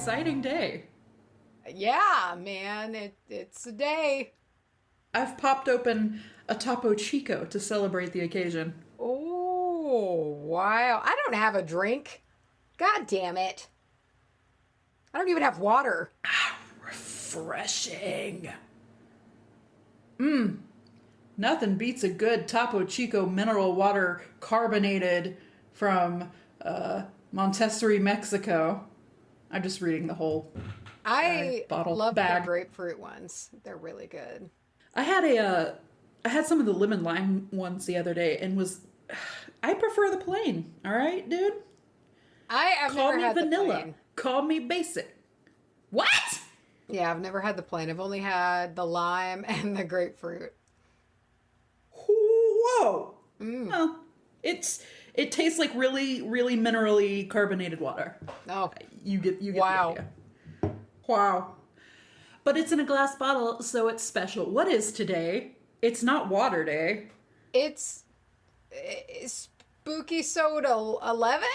exciting day. Yeah, man, it's a day. I've popped open a Topo Chico to celebrate the occasion. Oh, wow. I don't have a drink. God damn it. I don't even have water. Refreshing. Nothing beats a good Topo Chico mineral water carbonated from Montessori, Mexico. I'm just reading the whole I bottle love the bag. grapefruit ones. They're really good. I had some of the lemon lime ones the other day and I prefer the plain. All right, dude. I've Call never me had vanilla. the plain. Call me basic. What? Yeah, I've never had the plain. I've only had the lime and the grapefruit. Whoa. Well, it tastes like really, really minerally carbonated water. Oh, You get wow. the idea. Wow. But it's in a glass bottle, so it's special. What is today? It's not water day. It's Spookysode 11?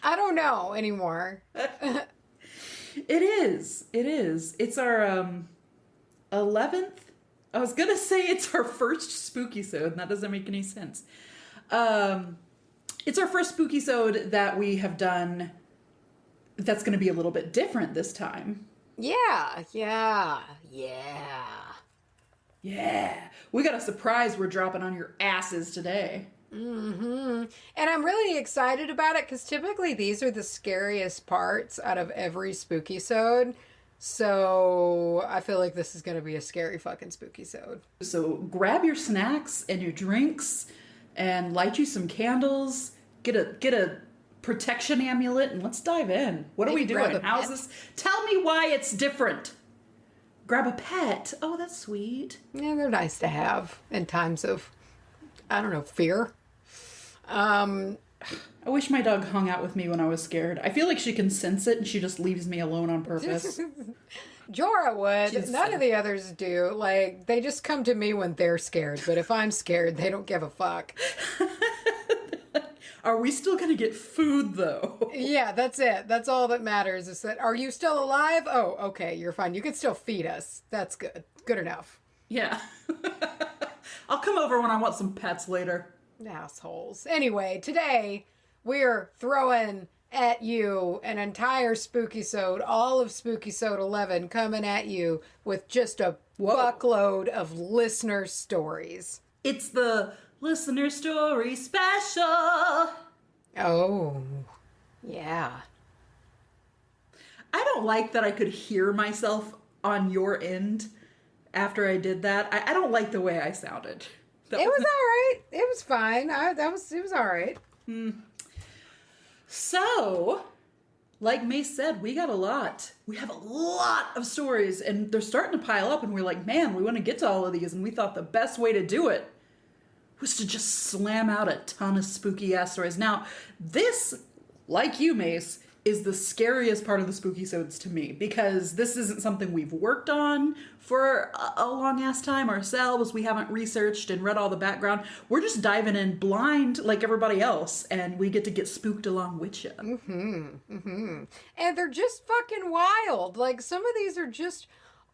I don't know anymore. It is. It is. It's our 11th. I was going to say it's our first Spookysode, and that doesn't make any sense. It's our first Spookysode that we have done that's going to be a little bit different this time. Yeah. Yeah. We got a surprise we're dropping on your asses today. And I'm really excited about it because typically these are the scariest parts out of every Spookysode. So I feel like this is going to be a scary fucking Spookysode. So grab your snacks and your drinks and light you some candles. Get a protection amulet and let's dive in. What are we Maybe grab doing? a How's pet. this? Tell me why it's different. Grab a pet. Oh, that's sweet. Yeah, they're nice to have in times of, I don't know, fear. I wish my dog hung out with me when I was scared. I feel like she can sense it and she just leaves me alone on purpose. Jorah would. She's None of the others do. Like, they just come to me when they're scared. But if I'm scared, they don't give a fuck. Are we still going to get food, though? Yeah, that's it. That's all that matters is that, are you still alive? Oh, okay, you're fine. You can still feed us. That's good. Good enough. Yeah. I'll come over when I want some pets later. Assholes. Anyway, today we're throwing at you an entire Spookysode, all of Spookysode 11 coming at you with just a buckload of listener stories. It's the listener story special. Oh, yeah. I don't like that I could hear myself on your end after I did that. I don't like the way I sounded. It was all right. It was fine. It was all right. So, like Mace said, we got a lot. We have a lot of stories, and they're starting to pile up, and we're like, man, we want to get to all of these, and we thought the best way to do it was to just slam out a ton of spooky-ass stories. Now, this, like you, Mace, is the scariest part of the Spookysodes to me, because this isn't something we've worked on for a long-ass time ourselves. We haven't researched and read all the background. We're just diving in blind like everybody else, and we get to get spooked along with you. And they're just fucking wild. Like, some of these are just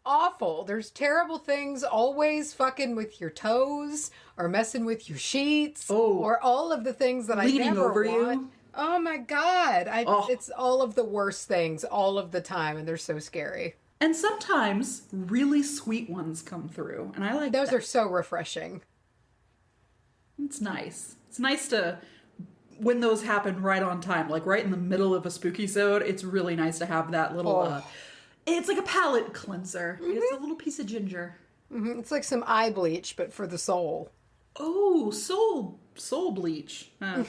awful. There's terrible things always fucking with your toes or messing with your sheets or all of the things that I Leaning never over want. you. Oh my God. It's all of the worst things all of the time, and they're so scary. And sometimes really sweet ones come through, and I like Those that. are so refreshing. It's nice. It's nice to, when those happen right on time, like right in the middle of a Spookysode, it's really nice to have that little, it's like a palate cleanser. It's a little piece of ginger. It's like some eye bleach, but for the soul. Oh, soul bleach. Huh.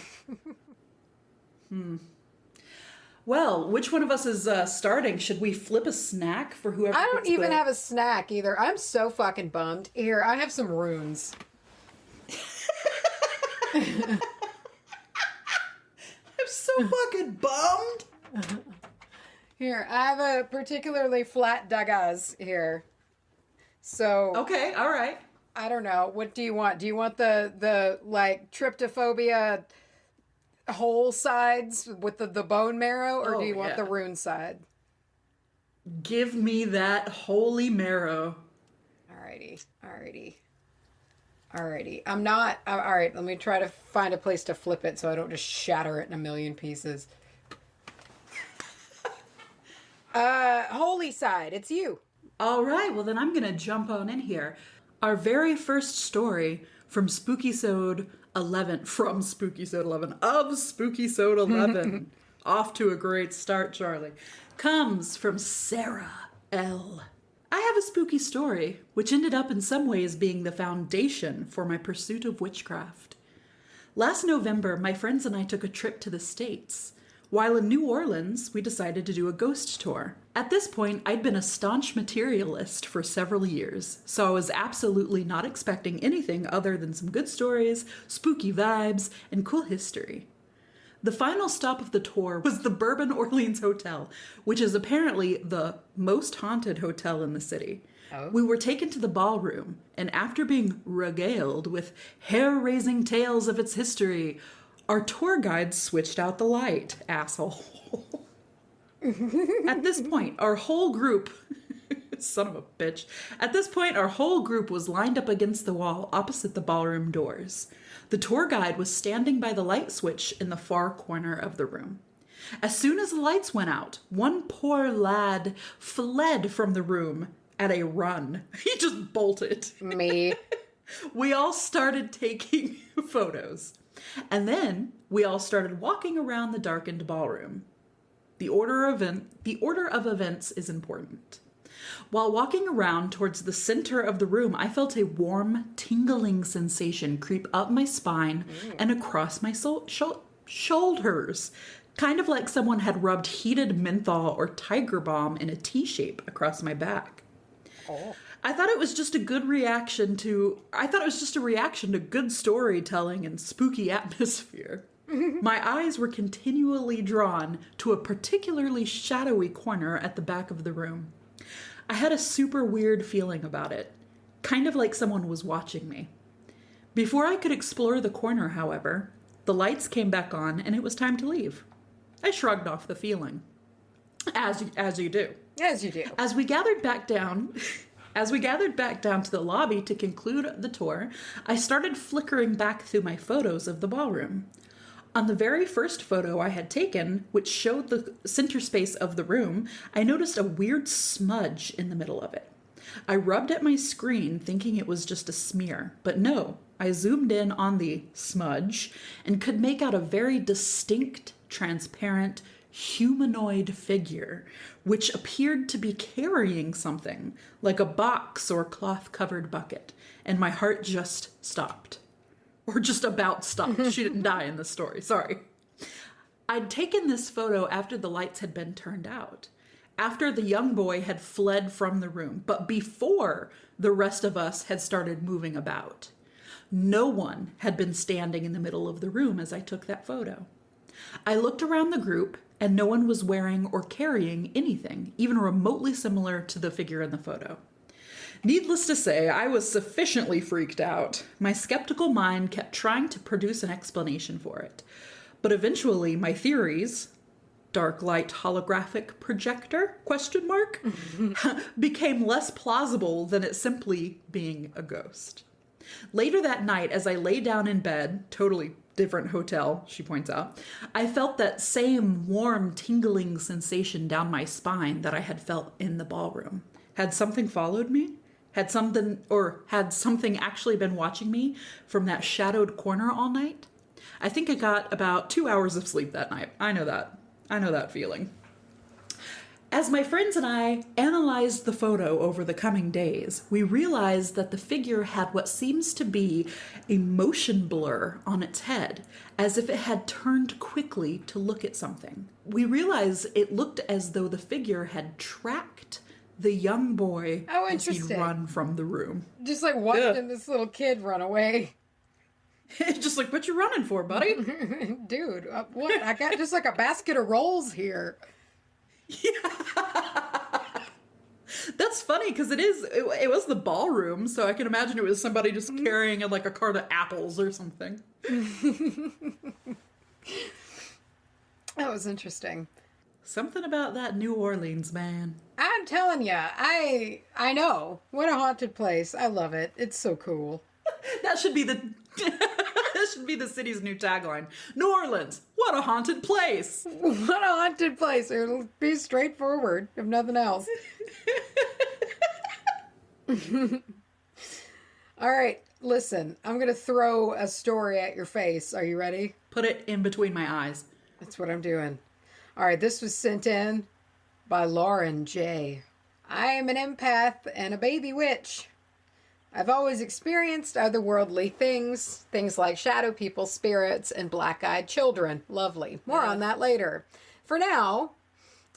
Well, which one of us is starting? Should we flip a snack for whoever? I don't gets even the- have a snack either. I'm so fucking bummed. Here, I have some runes. I'm so fucking bummed. Here, I have a particularly flat daggaz here. So Okay, all right. I don't know. What do you want? Do you want the like tryptophobia whole sides with the bone marrow, or do you want yeah. the rune side? Give me that holy marrow. Alrighty. I'm not... Alright, let me try to find a place to flip it so I don't just shatter it in a million pieces. Holy side, it's you. All right, well then I'm going to jump on in here. Our very first story from Spookysode 11, of Spookysode 11, off to a great start, Charlie, comes from Sarah L. I have a spooky story, which ended up in some ways being the foundation for my pursuit of witchcraft. Last November, my friends and I took a trip to the States. While in New Orleans, we decided to do a ghost tour. At this point, I'd been a staunch materialist for several years, so I was absolutely not expecting anything other than some good stories, spooky vibes, and cool history. The final stop of the tour was the Bourbon Orleans Hotel, which is apparently the most haunted hotel in the city. Oh. We were taken to the ballroom, and after being regaled with hair-raising tales of its history, our tour guide switched out the light, asshole. At this point, our whole group... son of a bitch. At this point, our whole group was lined up against the wall opposite the ballroom doors. The tour guide was standing by the light switch in the far corner of the room. As soon as the lights went out, one poor lad fled from the room at a run. He just bolted. Me. We all started taking photos. And then we all started walking around the darkened ballroom. The order of events is important. While walking around towards the center of the room, I felt a warm, tingling sensation creep up my spine and across my shoulders, kind of like someone had rubbed heated menthol or Tiger Balm in a T-shape across my back. Oh. I thought it was just a reaction to good storytelling and spooky atmosphere. My eyes were continually drawn to a particularly shadowy corner at the back of the room. I had a super weird feeling about it, kind of like someone was watching me. Before I could explore the corner, however, the lights came back on and it was time to leave. I shrugged off the feeling. As you do. As you do. As we gathered back down to the lobby to conclude the tour, I started flickering back through my photos of the ballroom. On the very first photo I had taken, which showed the center space of the room, I noticed a weird smudge in the middle of it. I rubbed at my screen thinking it was just a smear, but no, I zoomed in on the smudge and could make out a very distinct, transparent, humanoid figure, which appeared to be carrying something, like a box or cloth-covered bucket, and my heart just stopped. Or just about stopped. She didn't die in this story, sorry. I'd taken this photo after the lights had been turned out, after the young boy had fled from the room, but before the rest of us had started moving about. No one had been standing in the middle of the room as I took that photo. I looked around the group, and no one was wearing or carrying anything, even remotely similar to the figure in the photo. Needless to say, I was sufficiently freaked out. My skeptical mind kept trying to produce an explanation for it. But eventually, my theories, dark light holographic projector, became less plausible than it simply being a ghost. Later that night, as I lay down in bed, totally different hotel, she points out, I felt that same warm, tingling sensation down my spine that I had felt in the ballroom. Had something followed me? Had something actually been watching me from that shadowed corner all night? I think I got about 2 hours of sleep that night. I know that feeling. As my friends and I analyzed the photo over the coming days, we realized that the figure had what seems to be a motion blur on its head, as if it had turned quickly to look at something. We realized it looked as though the figure had tracked the young boy as he'd run from the room. Just like watching this little kid run away. Just like, what you running for, buddy? Dude, what? I got just like a basket of rolls here. Yeah. That's funny because it was the ballroom, so I can imagine it was somebody just carrying like a cart of apples or something. That was interesting. Something about that New Orleans, man. I'm telling you, I know. What a haunted place. I love it. It's so cool. That should be the that should be the city's new tagline. New Orleans, what a haunted place. What a haunted place. It'll be straightforward, if nothing else. All right, listen. I'm going to throw a story at your face. Are you ready? Put it in between my eyes. That's what I'm doing. All right, this was sent in by Lauren J. I am an empath and a baby witch. I've always experienced otherworldly things like shadow people, spirits, and black-eyed children. Lovely. More on that later. For now,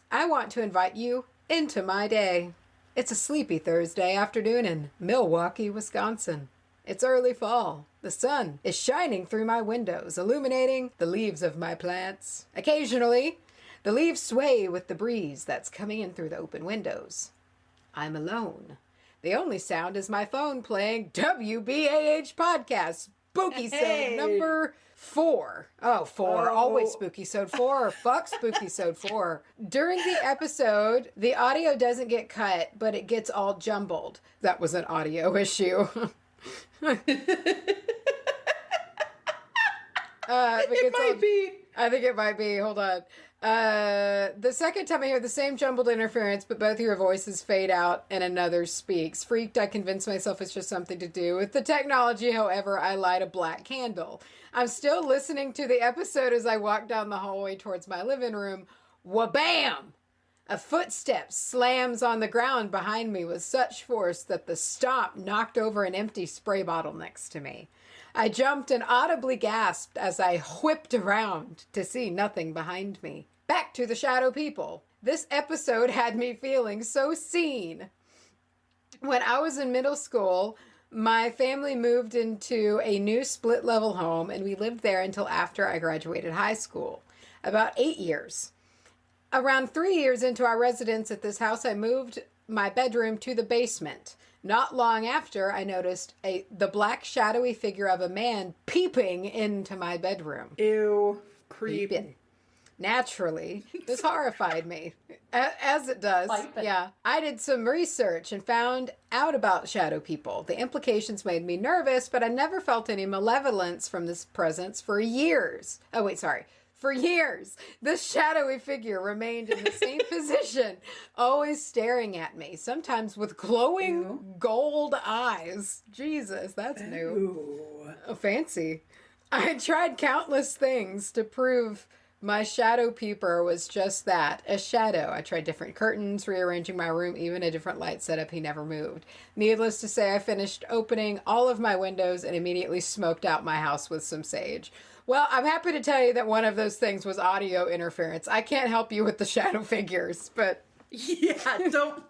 I want to invite you into my day. It's a sleepy Thursday afternoon in Milwaukee, Wisconsin. It's early fall. The sun is shining through my windows, illuminating the leaves of my plants. Occasionally, the leaves sway with the breeze that's coming in through the open windows. I'm alone. The only sound is my phone playing WBAH podcast, Spookysode number 4. Oh, 4. Always Spookysode 4. Fuck Spookysode 4. During the episode, the audio doesn't get cut, but it gets all jumbled. That was an audio issue. It might be. I think it might be. Hold on. The second time I hear the same jumbled interference, but both your voices fade out and another speaks. Freaked, I convince myself it's just something to do with the technology. However, I light a black candle. I'm still listening to the episode as I walk down the hallway towards my living room. Wha-bam! A footstep slams on the ground behind me with such force that the stomp knocked over an empty spray bottle next to me. I jumped and audibly gasped as I whipped around to see nothing behind me. Back to the shadow people. This episode had me feeling so seen. When I was in middle school, my family moved into a new split-level home, and we lived there until after I graduated high school. About 8 years. Around 3 years into our residence at this house, I moved my bedroom to the basement. Not long after, I noticed the black shadowy figure of a man peeping into my bedroom. Ew. Creep. Peeping. Naturally, this horrified me, as it does. Yeah. I did some research and found out about shadow people. The implications made me nervous, but I never felt any malevolence from this presence for years. Oh, wait, sorry. For years, this shadowy figure remained in the same position, always staring at me, sometimes with glowing gold eyes. Jesus, that's new. Oh, fancy. I tried countless things to prove my shadow peeper was just that, a shadow. I tried different curtains, rearranging my room, even a different light setup. He never moved. Needless to say, I finished opening all of my windows and immediately smoked out my house with some sage. Well, I'm happy to tell you that one of those things was audio interference. I can't help you with the shadow figures, but... Yeah, don't...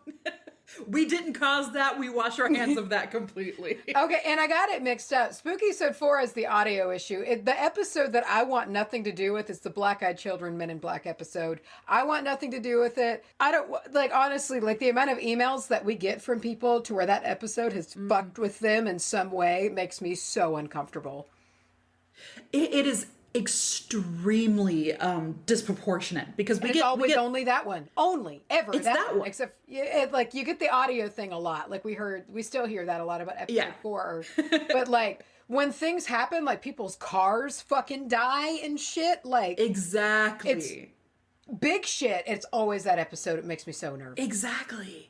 We didn't cause that. We wash our hands of that completely. Okay, and I got it mixed up. Spookysode 4 is the audio issue. The episode that I want nothing to do with is the Black-Eyed Children Men in Black episode. I want nothing to do with it. I don't, like, honestly, like, the amount of emails that we get from people to where that episode has fucked with them in some way makes me so uncomfortable. It is extremely disproportionate because it's always only that one, only ever it's that one. Except like you get the audio thing a lot. Like we still hear that a lot about episode 4. But like when things happen, like people's cars fucking die and shit. Like exactly, it's big shit. It's always that episode. It makes me so nervous. Exactly.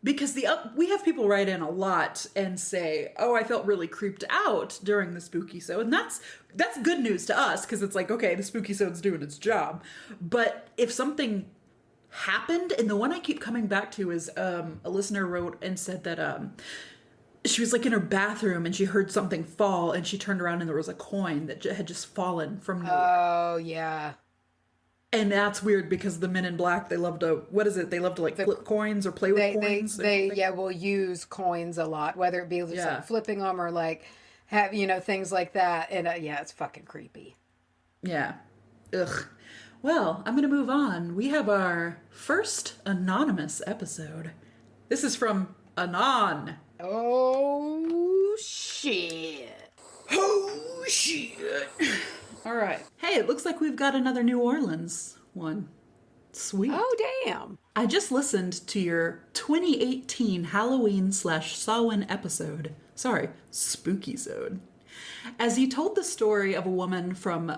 Because we have people write in a lot and say, "Oh, I felt really creeped out during the Spookysode," and that's good news to us because it's like, okay, the Spookysode's doing its job. But if something happened, and the one I keep coming back to is a listener wrote and said that she was like in her bathroom and she heard something fall and she turned around and there was a coin that had just fallen from nowhere. Oh yeah. And that's weird because the Men in Black, they love to, They love to like flip coins or play with coins. They will use coins a lot, whether it be just like flipping them or like have, things like that. And it's fucking creepy. Yeah. Ugh. Well, I'm going to move on. We have our first anonymous episode. This is from Anon. Oh, shit. Oh, shit. All right. Hey, it looks like we've got another New Orleans. one. Sweet. Oh, damn. I just listened to your 2018 Halloween/Samhain episode. Sorry, Spookysode. As you told the story of a woman from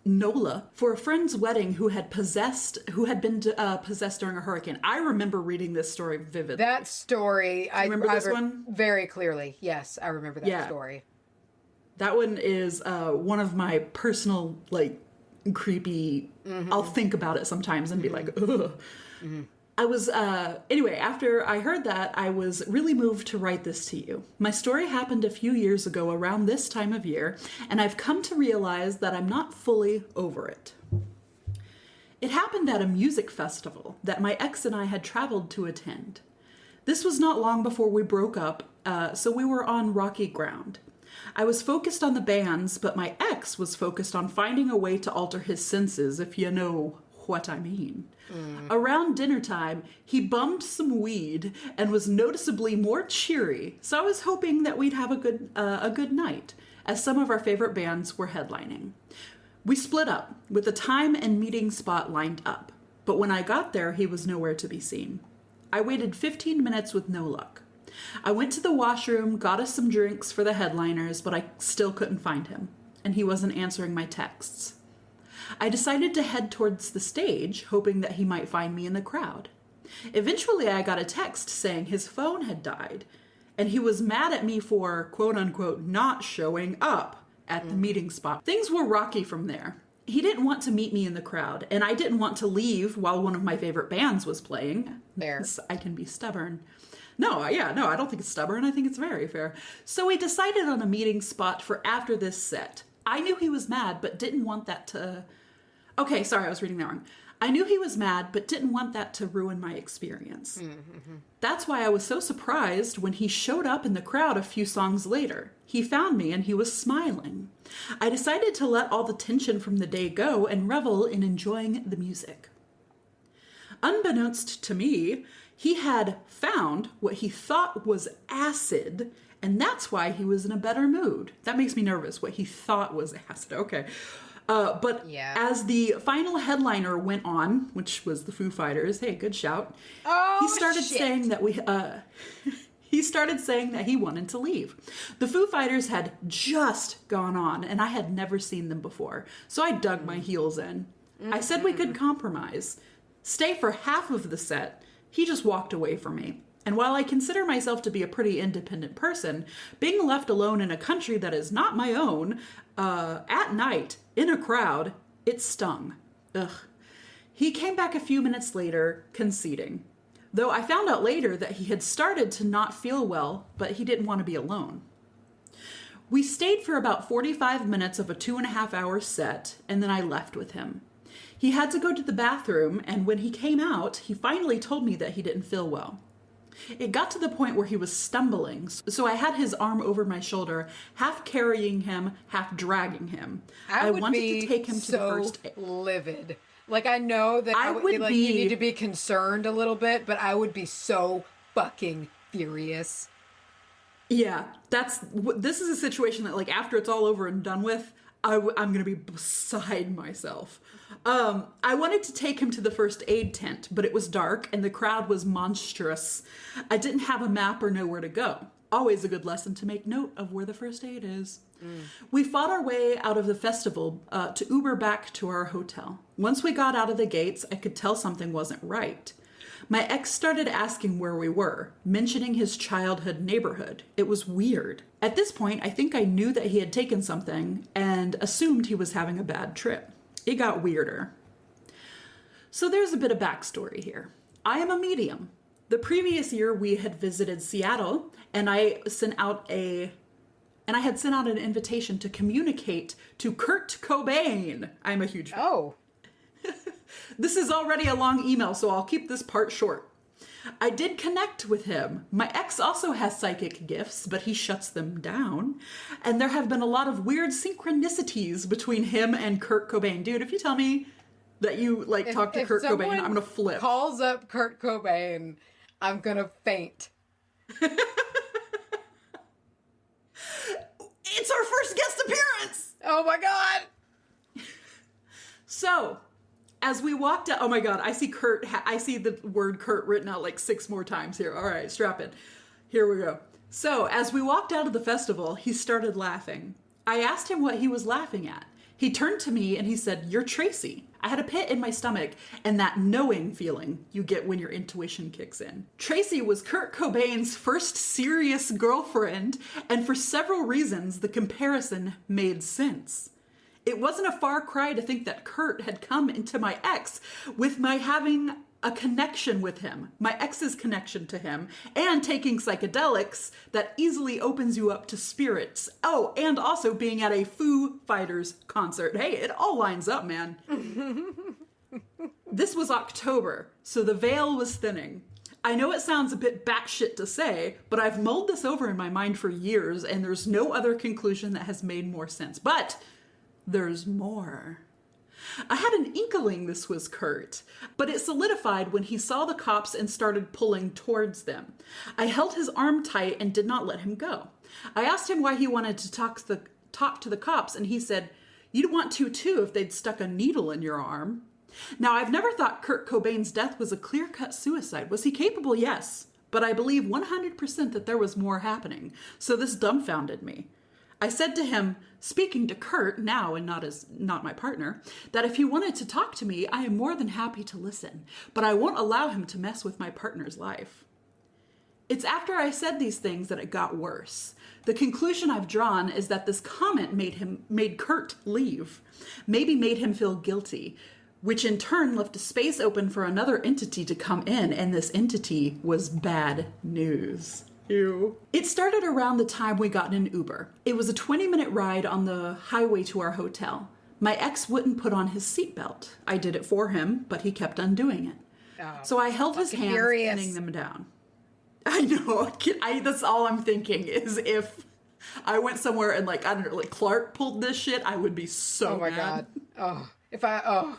NOLA for a friend's wedding who had been possessed during a hurricane. I remember reading this story vividly. That story, I remember this one very clearly. Yes, I remember that story. That one is one of my personal, like, creepy. I'll think about it sometimes and be like, ugh. I was, anyway, after I heard that, I was really moved to write this to you. My story happened a few years ago around this time of year, and I've come to realize that I'm not fully over it. It happened at a music festival that my ex and I had traveled to attend. This was not long before we broke up, so we were on rocky ground. I was focused on the bands, but my ex was focused on finding a way to alter his senses, if you know what I mean. Around dinner time, he bummed some weed and was noticeably more cheery, so I was hoping that we'd have a good night, as some of our favorite bands were headlining. We split up, with a time and meeting spot lined up, but when I got there, he was nowhere to be seen. I waited 15 minutes with no luck. I went to the washroom, got us some drinks for the headliners, but I still couldn't find him, and he wasn't answering my texts. I decided to head towards the stage, hoping that he might find me in the crowd. Eventually, I got a text saying his phone had died, and he was mad at me for, quote-unquote, not showing up at the meeting spot. Things were rocky from there. He didn't want to meet me in the crowd, and I didn't want to leave while one of my favorite bands was playing. Fair. I can be stubborn. No, I don't think it's stubborn. I think it's very fair. So we decided on a meeting spot for after this set. I knew he was mad, but didn't want that to... Okay, sorry, I was reading that wrong. I knew he was mad, but didn't want that to ruin my experience. That's why I was so surprised when he showed up in the crowd a few songs later. He found me and he was smiling. I decided to let all the tension from the day go and revel in enjoying the music. Unbeknownst to me, he had found what he thought was acid, and that's why he was in a better mood. That makes me nervous, what he thought was acid. Okay. But as the final headliner went on, which was the Foo Fighters, hey, good shout. He started saying that he started saying that he wanted to leave. The Foo Fighters had just gone on, and I had never seen them before, so I dug my heels in. I said we could compromise. Stay for half of the set. He just walked away from me. And while I consider myself to be a pretty independent person, being left alone in a country that is not my own, at night, in a crowd, it stung. Ugh. He came back a few minutes later, conceding. Though I found out later that he had started to not feel well, but he didn't want to be alone. We stayed for about 45 minutes of a 2.5-hour set, and then I left with him. He had to go to the bathroom, and when he came out, he finally told me that he didn't feel well. It got to the point where he was stumbling, so I had his arm over my shoulder, half carrying him, half dragging him. I wanted be to take him to the first aid. livid. Like, I know that you need to be concerned a little bit, but I would be so fucking furious. Yeah, this is a situation that, like, after it's all over and done with, I'm going to be beside myself. I wanted to take him to the first aid tent, but it was dark and the crowd was monstrous. I didn't have a map or know where to go. Always a good lesson to make note of where the first aid is. We fought our way out of the festival to Uber back to our hotel. Once we got out of the gates, I could tell something wasn't right. My ex started asking where we were, mentioning his childhood neighborhood. It was weird. At this point, I think I knew that he had taken something and assumed he was having a bad trip. It got weirder. So there's a bit of backstory here. I am a medium. The previous year we had visited Seattle, and I had sent out an invitation to communicate to Kurt Cobain. I'm a huge fan. Oh. This is already a long email, so I'll keep this part short. I did connect with him. My ex also has psychic gifts, but he shuts them down. And there have been a lot of weird synchronicities between him and Kurt Cobain. Dude, if you tell me that you, talk to Kurt Cobain, I'm going to flip. If calls up Kurt Cobain, I'm going to faint. It's our first guest appearance! Oh my God! So, As we walked out, oh my God, I see Kurt, I see the word Kurt written out like 6 more times here. All right, strap in. Here we go. So as we walked out of the festival, he started laughing. I asked him what he was laughing at. He turned to me and he said, "You're Tracy." I had a pit in my stomach and that knowing feeling you get when your intuition kicks in. Tracy was Kurt Cobain's first serious girlfriend, and for several reasons, the comparison made sense. It wasn't a far cry to think that Kurt had come into my ex with my having a connection with him, my ex's connection to him, and taking psychedelics that easily opens you up to spirits. Oh, and also being at a Foo Fighters concert. Hey, it all lines up, man. This was October, so the veil was thinning. I know it sounds a bit batshit to say, but I've mulled this over in my mind for years, and there's no other conclusion that has made more sense. But there's more. I had an inkling this was Kurt, but it solidified when he saw the cops and started pulling towards them. I held his arm tight and did not let him go. I asked him why he wanted to talk to the cops, and he said, "You'd want to too if they'd stuck a needle in your arm." Now, I've never thought Kurt Cobain's death was a clear-cut suicide. Was he capable? Yes. But I believe 100% that there was more happening, so this dumbfounded me. I said to him, speaking to Kurt now and not my partner, that if he wanted to talk to me, I am more than happy to listen, but I won't allow him to mess with my partner's life. It's after I said these things that it got worse. The conclusion I've drawn is that this comment made Kurt leave, maybe made him feel guilty, which in turn left a space open for another entity to come in, and this entity was bad news. Ew. It started around the time we got in an Uber. It was a 20-minute ride on the highway to our hotel. My ex wouldn't put on his seatbelt. I did it for him, but he kept undoing it. Oh, so I held his hands, pinning them down. I know. That's all I'm thinking is if I went somewhere and I don't know, Clark pulled this shit, I would be so mad. Oh my God.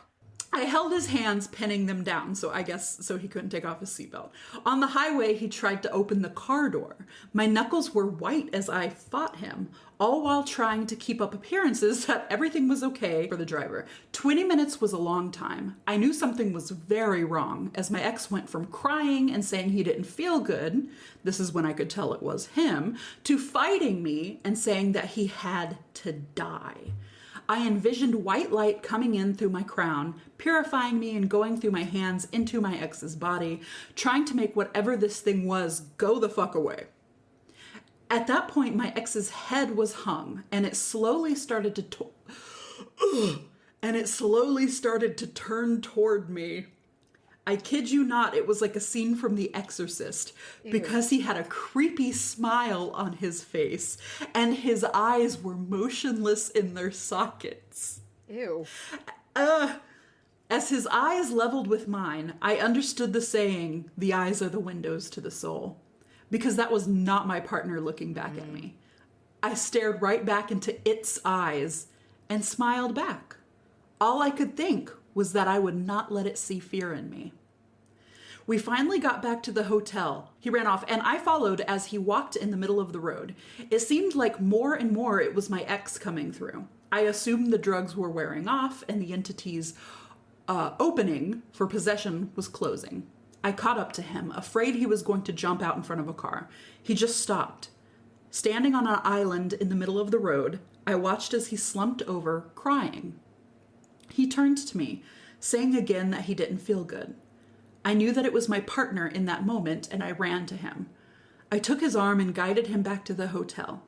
I held his hands, pinning them down, so he couldn't take off his seatbelt. On the highway, he tried to open the car door. My knuckles were white as I fought him, all while trying to keep up appearances that everything was okay for the driver. 20 minutes was a long time. I knew something was very wrong, as my ex went from crying and saying he didn't feel good, this is when I could tell it was him, to fighting me and saying that he had to die. I envisioned white light coming in through my crown, purifying me and going through my hands into my ex's body, trying to make whatever this thing was go the fuck away. At that point, my ex's head was hung, and it slowly started to turn toward me. I kid you not, it was like a scene from The Exorcist. Ew. Because he had a creepy smile on his face and his eyes were motionless in their sockets. Ew. As his eyes leveled with mine, I understood the saying, "The eyes are the windows to the soul," because that was not my partner looking back at me. I stared right back into its eyes and smiled back. All I could think was that I would not let it see fear in me. We finally got back to the hotel. He ran off, and I followed as he walked in the middle of the road. It seemed like more and more it was my ex coming through. I assumed the drugs were wearing off, and the entity's opening for possession was closing. I caught up to him, afraid he was going to jump out in front of a car. He just stopped. Standing on an island in the middle of the road, I watched as he slumped over, crying. He turned to me, saying again that he didn't feel good. I knew that it was my partner in that moment, and I ran to him. I took his arm and guided him back to the hotel.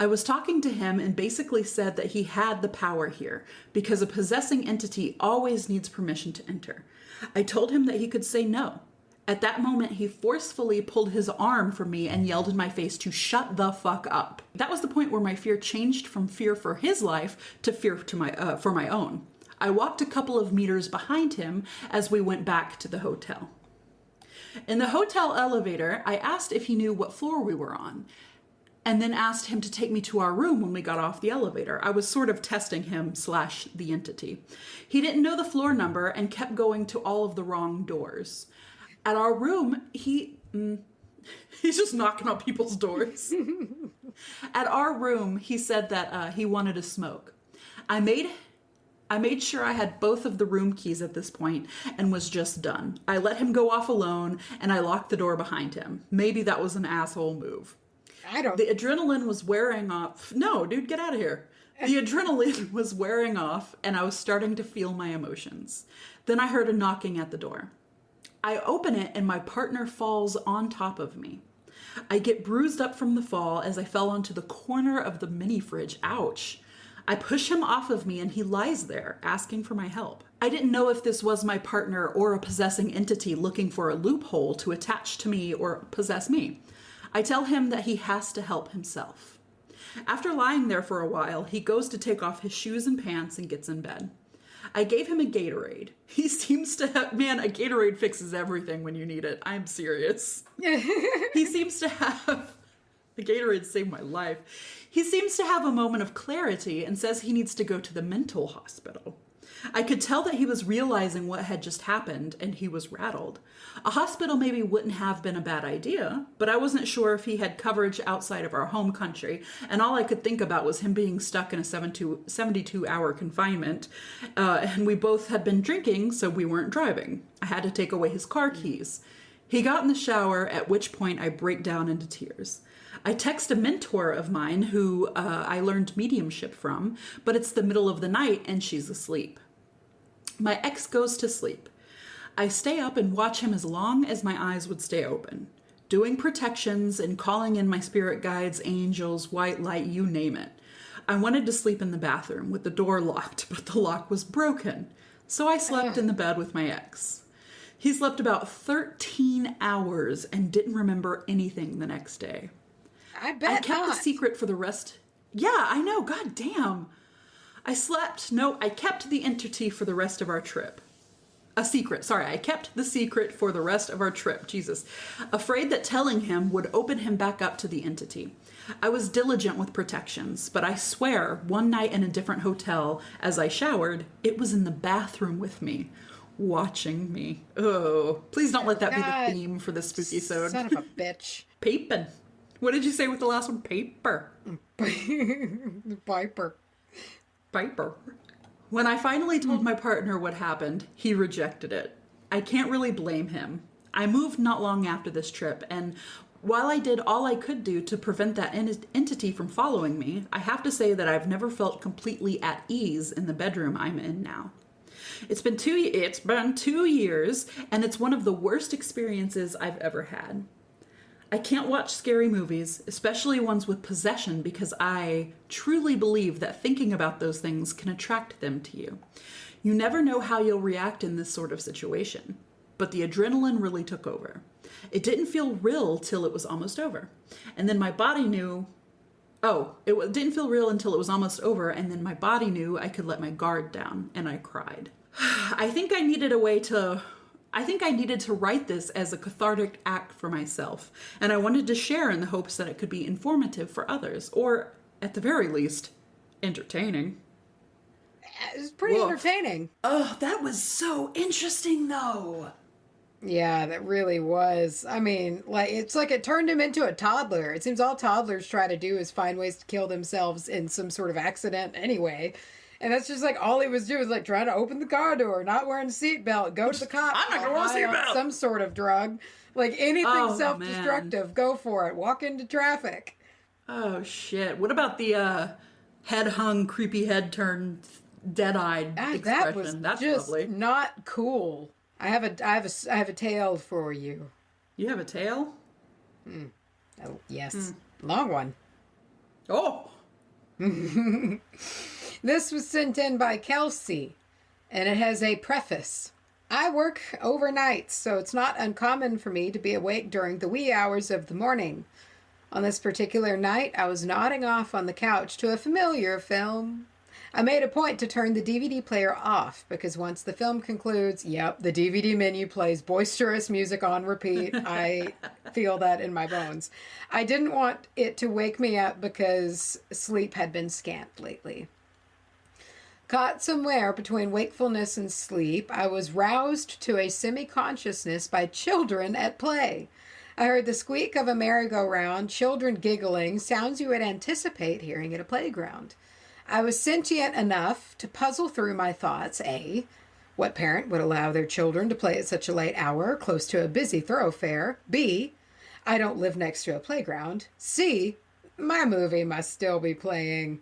I was talking to him and basically said that he had the power here, because a possessing entity always needs permission to enter. I told him that he could say no. At that moment, he forcefully pulled his arm from me and yelled in my face to shut the fuck up. That was the point where my fear changed from fear for his life to fear for my own. I walked a couple of meters behind him as we went back to the hotel. In the hotel elevator, I asked if he knew what floor we were on, and then asked him to take me to our room when we got off the elevator. I was sort of testing him / the entity. He didn't know the floor number and kept going to all of the wrong doors. At our room, he's just knocking on people's doors. At our room, he said that he wanted to smoke. I made I made sure I had both of the room keys at this point and was just done. I let him go off alone and I locked the door behind him. Maybe that was an asshole move. The adrenaline was wearing off. No, dude, get out of here. The adrenaline was wearing off and I was starting to feel my emotions. Then I heard a knocking at the door. I open it and my partner falls on top of me. I get bruised up from the fall as I fell onto the corner of the mini fridge. Ouch. I push him off of me and he lies there asking for my help. I didn't know if this was my partner or a possessing entity looking for a loophole to attach to me or possess me. I tell him that he has to help himself. After lying there for a while, he goes to take off his shoes and pants and gets in bed. I gave him a Gatorade. He seems to have, man, a Gatorade fixes everything when you need it. I'm serious. He seems to have, the Gatorade saved my life. He seems to have a moment of clarity and says he needs to go to the mental hospital. I could tell that he was realizing what had just happened and he was rattled. A hospital maybe wouldn't have been a bad idea, but I wasn't sure if he had coverage outside of our home country, and all I could think about was him being stuck in a 72-hour confinement, and we both had been drinking, so we weren't driving. I had to take away his car keys. He got in the shower, at which point I break down into tears. I text a mentor of mine who I learned mediumship from, but it's the middle of the night and she's asleep. My ex goes to sleep. I stay up and watch him as long as my eyes would stay open, doing protections and calling in my spirit guides, angels, white light, you name it. I wanted to sleep in the bathroom with the door locked, but the lock was broken, so I slept in the bed with my ex. He slept about 13 hours and didn't remember anything the next day. I bet I kept the secret for the rest. Yeah, I know. God damn. I kept the entity for the rest of our trip. A secret. Sorry, I kept the secret for the rest of our trip. Jesus. Afraid that telling him would open him back up to the entity. I was diligent with protections, but I swear, one night in a different hotel, as I showered, it was in the bathroom with me, watching me. Oh, please don't let that be the theme for this Spookysode. Son of a bitch. Papin'. What did you say with the last one? Paper. Piper. When I finally told my partner what happened, he rejected it. I can't really blame him. I moved not long after this trip, and while I did all I could do to prevent that entity from following me, I have to say that I've never felt completely at ease in the bedroom I'm in now. It's been 2 years, and it's one of the worst experiences I've ever had. I can't watch scary movies, especially ones with possession, because I truly believe that thinking about those things can attract them to you. You never know how you'll react in this sort of situation. But the adrenaline really took over. It didn't feel real till it was almost over. And then my body knew... it didn't feel real until it was almost over, and then my body knew I could let my guard down, and I cried. I think I needed to write this as a cathartic act for myself, and I wanted to share in the hopes that it could be informative for others, or, at the very least, entertaining. It was pretty entertaining. Oh, that was so interesting, though. Yeah, that really was. I mean, it's like it turned him into a toddler. It seems all toddlers try to do is find ways to kill themselves in some sort of accident anyway. And that's just like all he was doing was like trying to open the car door, not wearing a seatbelt, go to the cops. I'm not going to wear a seatbelt. Some sort of drug. Like anything self-destructive, go for it. Walk into traffic. Oh, shit. What about the head-hung, creepy head-turned, dead-eyed expression? That was That's just lovely. not cool. I have a tale for you. You have a tail? Oh, yes. Long one. Oh! This was sent in by Kelsey, and it has a preface. I work overnight, so it's not uncommon for me to be awake during the wee hours of the morning. On this particular night, I was nodding off on the couch to a familiar film. I made a point to turn the DVD player off, because once the film concludes, yep, the DVD menu plays boisterous music on repeat. I feel that in my bones. I didn't want it to wake me up because sleep had been scant lately. Caught somewhere between wakefulness and sleep, I was roused to a semi-consciousness by children at play. I heard the squeak of a merry-go-round, children giggling, sounds you would anticipate hearing at a playground. I was sentient enough to puzzle through my thoughts. A, what parent would allow their children to play at such a late hour, close to a busy thoroughfare? B, I don't live next to a playground. C, my movie must still be playing.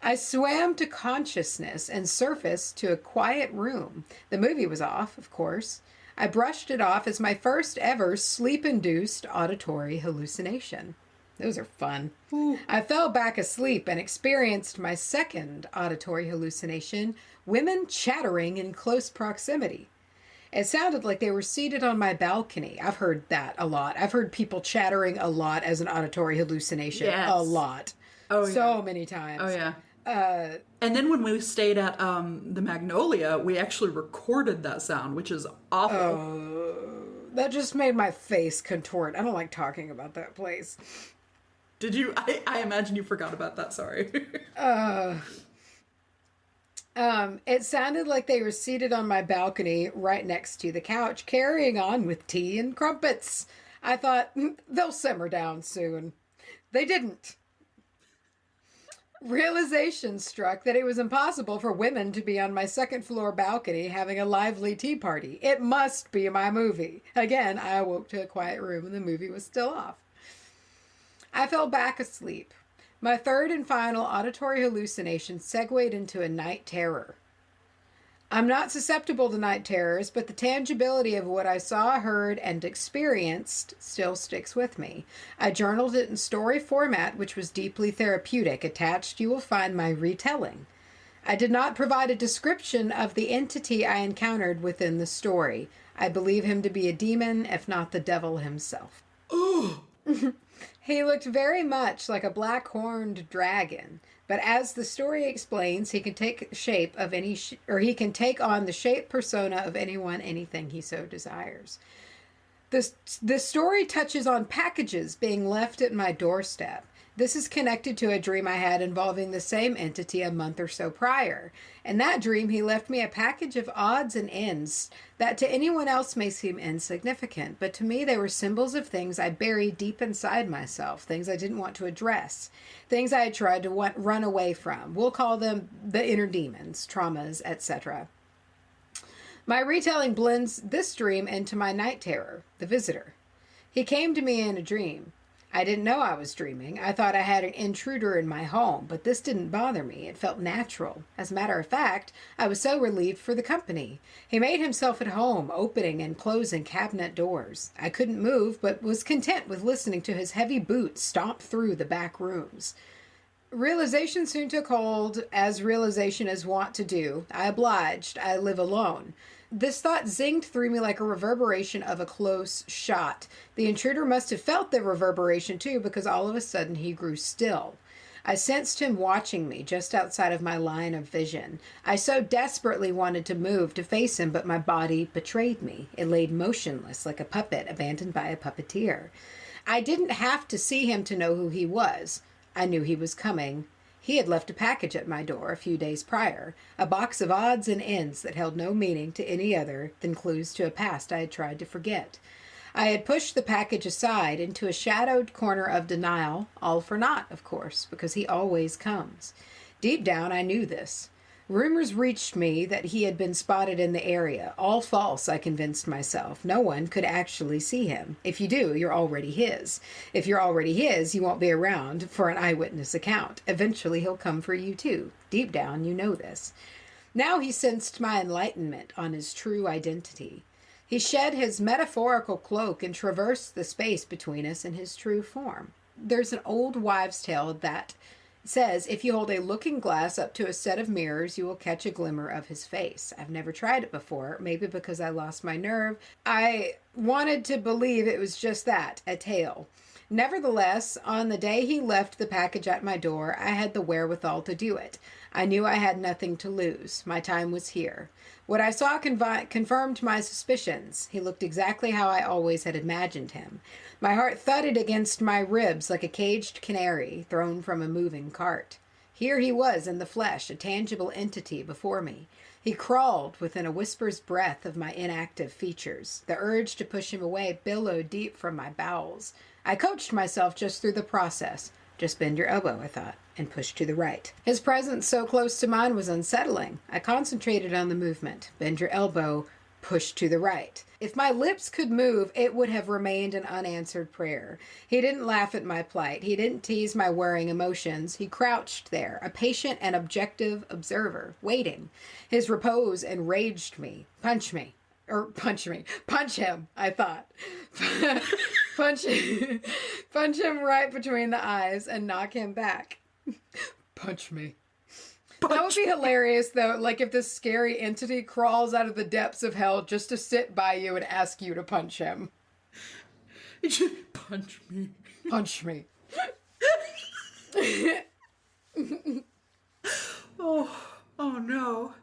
I swam to consciousness and surfaced to a quiet room. The movie was off, of course. I brushed it off as my first ever sleep-induced auditory hallucination. Those are fun. Ooh. I fell back asleep and experienced my second auditory hallucination, women chattering in close proximity. It sounded like they were seated on my balcony. I've heard that a lot. I've heard people chattering a lot as an auditory hallucination. Yes. A lot. Oh, yeah. So many times. Oh, yeah. And then when we stayed at the Magnolia, we actually recorded that sound, which is awful. That just made my face contort. I don't like talking about that place. Did you? I imagine you forgot about that. Sorry. It sounded like they were seated on my balcony right next to the couch, carrying on with tea and crumpets. I thought, they'll simmer down soon. They didn't. Realization struck that it was impossible for women to be on my second floor balcony having a lively tea party. It must be my movie. Again, I awoke to a quiet room and the movie was still off. I fell back asleep. My third and final auditory hallucination segued into a night terror. I'm not susceptible to night terrors, but the tangibility of what I saw, heard, and experienced still sticks with me. I journaled it in story format, which was deeply therapeutic. Attached, you will find my retelling. I did not provide a description of the entity I encountered within the story. I believe him to be a demon, if not the devil himself. Ooh. He looked very much like a black-horned dragon, but as the story explains, he can take shape of he can take on the shape persona of anyone, anything he so desires. The story touches on packages being left at my doorstep. This is connected to a dream I had involving the same entity a month or so prior. In that dream, he left me a package of odds and ends that to anyone else may seem insignificant, but to me they were symbols of things I buried deep inside myself, things I didn't want to address, things I had tried to run away from. We'll call them the inner demons, traumas, etc. My retelling blends this dream into my night terror, the visitor. He came to me in a dream. I didn't know I was dreaming. I thought I had an intruder in my home, but this didn't bother me. It felt natural. As a matter of fact, I was so relieved for the company. He made himself at home, opening and closing cabinet doors. I couldn't move, but was content with listening to his heavy boots stomp through the back rooms. Realization soon took hold, as realization is wont to do. I obliged. I live alone. This thought zinged through me like a reverberation of a close shot. The intruder must have felt the reverberation too, because all of a sudden he grew still. I sensed him watching me just outside of my line of vision. I so desperately wanted to move to face him, but my body betrayed me. It laid motionless like a puppet abandoned by a puppeteer. I didn't have to see him to know who he was. I knew he was coming. He had left a package at my door a few days prior, a box of odds and ends that held no meaning to any other than clues to a past I had tried to forget. I had pushed the package aside into a shadowed corner of denial, all for naught, of course, because he always comes. Deep down, I knew this. Rumors reached me that he had been spotted in the area. All false, I convinced myself. No one could actually see him. If you do, you're already his. If you're already his, you won't be around for an eyewitness account. Eventually, he'll come for you, too. Deep down, you know this. Now he sensed my enlightenment on his true identity. He shed his metaphorical cloak and traversed the space between us in his true form. There's an old wives' tale that says, if you hold a looking glass up to a set of mirrors, you will catch a glimmer of his face. I've never tried it before, maybe because I lost my nerve. I wanted to believe it was just that, a tale. Nevertheless, on the day he left the package at my door, I had the wherewithal to do it. I knew I had nothing to lose. My time was here. What I saw confirmed my suspicions. He looked exactly how I always had imagined him. My heart thudded against my ribs like a caged canary thrown from a moving cart. Here he was in the flesh, a tangible entity before me. He crawled within a whisper's breath of my inactive features. The urge to push him away billowed deep from my bowels. I coached myself just through the process. Just bend your elbow, I thought, and pushed to the right. His presence so close to mine was unsettling. I concentrated on the movement. Bend your elbow, push to the right. If my lips could move, it would have remained an unanswered prayer. He didn't laugh at my plight. He didn't tease my worrying emotions. He crouched there, a patient and objective observer, waiting. His repose enraged me. Punch me. Punch him, I thought. Punch him right between the eyes and knock him back. Punch me. That would be hilarious, though, like if this scary entity crawls out of the depths of hell just to sit by you and ask you to punch him. Punch me. Punch me. Oh no.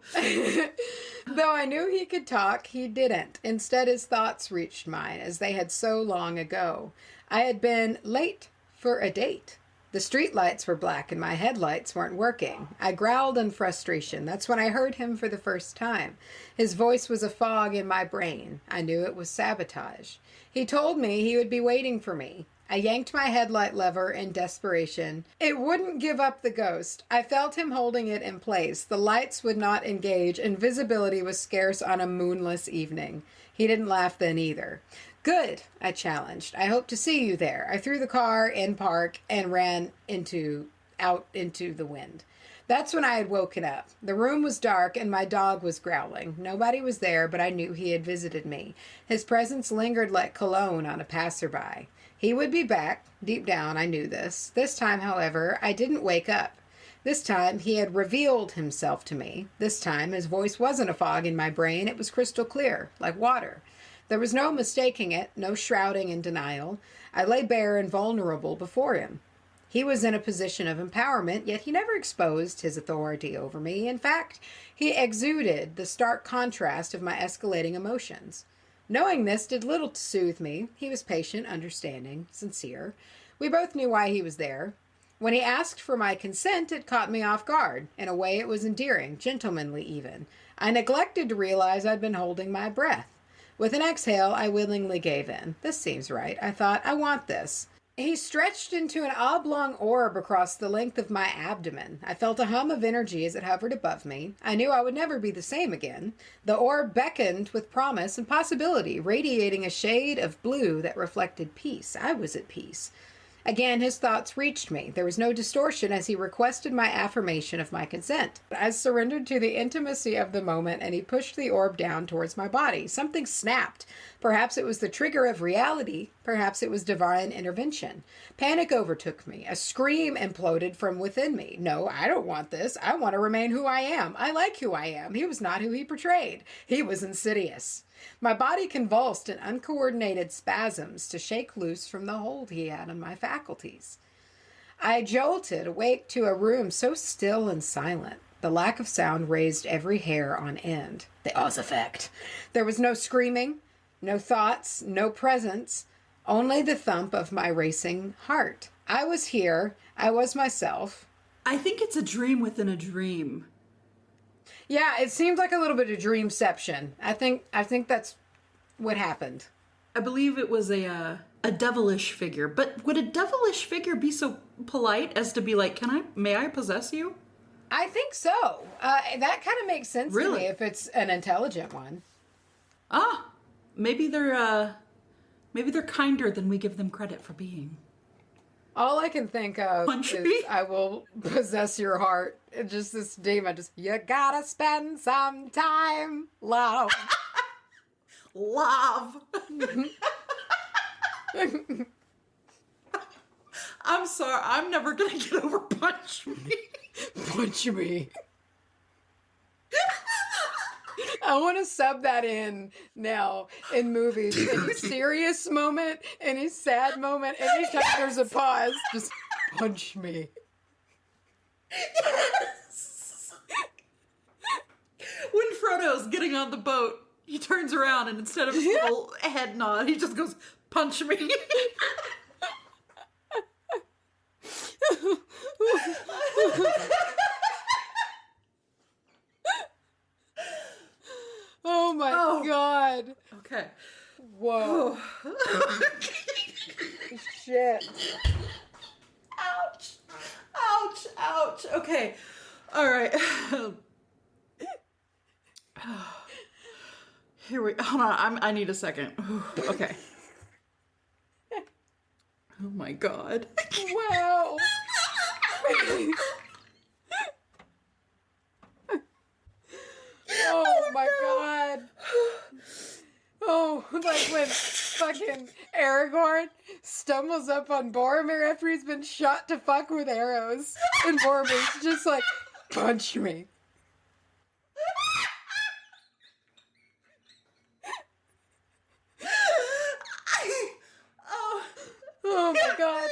Though I knew he could talk, he didn't. Instead, his thoughts reached mine, as they had so long ago. I had been late for a date. The streetlights were black and my headlights weren't working. I growled in frustration. That's when I heard him for the first time. His voice was a fog in my brain. I knew it was sabotage. He told me he would be waiting for me. I yanked my headlight lever in desperation. It wouldn't give up the ghost. I felt him holding it in place. The lights would not engage, and visibility was scarce on a moonless evening. He didn't laugh then either. Good, I challenged. I hope to see you there. I threw the car in park and ran out into the wind. That's when I had woken up. The room was dark and my dog was growling. Nobody was there, but I knew he had visited me. His presence lingered like cologne on a passerby. He would be back. Deep down, I knew this. This time, however, I didn't wake up. This time, he had revealed himself to me. This time, his voice wasn't a fog in my brain. It was crystal clear, like water. There was no mistaking it, no shrouding in denial. I lay bare and vulnerable before him. He was in a position of empowerment, yet he never exposed his authority over me. In fact, he exuded the stark contrast of my escalating emotions. Knowing this did little to soothe me. He was patient, understanding, sincere. We both knew why he was there. When he asked for my consent, it caught me off guard. In a way, it was endearing, gentlemanly even. I neglected to realize I'd been holding my breath. With an exhale, I willingly gave in. This seems right. I thought, I want this. He stretched into an oblong orb across the length of my abdomen. I felt a hum of energy as it hovered above me. I knew I would never be the same again. The orb beckoned with promise and possibility, radiating a shade of blue that reflected peace. I was at peace. Again, his thoughts reached me. There was no distortion as he requested my affirmation of my consent. I surrendered to the intimacy of the moment, and he pushed the orb down towards my body. Something snapped. Perhaps it was the trigger of reality. Perhaps it was divine intervention. Panic overtook me. A scream imploded from within me. No, I don't want this. I want to remain who I am. I like who I am. He was not who he portrayed. He was insidious. My body convulsed in uncoordinated spasms to shake loose from the hold he had on my faculties. I jolted, awake to a room so still and silent. The lack of sound raised every hair on end. The Oz effect. There was no screaming, no thoughts, no presence, only the thump of my racing heart. I was here. I was myself. I think it's a dream within a dream. Yeah, it seemed like a little bit of dreamception. I think that's what happened. I believe it was a devilish figure. But would a devilish figure be so polite as to be like, may I possess you? I think so. That kind of makes sense to me if it's an intelligent one. Ah, maybe they're kinder than we give them credit for being. All I can think of is I will possess your heart. It's just this demon, you gotta spend some time, love. Love. I'm sorry, I'm never gonna get over punch me. Punch me. I want to sub that in now in movies. Any serious moment, any sad moment, anytime there's a pause, just punch me. Yes. When Frodo's getting on the boat, he turns around and instead of his little head nod, he just goes, punch me. Oh my God. Okay. Whoa. Shit. Ouch. Ouch. Ouch. gosh. Okay. All right. Here we. Hold on. I need a second. Okay. Oh my god. Wow. Oh my god. Oh, like when fucking Aragorn stumbles up on Boromir after he's been shot to fuck with arrows. And Boromir's just like, punch me. Oh my god.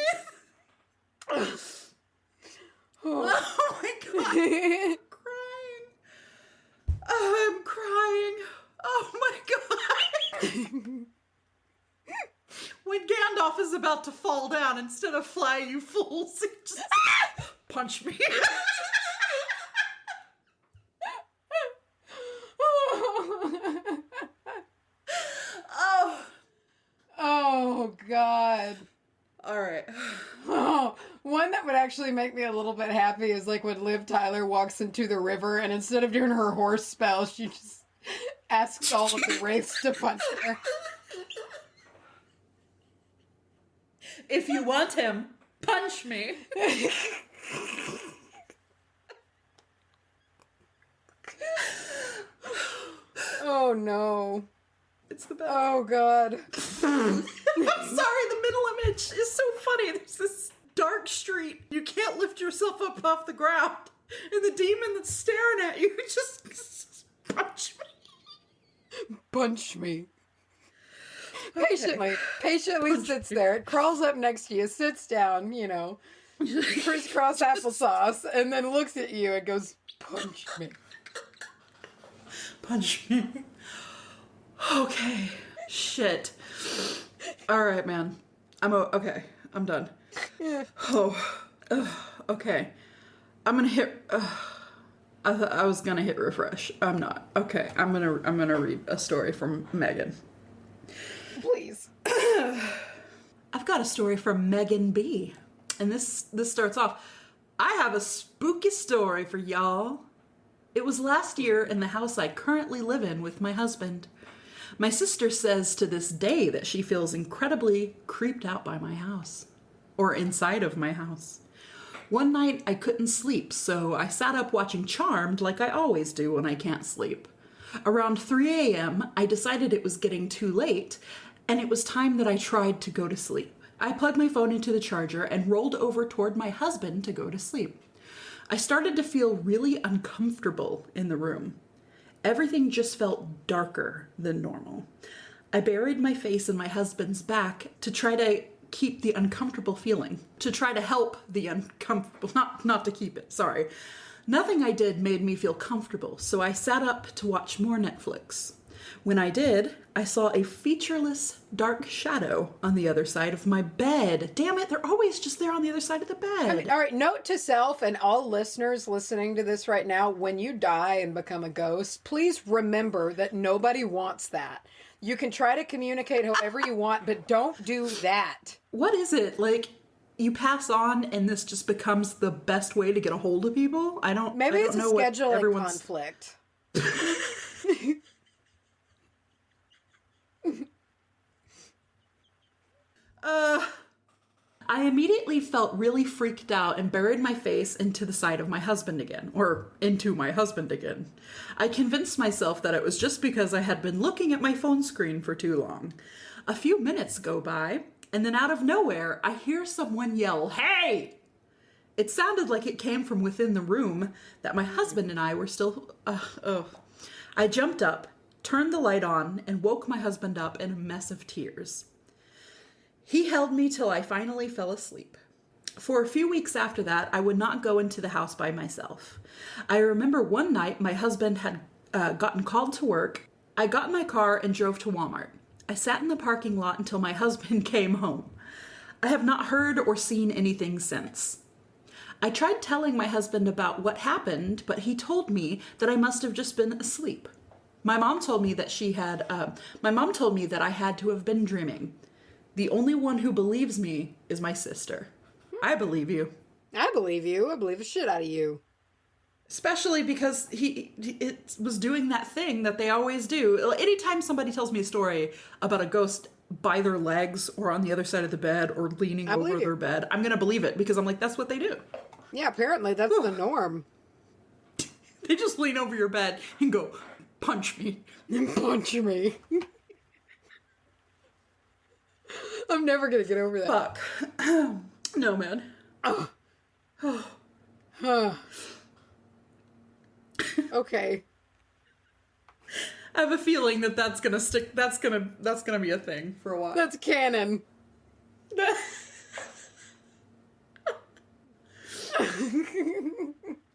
Oh my god. I'm crying. Oh, I'm crying. Oh my god. When Gandalf is about to fall down, instead of fly, you fools, he just punch me. Oh. Oh god. All right. Oh, one that would actually make me a little bit happy is like when Liv Tyler walks into the river and instead of doing her horse spell, she just asks all of the wraiths to punch her. If you want him, punch me. Oh no. It's the best. Oh god. I'm sorry, the middle image is so funny. There's this dark street. You can't lift yourself up off the ground. And the demon that's staring at you just punch me. Punch me. Patiently sits there. It crawls up next to you, sits down, you know, crisscross applesauce, and then looks at you and goes, punch me. Punch me. Okay. Shit. All right, man. Okay. I'm done. Yeah. Oh. Okay. I'm gonna hit. I thought I was gonna hit refresh. I'm not. Okay. I'm gonna read a story from Megan. Please. I've got a story from Megan B. And this starts off. I have a spooky story for y'all. It was last year in the house I currently live in with my husband. My sister says to this day that she feels incredibly creeped out by my house. Or inside of my house. One night I couldn't sleep, so I sat up watching Charmed like I always do when I can't sleep. Around 3 a.m., I decided it was getting too late, and it was time that I tried to go to sleep. I plugged my phone into the charger and rolled over toward my husband to go to sleep. I started to feel really uncomfortable in the room. Everything just felt darker than normal. I buried my face in my husband's back to try to keep the uncomfortable feeling, to try to help the uncomfortable, not to keep it, sorry. Nothing I did made me feel comfortable, so I sat up to watch more Netflix. When I did, I saw a featureless dark shadow on the other side of my bed. Damn it, they're always just there on the other side of the bed. Okay, all right, note to self and all listeners listening to this right now, when you die and become a ghost, please remember that nobody wants that. You can try to communicate however you want, but don't do that. What is it? Like, you pass on and this just becomes the best way to get a hold of people? Maybe it's a know what scheduling everyone's... conflict. I immediately felt really freaked out and buried my face into the side of my husband again, or into my husband again. I convinced myself that it was just because I had been looking at my phone screen for too long. A few minutes go by, and then out of nowhere, I hear someone yell, "Hey!" It sounded like it came from within the room that my husband and I were still... I jumped up, turned the light on, and woke my husband up in a mess of tears. He held me till I finally fell asleep. For a few weeks after that, I would not go into the house by myself. I remember one night my husband had gotten called to work. I got in my car and drove to Walmart. I sat in the parking lot until my husband came home. I have not heard or seen anything since. I tried telling my husband about what happened, but he told me that I must have just been asleep. My mom told me that I had to have been dreaming. The only one who believes me is my sister. I believe you. I believe you. I believe the shit out of you. Especially because it was doing that thing that they always do. Anytime somebody tells me a story about a ghost by their legs or on the other side of the bed or leaning over their bed, I'm going to believe it because I'm like, that's what they do. Yeah, apparently that's the norm. They just lean over your bed and go, punch me. Punch me. I'm never going to get over that. Fuck. No, man. Oh. Okay. I have a feeling that that's gonna stick. That's gonna be a thing for a while. That's canon.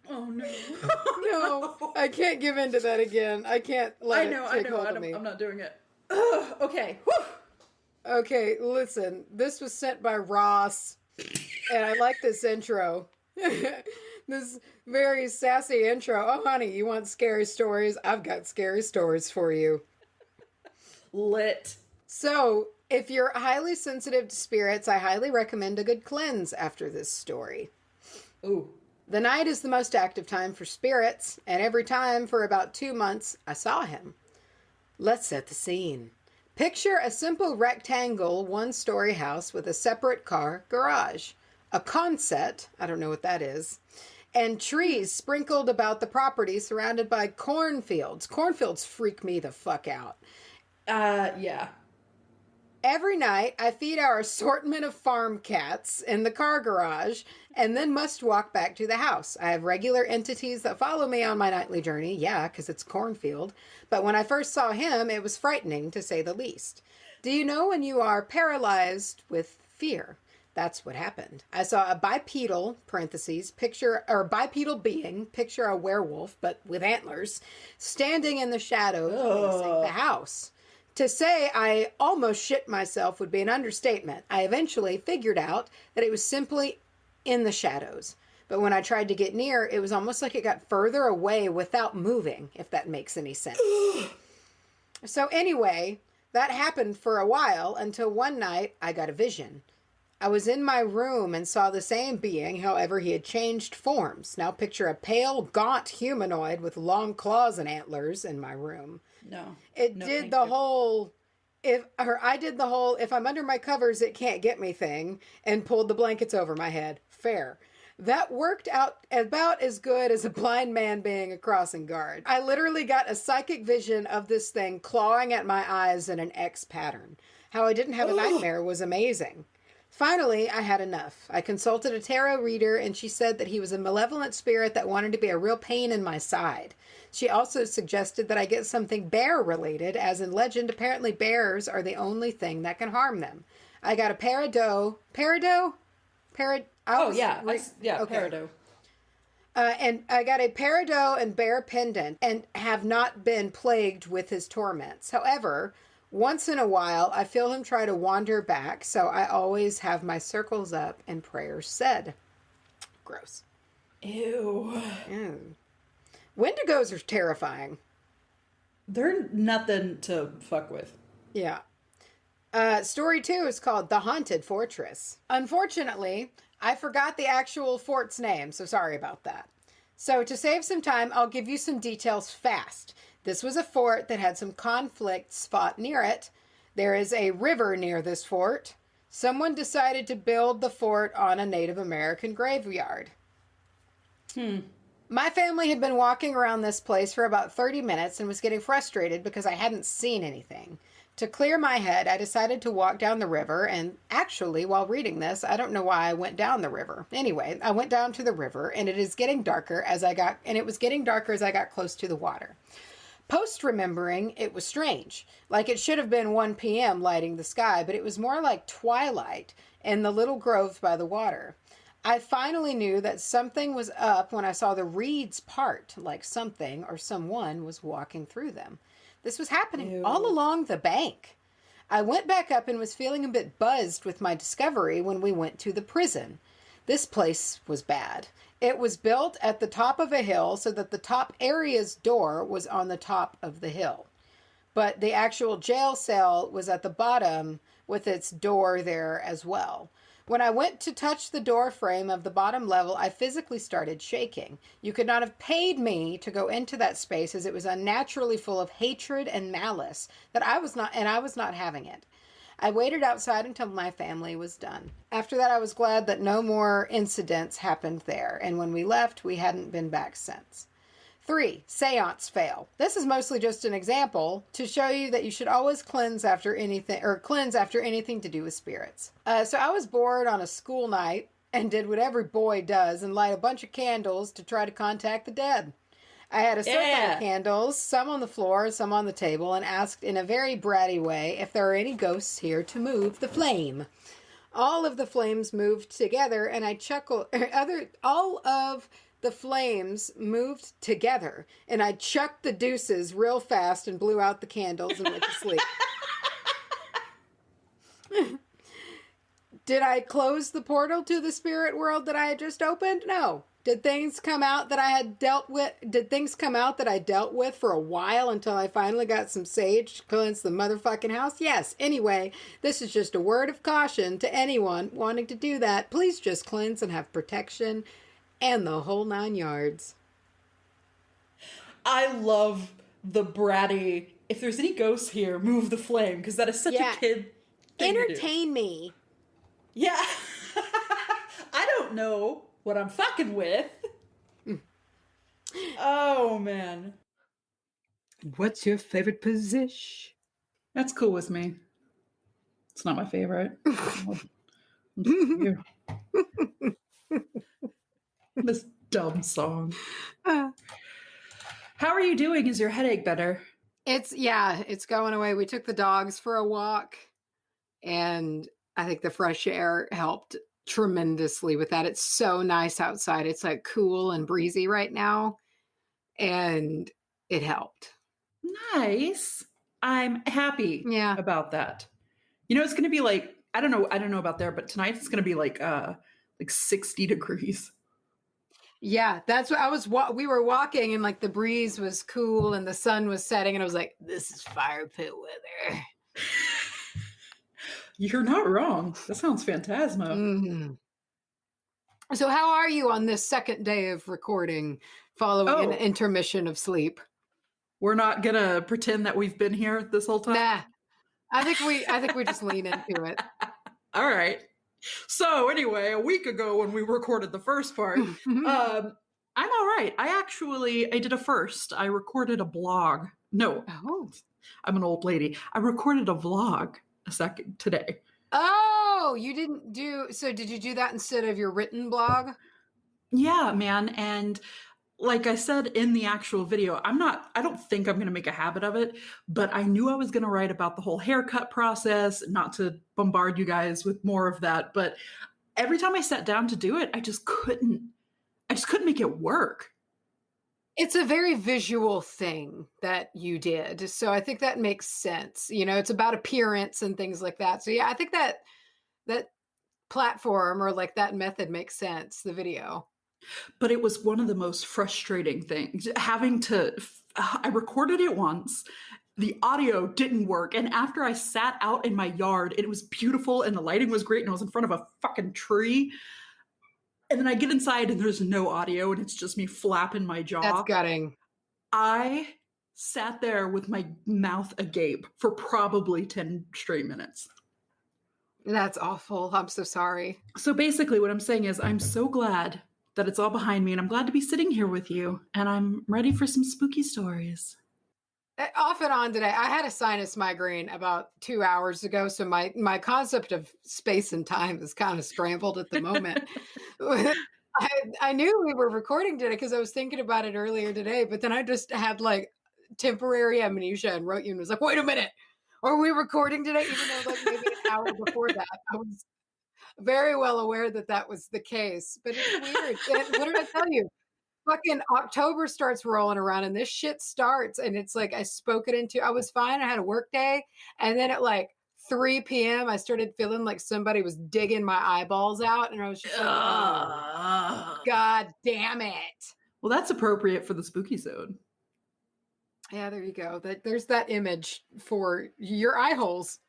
Oh no! No, I can't give in to that again. I can't let it take hold of me. I'm not doing it. Ugh, okay. Whew. Okay, listen. This was sent by Ross, and I like this intro. This very sassy intro. Oh, honey, you want scary stories? I've got scary stories for you. Lit. So, if you're highly sensitive to spirits, I highly recommend a good cleanse after this story. Ooh. The night is the most active time for spirits, and every time for about 2 months, I saw him. Let's set the scene. Picture a simple rectangle one-story house with a separate car garage, a conset, I don't know what that is, and trees sprinkled about the property surrounded by cornfields. Cornfields freak me the fuck out. Yeah. Every night, I feed our assortment of farm cats in the car garage and then must walk back to the house. I have regular entities that follow me on my nightly journey. Yeah, because it's cornfield. But when I first saw him, it was frightening, to say the least. Do you know when you are paralyzed with fear? That's what happened. I saw a bipedal, parentheses, bipedal being, picture a werewolf, but with antlers, standing in the shadows facing the house. To say I almost shit myself would be an understatement. I eventually figured out that it was simply in the shadows. But when I tried to get near, it was almost like it got further away without moving, if that makes any sense. So anyway, that happened for a while until one night I got a vision. I was in my room and saw the same being, however, he had changed forms. Now picture a pale, gaunt humanoid with long claws and antlers in my room. No. It did the whole, if I'm under my covers, it can't get me thing, and pulled the blankets over my head. Fair. That worked out about as good as a blind man being a crossing guard. I literally got a psychic vision of this thing clawing at my eyes in an X pattern. How I didn't have a nightmare was amazing. Finally, I had enough. I consulted a tarot reader, and she said that he was a malevolent spirit that wanted to be a real pain in my side. She also suggested that I get something bear-related, as in legend, apparently bears are the only thing that can harm them. I got a peridot. Peridot? Peridot. And I got a peridot and bear pendant, and have not been plagued with his torments. However, once in a while, I feel him try to wander back, so I always have my circles up and prayers said. Gross. Ew. Wendigos are terrifying. They're nothing to fuck with. Yeah. Story 2 is called The Haunted Fortress. Unfortunately, I forgot the actual fort's name, so sorry about that. So to save some time, I'll give you some details fast. This was a fort that had some conflicts fought near it. There is a river near this fort. Someone decided to build the fort on a Native American graveyard. My family had been walking around this place for about 30 minutes and was getting frustrated because I hadn't seen anything. To clear my head, I decided to walk down the river, and actually, while reading this, I don't know why I went down the river. Anyway, I went down to the river, and it was getting darker as I got close to the water. Post-remembering, it was strange. Like it should have been 1 p.m. lighting the sky, but it was more like twilight in the little grove by the water. I finally knew that something was up when I saw the reeds part, like something or someone was walking through them. This was happening all along the bank. I went back up and was feeling a bit buzzed with my discovery when we went to the prison. This place was bad. It was built at the top of a hill so that the top area's door was on the top of the hill. But the actual jail cell was at the bottom with its door there as well. When I went to touch the door frame of the bottom level, I physically started shaking. You could not have paid me to go into that space, as it was unnaturally full of hatred and malice that I was not having it. I waited outside until my family was done. After that, I was glad that no more incidents happened there, and when we left, we hadn't been back since. 3. Seance fail. This is mostly just an example to show you that you should always cleanse after anything to do with spirits. So I was bored on a school night and did what every boy does and light a bunch of candles to try to contact the dead. I had a circle of candles, some on the floor, some on the table, and asked in a very bratty way if there are any ghosts here to move the flame. All of the flames moved together, and I chuckled. All of the flames moved together, and I chucked the deuces real fast and blew out the candles and went to sleep. Did I close the portal to the spirit world that I had just opened? No. Did things come out that I dealt with for a while until I finally got some sage to cleanse the motherfucking house? Yes. Anyway, this is just a word of caution to anyone wanting to do that. Please just cleanse and have protection and the whole 9 yards. I love the bratty, if there's any ghosts here, move the flame, because that is such a kid thing Entertain me. Yeah. I don't know what I'm fucking with. Oh, man. What's your favorite position? That's cool with me. It's not my favorite. This dumb song. How are you doing? Is your headache better? It's going away. We took the dogs for a walk, and I think the fresh air helped tremendously with that. It's so nice outside. It's like cool and breezy right now, and it helped. Nice. I'm happy about that. You know, it's going to be like, I don't know about there, but tonight it's going to be like 60 degrees. Yeah, that's what we were walking, and like the breeze was cool and the sun was setting, and I was like, this is fire pit weather. You're not wrong. That sounds phantasmo. Mm-hmm. So how are you on this second day of recording following an intermission of sleep? We're not going to pretend that we've been here this whole time? Nah. I think we just lean into it. All right. So anyway, a week ago when we recorded the first part, I'm all right. I did a first. I recorded a blog. No, I'm an old lady. I recorded a vlog today. Oh, you didn't did you do that instead of your written blog? Yeah, man. And like I said in the actual video, I don't think I'm going to make a habit of it, but I knew I was going to write about the whole haircut process, not to bombard you guys with more of that. But every time I sat down to do it, I just couldn't make it work. It's a very visual thing that you did. So I think that makes sense. You know, it's about appearance and things like that. So yeah, I think that platform or like that method makes sense, the video. But it was one of the most frustrating things. I recorded it once, the audio didn't work, and after I sat out in my yard, it was beautiful and the lighting was great and I was in front of a fucking tree. And then I get inside and there's no audio and it's just me flapping my jaw. That's gutting. I sat there with my mouth agape for probably 10 straight minutes. That's awful. I'm so sorry. So basically what I'm saying is I'm so glad that it's all behind me, and I'm glad to be sitting here with you, and I'm ready for some spooky stories. Off and on today. I had a sinus migraine about 2 hours ago, so my concept of space and time is kind of scrambled at the moment. I knew we were recording today because I was thinking about it earlier today, but then I just had like temporary amnesia and wrote you and was like, wait a minute, are we recording today? Even though like maybe an hour before that, I was very well aware that was the case, but it's weird. What did I tell you? Fucking October starts rolling around and this shit starts, and it's like I spoke it into. I was fine. I had a work day, and then at like 3 p.m. I started feeling like somebody was digging my eyeballs out, and I was just like, oh, God damn it. Well, that's appropriate for the Spookysode. Yeah, there you go. There's that image for your eye holes.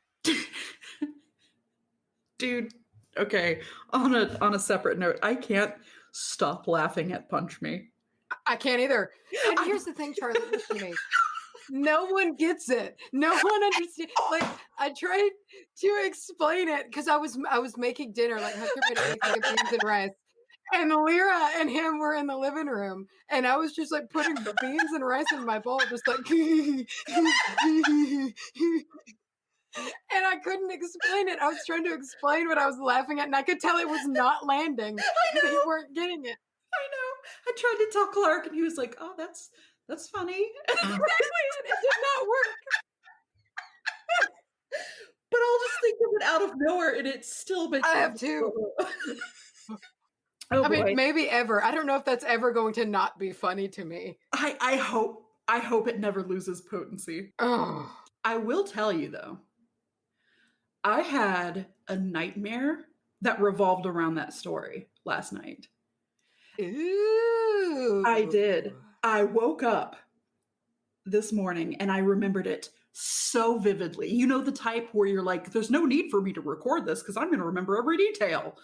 Dude, Okay, on a separate note, I can't stop laughing at Punch Me. I can't either. And I- here's the thing, Charlie, listen to me. No one gets it. No one understands. Like, I tried to explain it because I was making dinner, like Hunter made anything of beans and rice. And Lyra and him were in the living room, and I was just like putting beans and rice in my bowl, just like, and I couldn't explain it. I was trying to explain what I was laughing at, and I could tell it was not landing. They weren't getting it. I know. I tried to tell Clark, and he was like, "Oh, that's funny." Exactly, and it did not work. But I'll just think of it out of nowhere, and it still makes. I have two. Oh, I boy. mean, maybe ever. I don't know if that's ever going to not be funny to me. I hope it never loses potency. Oh. I will tell you though, I had a nightmare that revolved around that story last night. Ooh. I did. I woke up this morning and I remembered it so vividly. You know, the type where you're like, there's no need for me to record this because I'm going to remember every detail.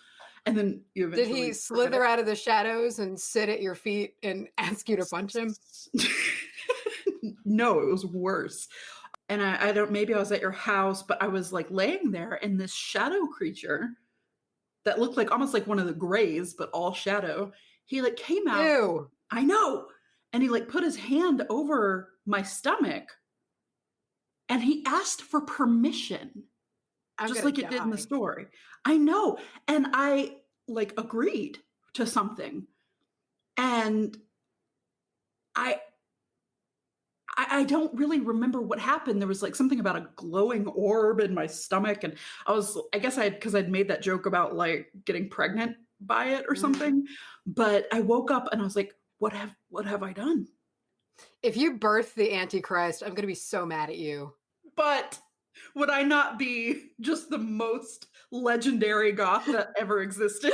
And then you Did he slither out of the shadows and sit at your feet and ask you to punch him? No, it was worse. And I don't, maybe I was at your house, but I was like laying there and this shadow creature that looked like almost like one of the Greys, but all shadow, he like came out. Ew. I know. And he like put his hand over my stomach and he asked for permission. Just like it did in the story. I know. And I like agreed to something. And I don't really remember what happened. There was like something about a glowing orb in my stomach. And I guess because I'd made that joke about like getting pregnant by it or something. But I woke up and I was like, what have I done? If you birth the Antichrist, I'm going to be so mad at you. But would I not be just the most legendary goth that ever existed?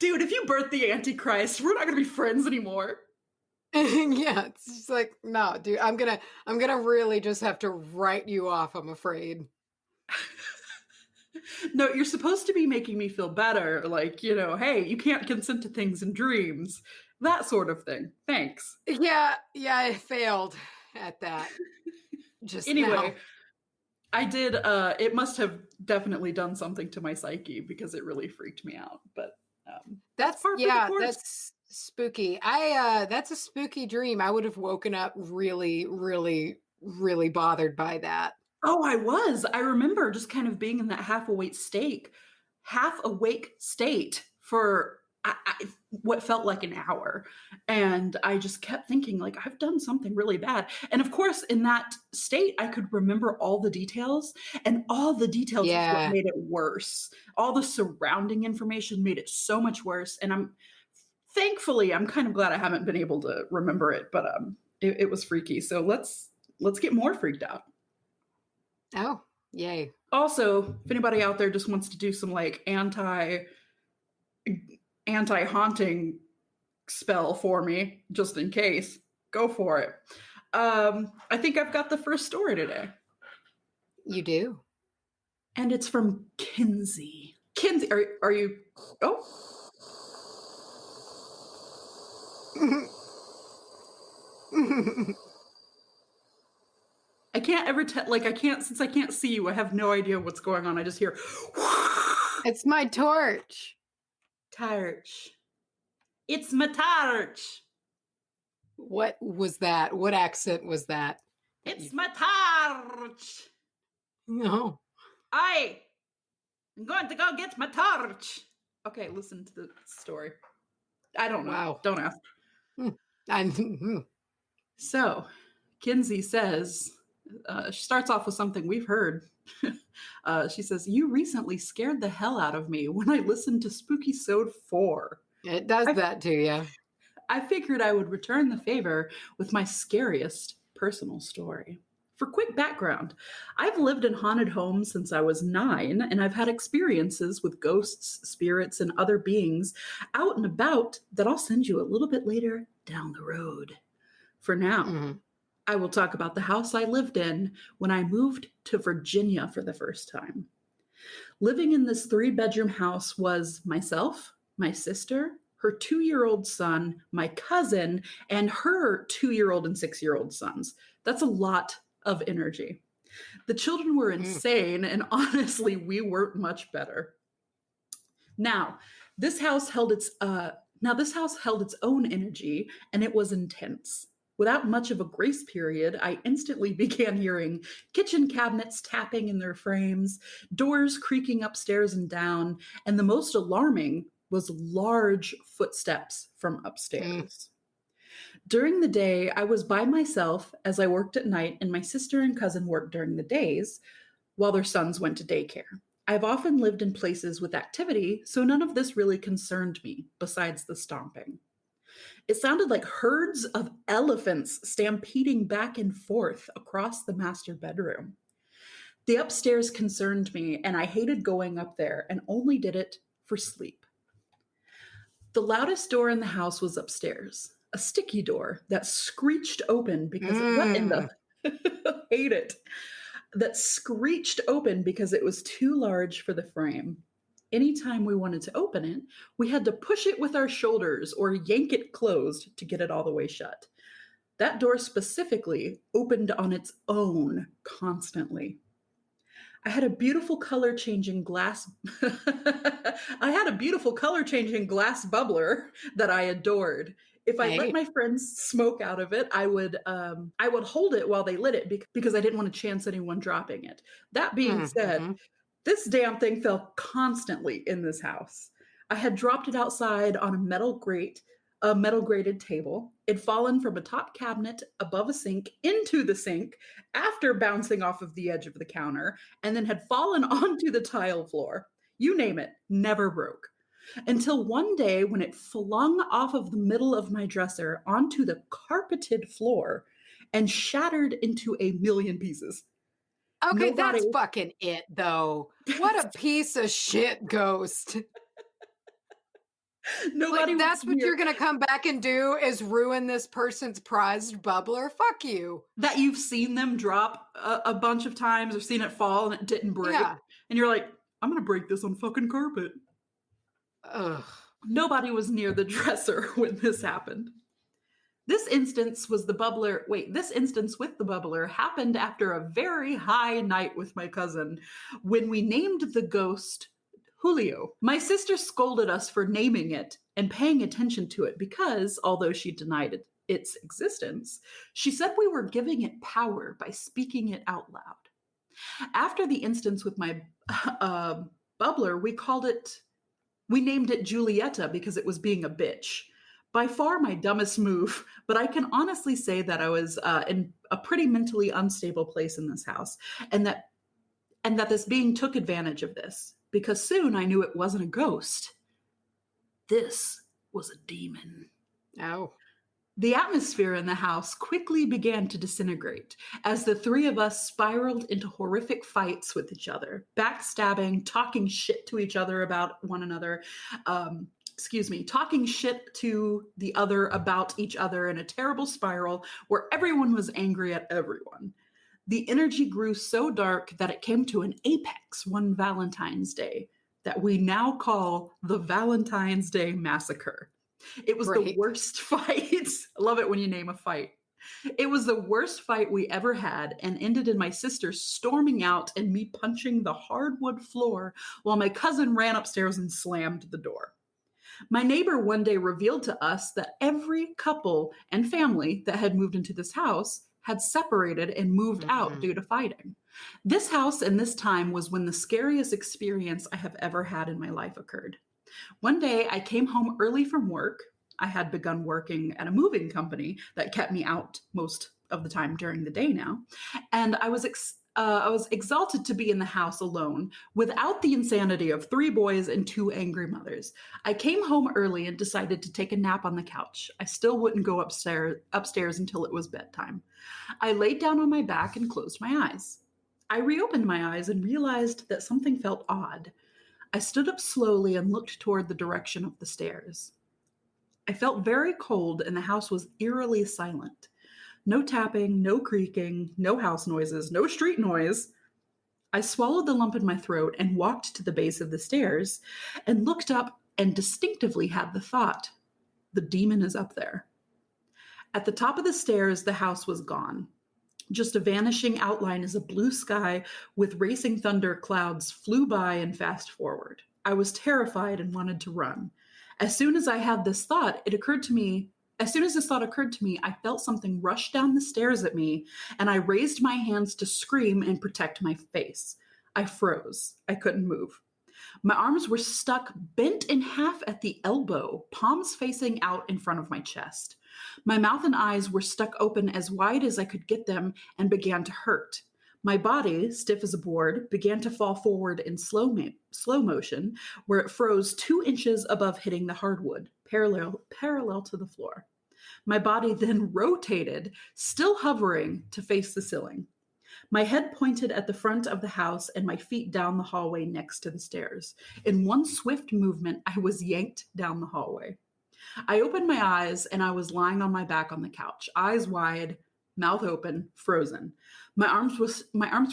Dude, if you birth the Antichrist, we're not gonna be friends anymore. Yeah, it's just like, no, dude, I'm gonna really just have to write you off, I'm afraid. No, you're supposed to be making me feel better. Like, you know, hey, you can't consent to things in dreams. That sort of thing. Thanks. Yeah, I failed at that. Just anyway, now. I did, it must have definitely done something to my psyche because it really freaked me out. But that's spooky. That's a spooky dream. I would have woken up really, really, really bothered by that. Oh, I remember just kind of being in that half awake state for what felt like an hour. And I just kept thinking like, I've done something really bad. And of course, in that state, I could remember all the details, and all the details is what made it worse. All the surrounding information made it so much worse. And thankfully, I'm kind of glad I haven't been able to remember it, but it was freaky. So let's get more freaked out. Oh, yay. Also, if anybody out there just wants to do some like anti-haunting spell for me, just in case, go for it. I think I've got the first story today. You do? And it's from Kinsey. Kinsey, are you... Oh. I can't ever tell, like, since I can't see you, I have no idea what's going on. I just hear... It's my torch. Torch. It's my torch. What was that? What accent was that? It's my torch. No. I'm going to go get my torch. Okay, listen to the story. I don't know. Wow. Don't ask. So, Kinsey says, she starts off with something we've heard. She says, you recently scared the hell out of me when I listened to Spookysode 4. It does that to you. I figured I would return the favor with my scariest personal story. For quick background, I've lived in haunted homes since I was 9, and I've had experiences with ghosts, spirits, and other beings out and about that I'll send you a little bit later down the road. For now, I will talk about the house I lived in when I moved to Virginia for the first time. Living in this 3-bedroom house was myself, my sister, her 2-year-old son, my cousin, and her 2-year-old and 6-year-old sons. That's a lot of energy. The children were insane, and honestly, we weren't much better. Now, this house held its own energy, and it was intense. Without much of a grace period, I instantly began hearing kitchen cabinets tapping in their frames, doors creaking upstairs and down, and the most alarming was large footsteps from upstairs. During the day, I was by myself as I worked at night, and my sister and cousin worked during the days while their sons went to daycare. I've often lived in places with activity, so none of this really concerned me, besides the stomping. It sounded like herds of elephants stampeding back and forth across the master bedroom. The upstairs concerned me, and I hated going up there and only did it for sleep. The loudest door in the house was upstairs, a sticky door that screeched open because what in the hate it. That screeched open because it was too large for the frame. Anytime we wanted to open it, we had to push it with our shoulders or yank it closed to get it all the way shut. That door specifically opened on its own constantly. I had a beautiful color changing glass bubbler that I adored. If I let my friends smoke out of it, I would hold it while they lit it because I didn't want to chance anyone dropping it. That being said, this damn thing fell constantly in this house. I had dropped it outside on a metal grated table. It'd fallen from a top cabinet above a sink into the sink after bouncing off of the edge of the counter, and then had fallen onto the tile floor. You name it, never broke. Until one day when it flung off of the middle of my dresser onto the carpeted floor and shattered into a million pieces. Okay, that's fucking it, though. What a piece of shit ghost. Nobody like, that's what you're going to come back and do is ruin this person's prized bubbler? Fuck you. That you've seen them drop a bunch of times or seen it fall and it didn't break. Yeah. And you're like, I'm going to break this on fucking carpet. Ugh. Nobody was near the dresser when this happened. This instance with the bubbler happened after a very high night with my cousin when we named the ghost Julio. My sister scolded us for naming it and paying attention to it because, although she denied its existence, she said we were giving it power by speaking it out loud. After the instance with my bubbler, we named it Julieta because it was being a bitch. By far my dumbest move, but I can honestly say that I was in a pretty mentally unstable place in this house, and that this being took advantage of this, because soon I knew it wasn't a ghost. This was a demon. Oh. The atmosphere in the house quickly began to disintegrate as the three of us spiraled into horrific fights with each other, backstabbing, talking shit to each other about one another, talking shit to the other about each other in a terrible spiral where everyone was angry at everyone. The energy grew so dark that it came to an apex one Valentine's Day that we now call the Valentine's Day Massacre. It was the worst fight. I love it when you name a fight. It was the worst fight we ever had and ended in my sister storming out and me punching the hardwood floor while my cousin ran upstairs and slammed the door. My neighbor one day revealed to us that every couple and family that had moved into this house had separated and moved out due to fighting. This house and this time was when the scariest experience I have ever had in my life occurred. One day I came home early from work. I had begun working at a moving company that kept me out most of the time during the day now. And I was exalted to be in the house alone without the insanity of 3 boys and 2 angry mothers. I came home early and decided to take a nap on the couch. I still wouldn't go upstairs until it was bedtime. I laid down on my back and closed my eyes. I reopened my eyes and realized that something felt odd. I stood up slowly and looked toward the direction of the stairs. I felt very cold and the house was eerily silent. No tapping, no creaking, no house noises, no street noise. I swallowed the lump in my throat and walked to the base of the stairs and looked up and distinctively had the thought, the demon is up there. At the top of the stairs, the house was gone. Just a vanishing outline as a blue sky with racing thunder clouds flew by and fast forward. I was terrified and wanted to run. As soon as this thought occurred to me, I felt something rush down the stairs at me, and I raised my hands to scream and protect my face. I froze. I couldn't move. My arms were stuck, bent in half at the elbow, palms facing out in front of my chest. My mouth and eyes were stuck open as wide as I could get them and began to hurt. My body, stiff as a board, began to fall forward in slow motion, where it froze 2 inches above hitting the hardwood, parallel to the floor. My body then rotated, still hovering, to face the ceiling. My head pointed at the front of the house and my feet down the hallway next to the stairs. In one swift movement, I was yanked down the hallway. I opened my eyes and I was lying on my back on the couch, eyes wide, mouth open, frozen. My arms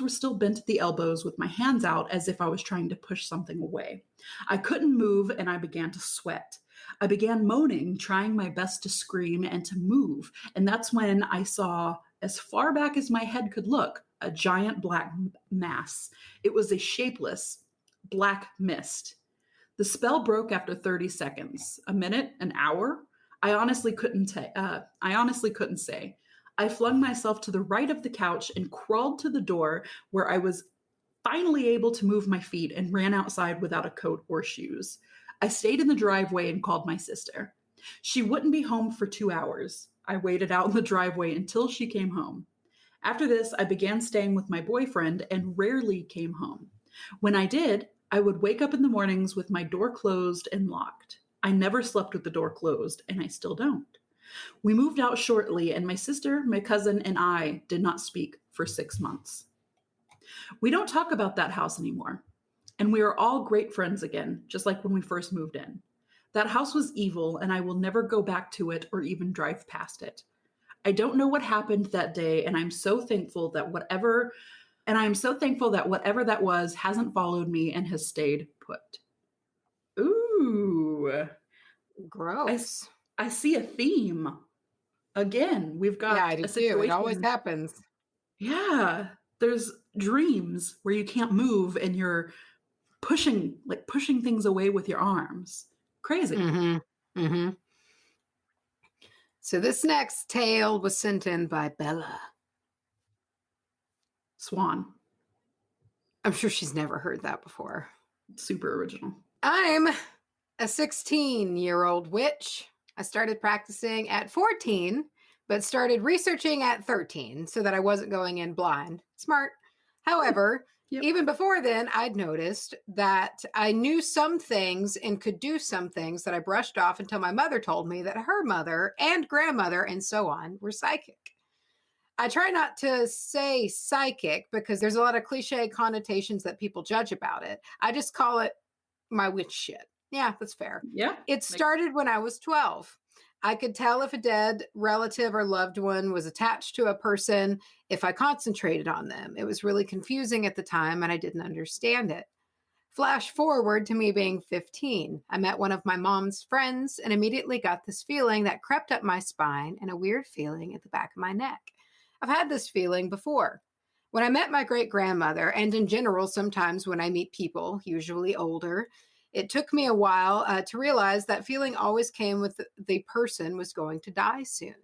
were still bent at the elbows with my hands out as if I was trying to push something away. I couldn't move and I began to sweat. I began moaning, trying my best to scream and to move. And that's when I saw, as far back as my head could look, a giant black mass. It was a shapeless black mist. The spell broke after 30 seconds. A minute? An hour? I honestly couldn't say. I flung myself to the right of the couch and crawled to the door, where I was finally able to move my feet, and ran outside without a coat or shoes. I stayed in the driveway and called my sister. She wouldn't be home for 2 hours. I waited out in the driveway until she came home. After this, I began staying with my boyfriend and rarely came home. When I did, I would wake up in the mornings with my door closed and locked. I never slept with the door closed, and I still don't. We moved out shortly, and my sister, my cousin, and I did not speak for 6 months. We don't talk about that house anymore, and we are all great friends again, just like when we first moved in. That house was evil, and I will never go back to it or even drive past it. I don't know what happened that day, and I'm so thankful that whatever that was hasn't followed me and has stayed put. Ooh. Gross. I see a theme. Again, we've got I do a too. situation. It always happens. Yeah. There's dreams where you can't move and you're pushing things away with your arms. Crazy. Mm-hmm. Mm-hmm. So this next tale was sent in by Bella. Swan. I'm sure she's never heard that before. Super original. I'm a 16-year-old witch. I started practicing at 14, but started researching at 13 so that I wasn't going in blind. Smart. However, even before then, I'd noticed that I knew some things and could do some things that I brushed off until my mother told me that her mother and grandmother and so on were psychic. I try not to say psychic because there's a lot of cliche connotations that people judge about it. I just call it my witch shit. Yeah, that's fair. Yeah. It started when I was 12. I could tell if a dead relative or loved one was attached to a person if I concentrated on them. It was really confusing at the time and I didn't understand it. Flash forward to me being 15. I met one of my mom's friends and immediately got this feeling that crept up my spine and a weird feeling at the back of my neck. I've had this feeling before. When I met my great-grandmother, and in general, sometimes when I meet people, usually older, it took me a while to realize that feeling always came with the person was going to die soon.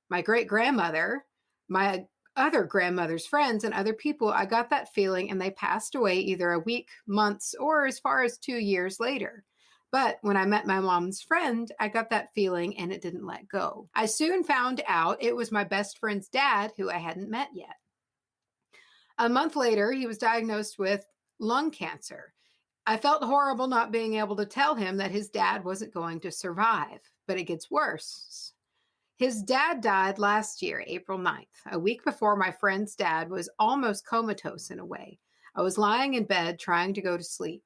My great-grandmother, my other grandmother's friends, and other people, I got that feeling and they passed away either a week, months, or as far as 2 years later. But when I met my mom's friend, I got that feeling and it didn't let go. I soon found out it was my best friend's dad who I hadn't met yet. A month later, he was diagnosed with lung cancer. I felt horrible not being able to tell him that his dad wasn't going to survive, but it gets worse. His dad died last year, April 9th, a week before my friend's dad was almost comatose in a way. I was lying in bed trying to go to sleep.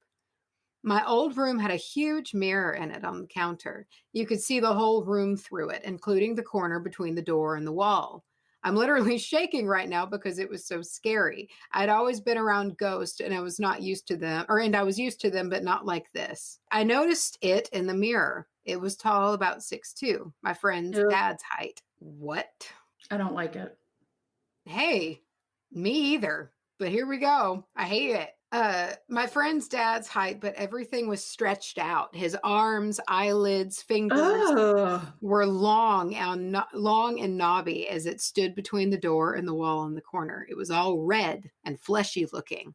My old room had a huge mirror in it on the counter. You could see the whole room through it, including the corner between the door and the wall. I'm literally shaking right now because it was so scary. I'd always been around ghosts and I was not used to them, and I was used to them, but not like this. I noticed it in the mirror. It was tall, about 6'2", my friend's Ugh, dad's height. What? I don't like it. Hey, me either. But here we go. I hate it. My friend's dad's height, but everything was stretched out. His arms, eyelids, fingers Oh. were long and knobby as it stood between the door and the wall in the corner. It was all red and fleshy looking.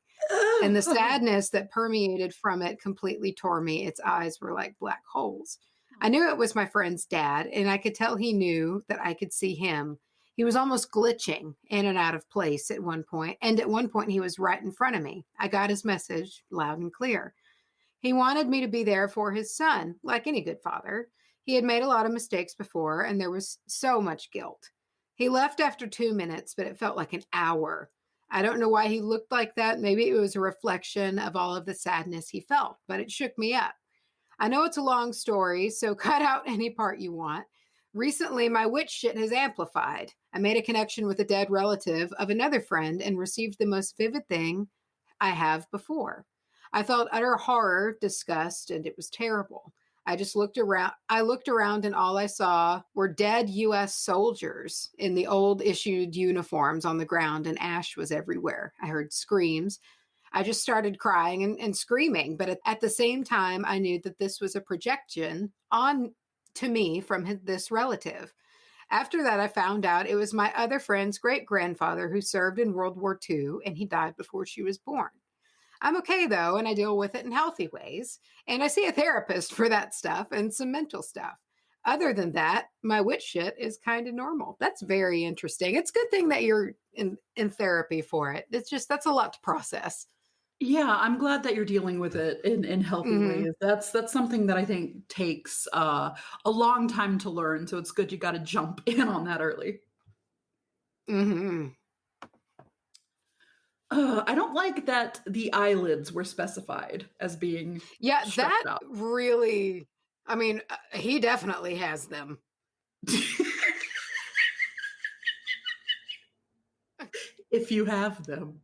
And the sadness that permeated from it completely tore me. Its eyes were like black holes. I knew it was my friend's dad, and I could tell he knew that I could see him. He was almost glitching in and out of place at one point, and at one point he was right in front of me. I got his message loud and clear. He wanted me to be there for his son, like any good father. He had made a lot of mistakes before, and there was so much guilt. He left after 2 minutes, but it felt like an hour. I don't know why he looked like that. Maybe it was a reflection of all of the sadness he felt, but it shook me up. I know it's a long story, so cut out any part you want. Recently, my witch shit has amplified. I made a connection with a dead relative of another friend and received the most vivid thing I have before. I felt utter horror, disgust, and it was terrible. I looked around and all I saw were dead US soldiers in the old issued uniforms on the ground, and ash was everywhere. I heard screams. I just started crying and screaming, but at the same time, I knew that this was a projection on to me from this relative. After that, I found out it was my other friend's great-grandfather who served in World War II, and he died before she was born. I'm okay, though, and I deal with it in healthy ways, and I see a therapist for that stuff and some mental stuff. Other than that, my witch shit is kind of normal. That's very interesting. It's a good thing that you're in therapy for it. That's a lot to process. Yeah, I'm glad that you're dealing with it in healthy Mm-hmm. ways. That's something that I think takes a long time to learn. So it's good you got to jump in on that early. Mm-hmm. I don't like that the eyelids were specified as being Yeah, stretched that out. really, I mean, he definitely has them. If you have them.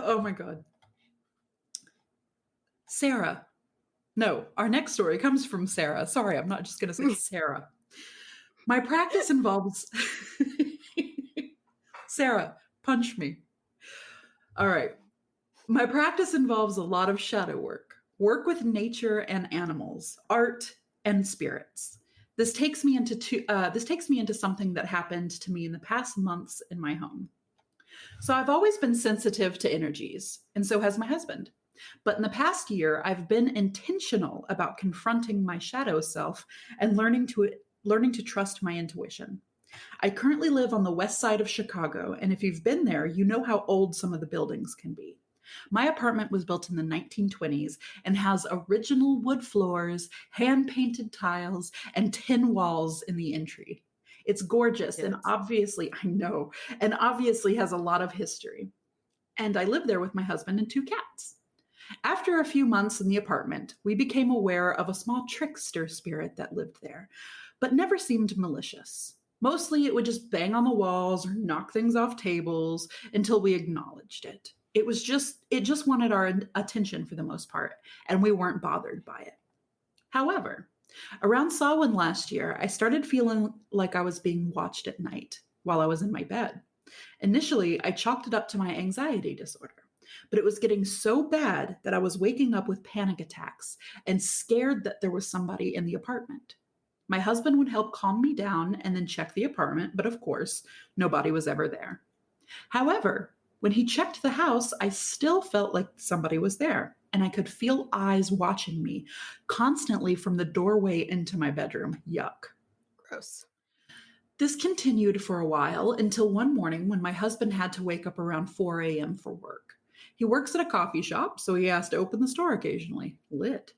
Oh my God. Sarah. No, our next story comes from Sarah. Sorry, I'm not just going to say Sarah. My practice involves. Sarah, punch me. All right. My practice involves a lot of shadow work with nature and animals, art and spirits. This takes me into something that happened to me in the past months in my home. So I've always been sensitive to energies, and so has my husband. But in the past year, I've been intentional about confronting my shadow self and learning to trust my intuition. I currently live on the west side of Chicago, and if you've been there, you know how old some of the buildings can be. My apartment was built in the 1920s and has original wood floors, hand-painted tiles, and tin walls in the entry. It's gorgeous and Yes. obviously, I know, and obviously has a lot of history. And I live there with my husband and 2 cats. After a few months in the apartment, we became aware of a small trickster spirit that lived there, but never seemed malicious. Mostly it would just bang on the walls or knock things off tables until we acknowledged it. It just wanted our attention for the most part, and we weren't bothered by it. However, around Samhain last year, I started feeling like I was being watched at night while I was in my bed. Initially, I chalked it up to my anxiety disorder, but it was getting so bad that I was waking up with panic attacks and scared that there was somebody in the apartment. My husband would help calm me down and then check the apartment, but of course, nobody was ever there. However, when he checked the house, I still felt like somebody was there, and I could feel eyes watching me constantly from the doorway into my bedroom. Yuck. Gross. This continued for a while until one morning when my husband had to wake up around 4 a.m. for work. He works at a coffee shop, so he has to open the store occasionally. Lit.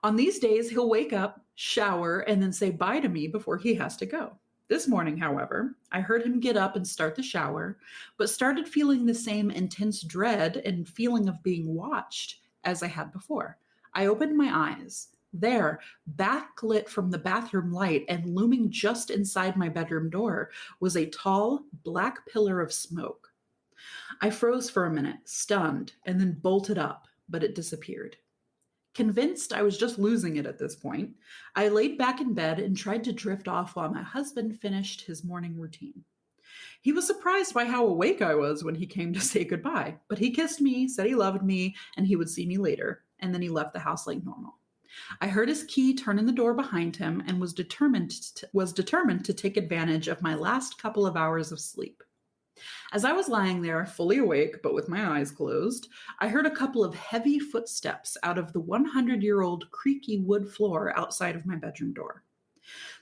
On these days, he'll wake up, shower, and then say bye to me before he has to go. This morning, however, I heard him get up and start the shower, but started feeling the same intense dread and feeling of being watched as I had before. I opened my eyes. There, backlit from the bathroom light and looming just inside my bedroom door, was a tall, black pillar of smoke. I froze for a minute, stunned, and then bolted up, but it disappeared. Convinced I was just losing it at this point, I laid back in bed and tried to drift off while my husband finished his morning routine. He was surprised by how awake I was when he came to say goodbye, but he kissed me, said he loved me, and he would see me later, and then he left the house like normal. I heard his key turn in the door behind him and was determined to take advantage of my last couple of hours of sleep. As I was lying there, fully awake but with my eyes closed, I heard a couple of heavy footsteps out of the 100-year-old creaky wood floor outside of my bedroom door.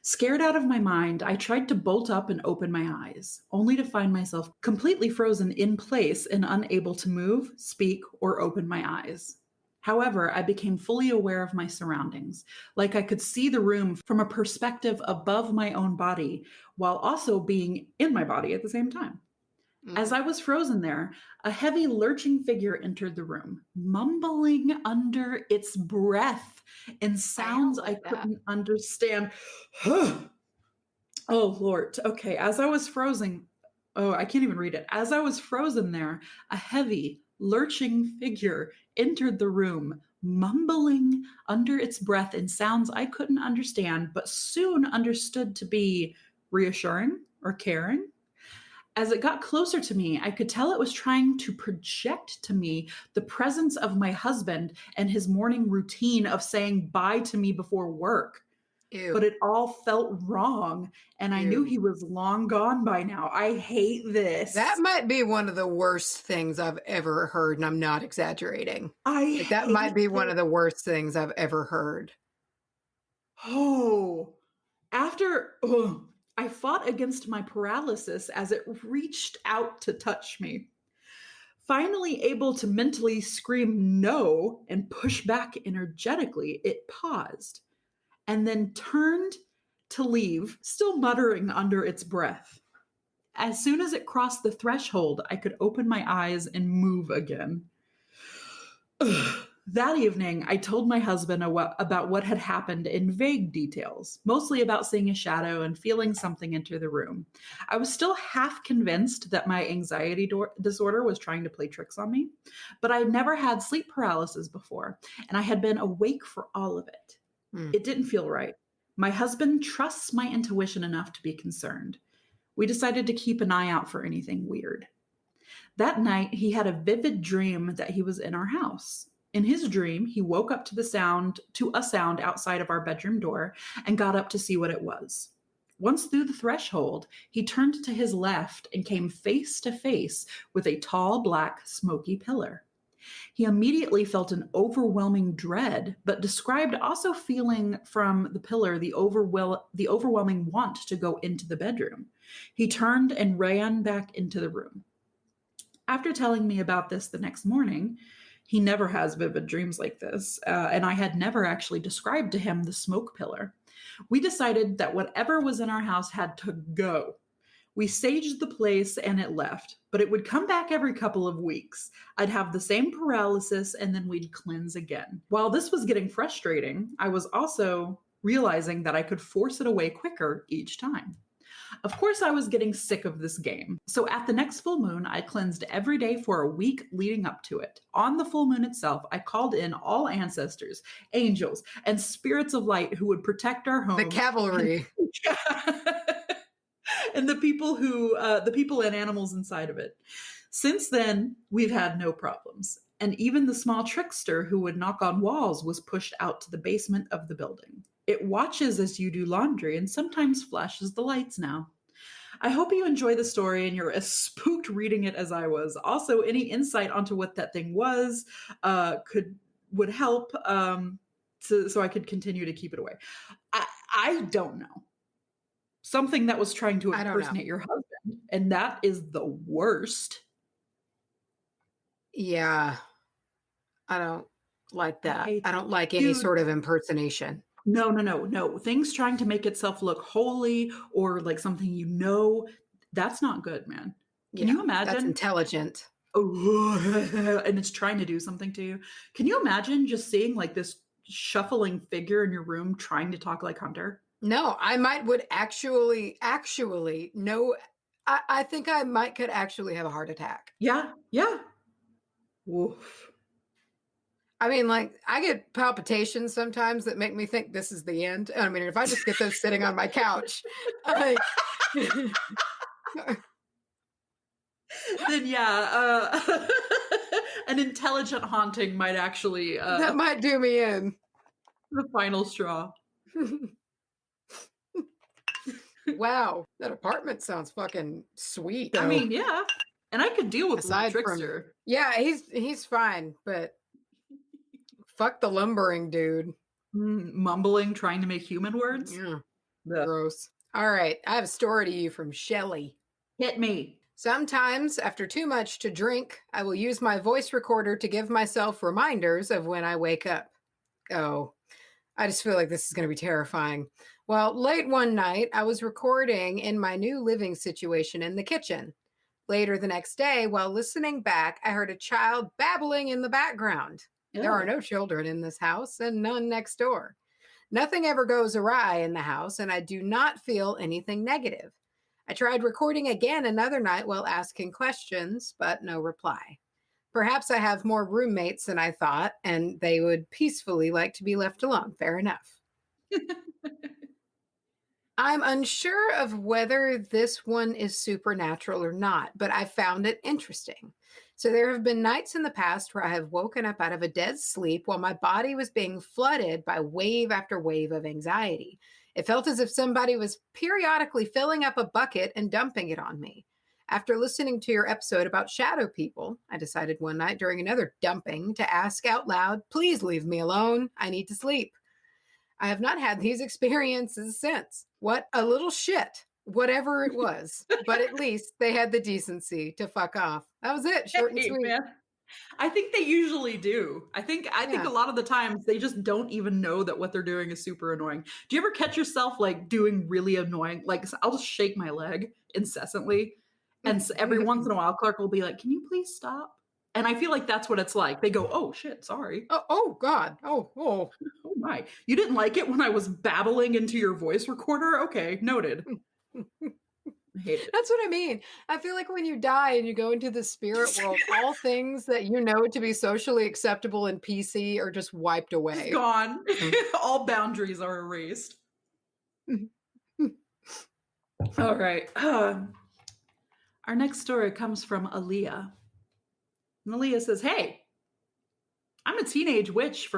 Scared out of my mind, I tried to bolt up and open my eyes, only to find myself completely frozen in place and unable to move, speak, or open my eyes. However, I became fully aware of my surroundings, like I could see the room from a perspective above my own body, while also being in my body at the same time. As I was frozen there, a heavy lurching figure entered the room, mumbling under its breath in sounds I couldn't understand. Oh, Lord. Okay, as I was frozen, I can't even read it. As I was frozen there, a heavy, lurching figure entered the room, mumbling under its breath in sounds I couldn't understand, but soon understood to be reassuring or caring. As it got closer to me, I could tell it was trying to project to me the presence of my husband and his morning routine of saying bye to me before work. Ew. But it all felt wrong, and I knew he was long gone by now. I hate this. That might be one of the worst things I've ever heard, and I'm not exaggerating. That might be one of the worst things I've ever heard. I fought against my paralysis as it reached out to touch me. Finally able to mentally scream no and push back energetically, it paused and then turned to leave, still muttering under its breath. As soon as it crossed the threshold, I could open my eyes and move again. That evening, I told my husband about what had happened in vague details, mostly about seeing a shadow and feeling something enter the room. I was still half convinced that my anxiety disorder was trying to play tricks on me, but I had never had sleep paralysis before, and I had been awake for all of it. It didn't feel right. My husband trusts my intuition enough to be concerned. We decided to keep an eye out for anything weird. That night, he had a vivid dream that he was in our house. In his dream, he woke up to a sound outside of our bedroom door and got up to see what it was. Once through the threshold, he turned to his left and came face to face with a tall, black, smoky pillar. He immediately felt an overwhelming dread, but described also feeling from the pillar the overwhelming want to go into the bedroom. He turned and ran back into the room. After telling me about this the next morning, he never has vivid dreams like this, and I had never actually described to him the smoke pillar. We decided that whatever was in our house had to go. We saged the place and it left, but it would come back every couple of weeks. I'd have the same paralysis and then we'd cleanse again. While this was getting frustrating, I was also realizing that I could force it away quicker each time. Of course, I was getting sick of this game. So at the next full moon, I cleansed every day for a week leading up to it. On the full moon itself, I called in all ancestors, angels, and spirits of light who would protect our home. The cavalry. And the people and animals inside of it. Since then, we've had no problems. And even the small trickster who would knock on walls was pushed out to the basement of the building. It watches as you do laundry and sometimes flashes the lights now. I hope you enjoy the story and you're as spooked reading it as I was. Also, any insight onto what that thing was would help so I could continue to keep it away. I don't know. Something that was trying to impersonate your husband, and that is the worst. Yeah. I don't like that. I don't like any sort of impersonation. No. Things trying to make itself look holy or like something that's not good, man. Can you imagine? That's intelligent. Oh, and it's trying to do something to you. Can you imagine just seeing like this shuffling figure in your room trying to talk like Hunter? No, I would actually no. I think could actually have a heart attack. Yeah. Yeah. Woof. I mean, like, I get palpitations sometimes that make me think this is the end. I mean, if I just get those sitting on my couch, I, Then yeah, an intelligent haunting might actually that might do me in. the final straw. Wow, that apartment sounds fucking sweet. I though. mean, yeah, and I could deal with Aside a trickster. Yeah, he's fine, but fuck the lumbering dude. Mumbling, trying to make human words. Yeah, Ugh. gross. All right, I have a story to you from Shelley. Hit me. Sometimes, after too much to drink, I will use my voice recorder to give myself reminders of when I wake up. Oh, I just feel like this is going to be terrifying. Well, late one night, I was recording in my new living situation in the kitchen. Later the next day, while listening back, I heard a child babbling in the background. There are no children in this house and none next door. Nothing ever goes awry in the house, and I do not feel anything negative. I tried recording again another night while asking questions, but no reply. Perhaps I have more roommates than I thought, and they would peacefully like to be left alone. Fair enough. I'm unsure of whether this one is supernatural or not, but I found it interesting. So there have been nights in the past where I have woken up out of a dead sleep while my body was being flooded by wave after wave of anxiety. It felt as if somebody was periodically filling up a bucket and dumping it on me. After listening to your episode about shadow people, I decided one night during another dumping to ask out loud, please leave me alone. I need to sleep. I have not had these experiences since. What a little shit, whatever it was. But at least they had the decency to fuck off. That was it. Short and sweet. Man. I think they usually do. I think a lot of the times they just don't even know that what they're doing is super annoying. Do you ever catch yourself like doing really annoying, like I'll just shake my leg incessantly, and every once in a while Clark will be like, can you please stop? And I feel like that's what it's like. They go, oh shit, sorry. Oh God. Oh. Oh my. You didn't like it when I was babbling into your voice recorder? Okay, noted. I hate it. That's what I mean. I feel like when you die and you go into the spirit world, all things that you know to be socially acceptable and PC are just wiped away. It's gone. All boundaries are erased. All right. Our next story comes from Aaliyah. And Aaliyah says, hey, I'm a teenage witch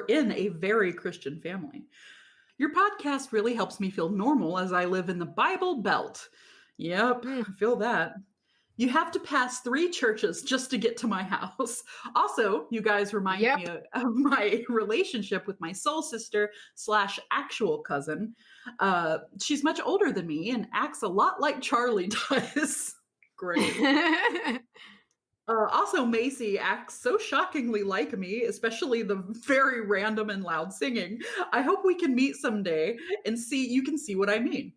in a very Christian family. Your podcast really helps me feel normal as I live in the Bible Belt. Yep, I feel that. You have to pass 3 churches just to get to my house. Also, you guys remind me of my relationship with my soul sister / actual cousin. She's much older than me and acts a lot like Charlie does. Great. Also, Macy acts so shockingly like me, especially the very random and loud singing. I hope we can meet someday and you can see what I mean.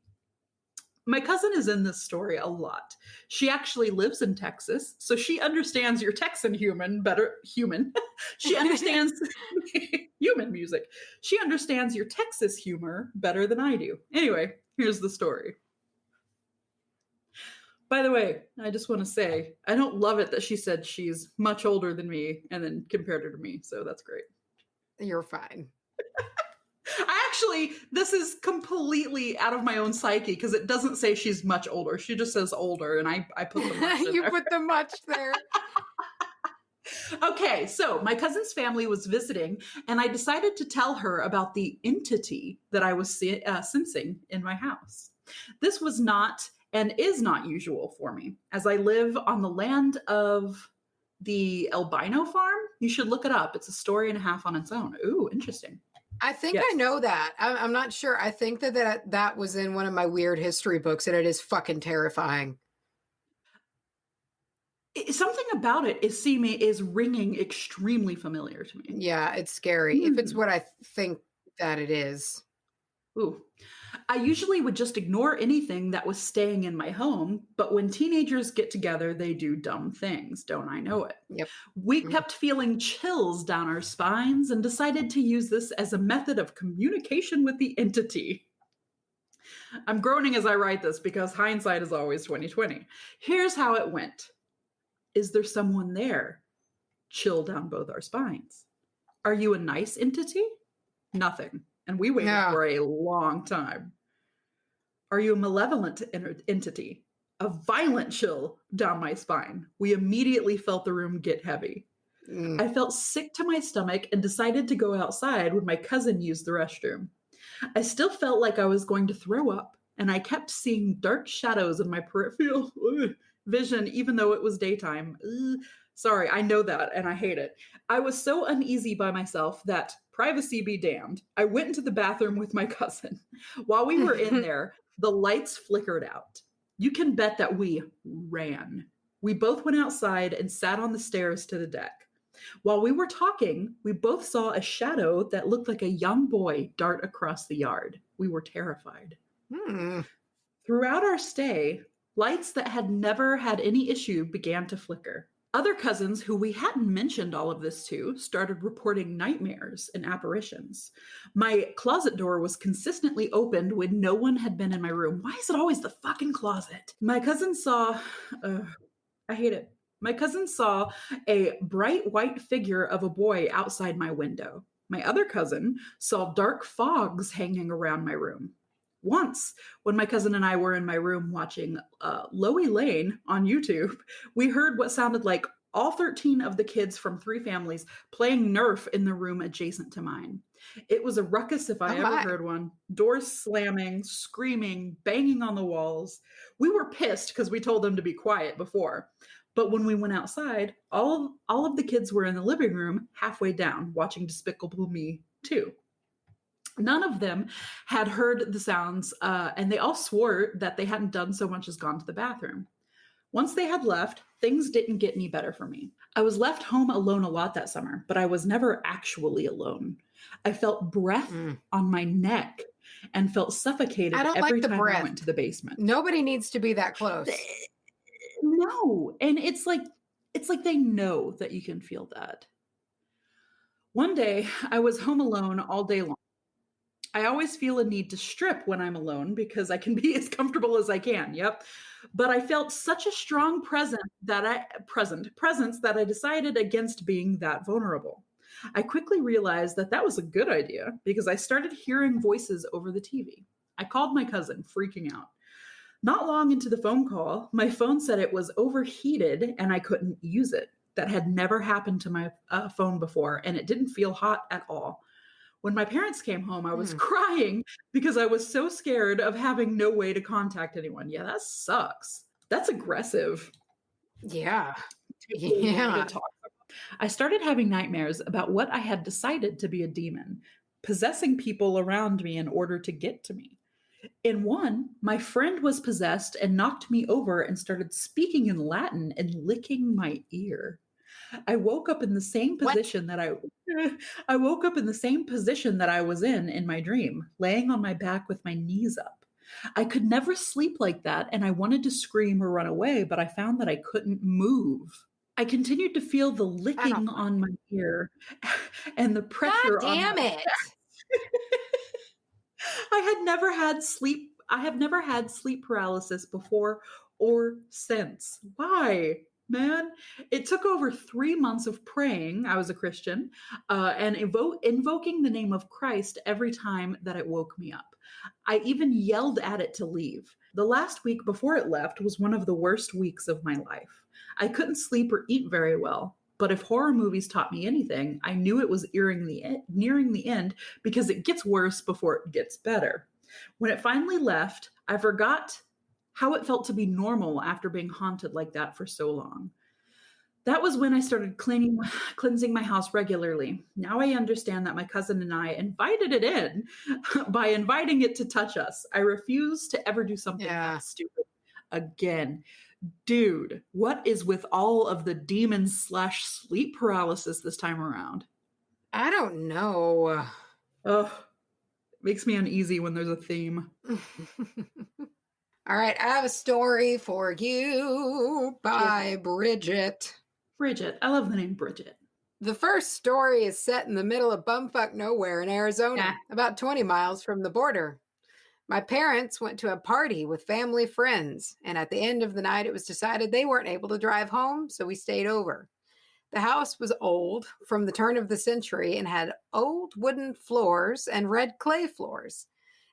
My cousin is in this story a lot. She actually lives in Texas, so she understands your Texan better. She understands human music. She understands your Texas humor better than I do. Anyway, here's the story. By the way, I just want to say, I don't love it that she said she's much older than me and then compared her to me. So that's great. You're fine. This is completely out of my own psyche because it doesn't say she's much older. She just says older, and I put the much in You there. put the much there. Okay, so my cousin's family was visiting, and I decided to tell her about the entity that I was sensing in my house. This was not and is not usual for me, as I live on the land of the albino farm. You should look it up. It's a story and a half on its own. Ooh, interesting. I think I know that. I'm not sure. I think that was in one of my weird history books, and it is fucking terrifying. Something about it is ringing extremely familiar to me. Yeah, it's scary. If it's what I think that it is. Ooh. I usually would just ignore anything that was staying in my home, but when teenagers get together, they do dumb things. Don't I know it? Yep. We kept feeling chills down our spines and decided to use this as a method of communication with the entity. I'm groaning as I write this because hindsight is always 2020. Here's how it went. Is there someone there? Chill down both our spines. Are you a nice entity? Nothing. And we waited for a long time. Are you a malevolent entity? A violent chill down my spine. We immediately felt the room get heavy. I felt sick to my stomach and decided to go outside when my cousin used the restroom. I still felt like I was going to throw up, and I kept seeing dark shadows in my peripheral vision, even though it was daytime. Sorry, I know that, and I hate it. I was so uneasy by myself that, privacy be damned, I went into the bathroom with my cousin. While we were in there, the lights flickered out. You can bet that we ran. We both went outside and sat on the stairs to the deck. While we were talking, we both saw a shadow that looked like a young boy dart across the yard. We were terrified. Throughout our stay, lights that had never had any issue began to flicker. Other cousins who we hadn't mentioned all of this to started reporting nightmares and apparitions. My closet door was consistently opened when no one had been in my room. Why is it always the fucking closet? My cousin saw, I hate it. My cousin saw a bright white figure of a boy outside my window. My other cousin saw dark fogs hanging around my room. Once, when my cousin and I were in my room watching Loey Lane on YouTube, we heard what sounded like all 13 of the kids from 3 families playing Nerf in the room adjacent to mine. It was a ruckus if I ever heard one. Doors slamming, screaming, banging on the walls. We were pissed because we told them to be quiet before. But when we went outside, all of the kids were in the living room halfway down watching Despicable Me 2. None of them had heard the sounds, and they all swore that they hadn't done so much as gone to the bathroom. Once they had left, things didn't get any better for me. I was left home alone a lot that summer, but I was never actually alone. I felt breath on my neck and felt suffocated every time I went to the basement. Nobody needs to be that close. No. And it's like they know that you can feel that. One day, I was home alone all day long. I always feel a need to strip when I'm alone because I can be as comfortable as I can. Yep. But I felt such a strong presence that I decided against being that vulnerable. I quickly realized that was a good idea because I started hearing voices over the TV. I called my cousin, freaking out. Not long into the phone call, my phone said it was overheated and I couldn't use it. That had never happened to my phone before, and it didn't feel hot at all. When my parents came home, I was crying because I was so scared of having no way to contact anyone. Yeah, that sucks. That's aggressive. Yeah. I started having nightmares about what I had decided to be a demon, possessing people around me in order to get to me. In one, my friend was possessed and knocked me over and started speaking in Latin and licking my ear. I woke up in the same position that I woke up in the same position that I was in my dream, laying on my back with my knees up. I could never sleep like that, and I wanted to scream or run away, but I found that I couldn't move. I continued to feel the licking on my ear and the pressure God damn on my it. I have never had sleep paralysis before or since. Why? Man, it took over 3 months of praying. I was a Christian, and invoking the name of Christ every time that it woke me up. I even yelled at it to leave. The last week before it left was one of the worst weeks of my life. I couldn't sleep or eat very well, but if horror movies taught me anything, I knew it was nearing the end because it gets worse before it gets better. When it finally left, I forgot how it felt to be normal after being haunted like that for so long. That was when I started cleansing my house regularly. Now I understand that my cousin and I invited it in by inviting it to touch us. I refuse to ever do something that stupid again. Dude, what is with all of the demons/sleep paralysis this time around? I don't know. Ugh. Makes me uneasy when there's a theme. All right, I have a story for you by Bridget. Bridget. I love the name Bridget. The first story is set in the middle of bumfuck nowhere in Arizona, Yeah. about 20 miles from the border. My parents went to a party with family friends, and at the end of the night, it was decided they weren't able to drive home, so we stayed over. The house was old, from the turn of the century, and had old wooden floors and red clay floors.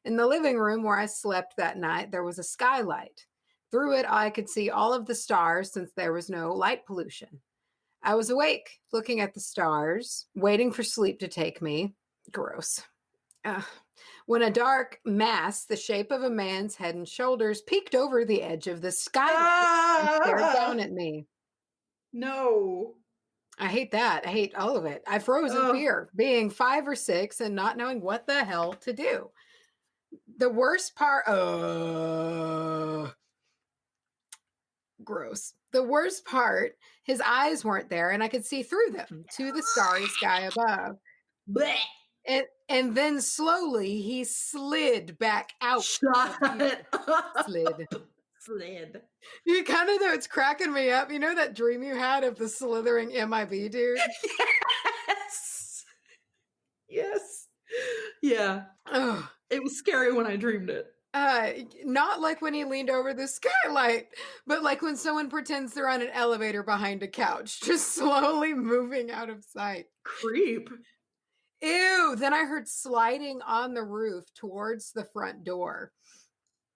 In the living room where I slept that night, there was a skylight. Through it, I could see all of the stars since there was no light pollution. I was awake, looking at the stars, waiting for sleep to take me. Gross. Ugh. When a dark mass, the shape of a man's head and shoulders, peeked over the edge of the skylight and stared down at me. No. I hate that. I hate all of it. I froze in fear, being 5 or 6 and not knowing what the hell to do. The worst part, gross. The worst part, his eyes weren't there and I could see through them to the starry sky above. Blech. And then slowly he slid back out. Shut up. Slid. You kind of know it's cracking me up. You know that dream you had of the slithering MIB dude? Yes. Yes. Yeah. Oh. It was scary when I dreamed it. Not like when he leaned over the skylight, but like when someone pretends they're on an elevator behind a couch, just slowly moving out of sight. Creep. Ew. Then I heard sliding on the roof towards the front door.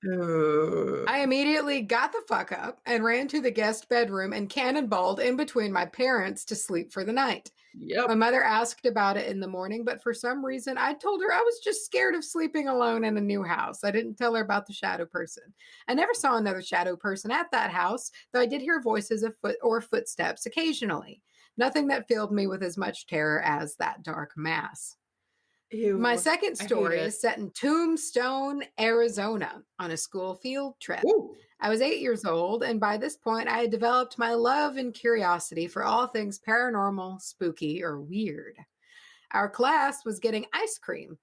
I immediately got the fuck up and ran to the guest bedroom and cannonballed in between my parents to sleep for the night. Yep. My mother asked about it in the morning, but for some reason I told her I was just scared of sleeping alone in a new house. I didn't tell her about the shadow person. I never saw another shadow person at that house, though I did hear voices of footsteps occasionally. Nothing that filled me with as much terror as that dark mass. Ew, my second story is set in Tombstone, Arizona, on a school field trip. Ooh. I was 8 years old, and by this point, I had developed my love and curiosity for all things paranormal, spooky, or weird. Our class was getting ice cream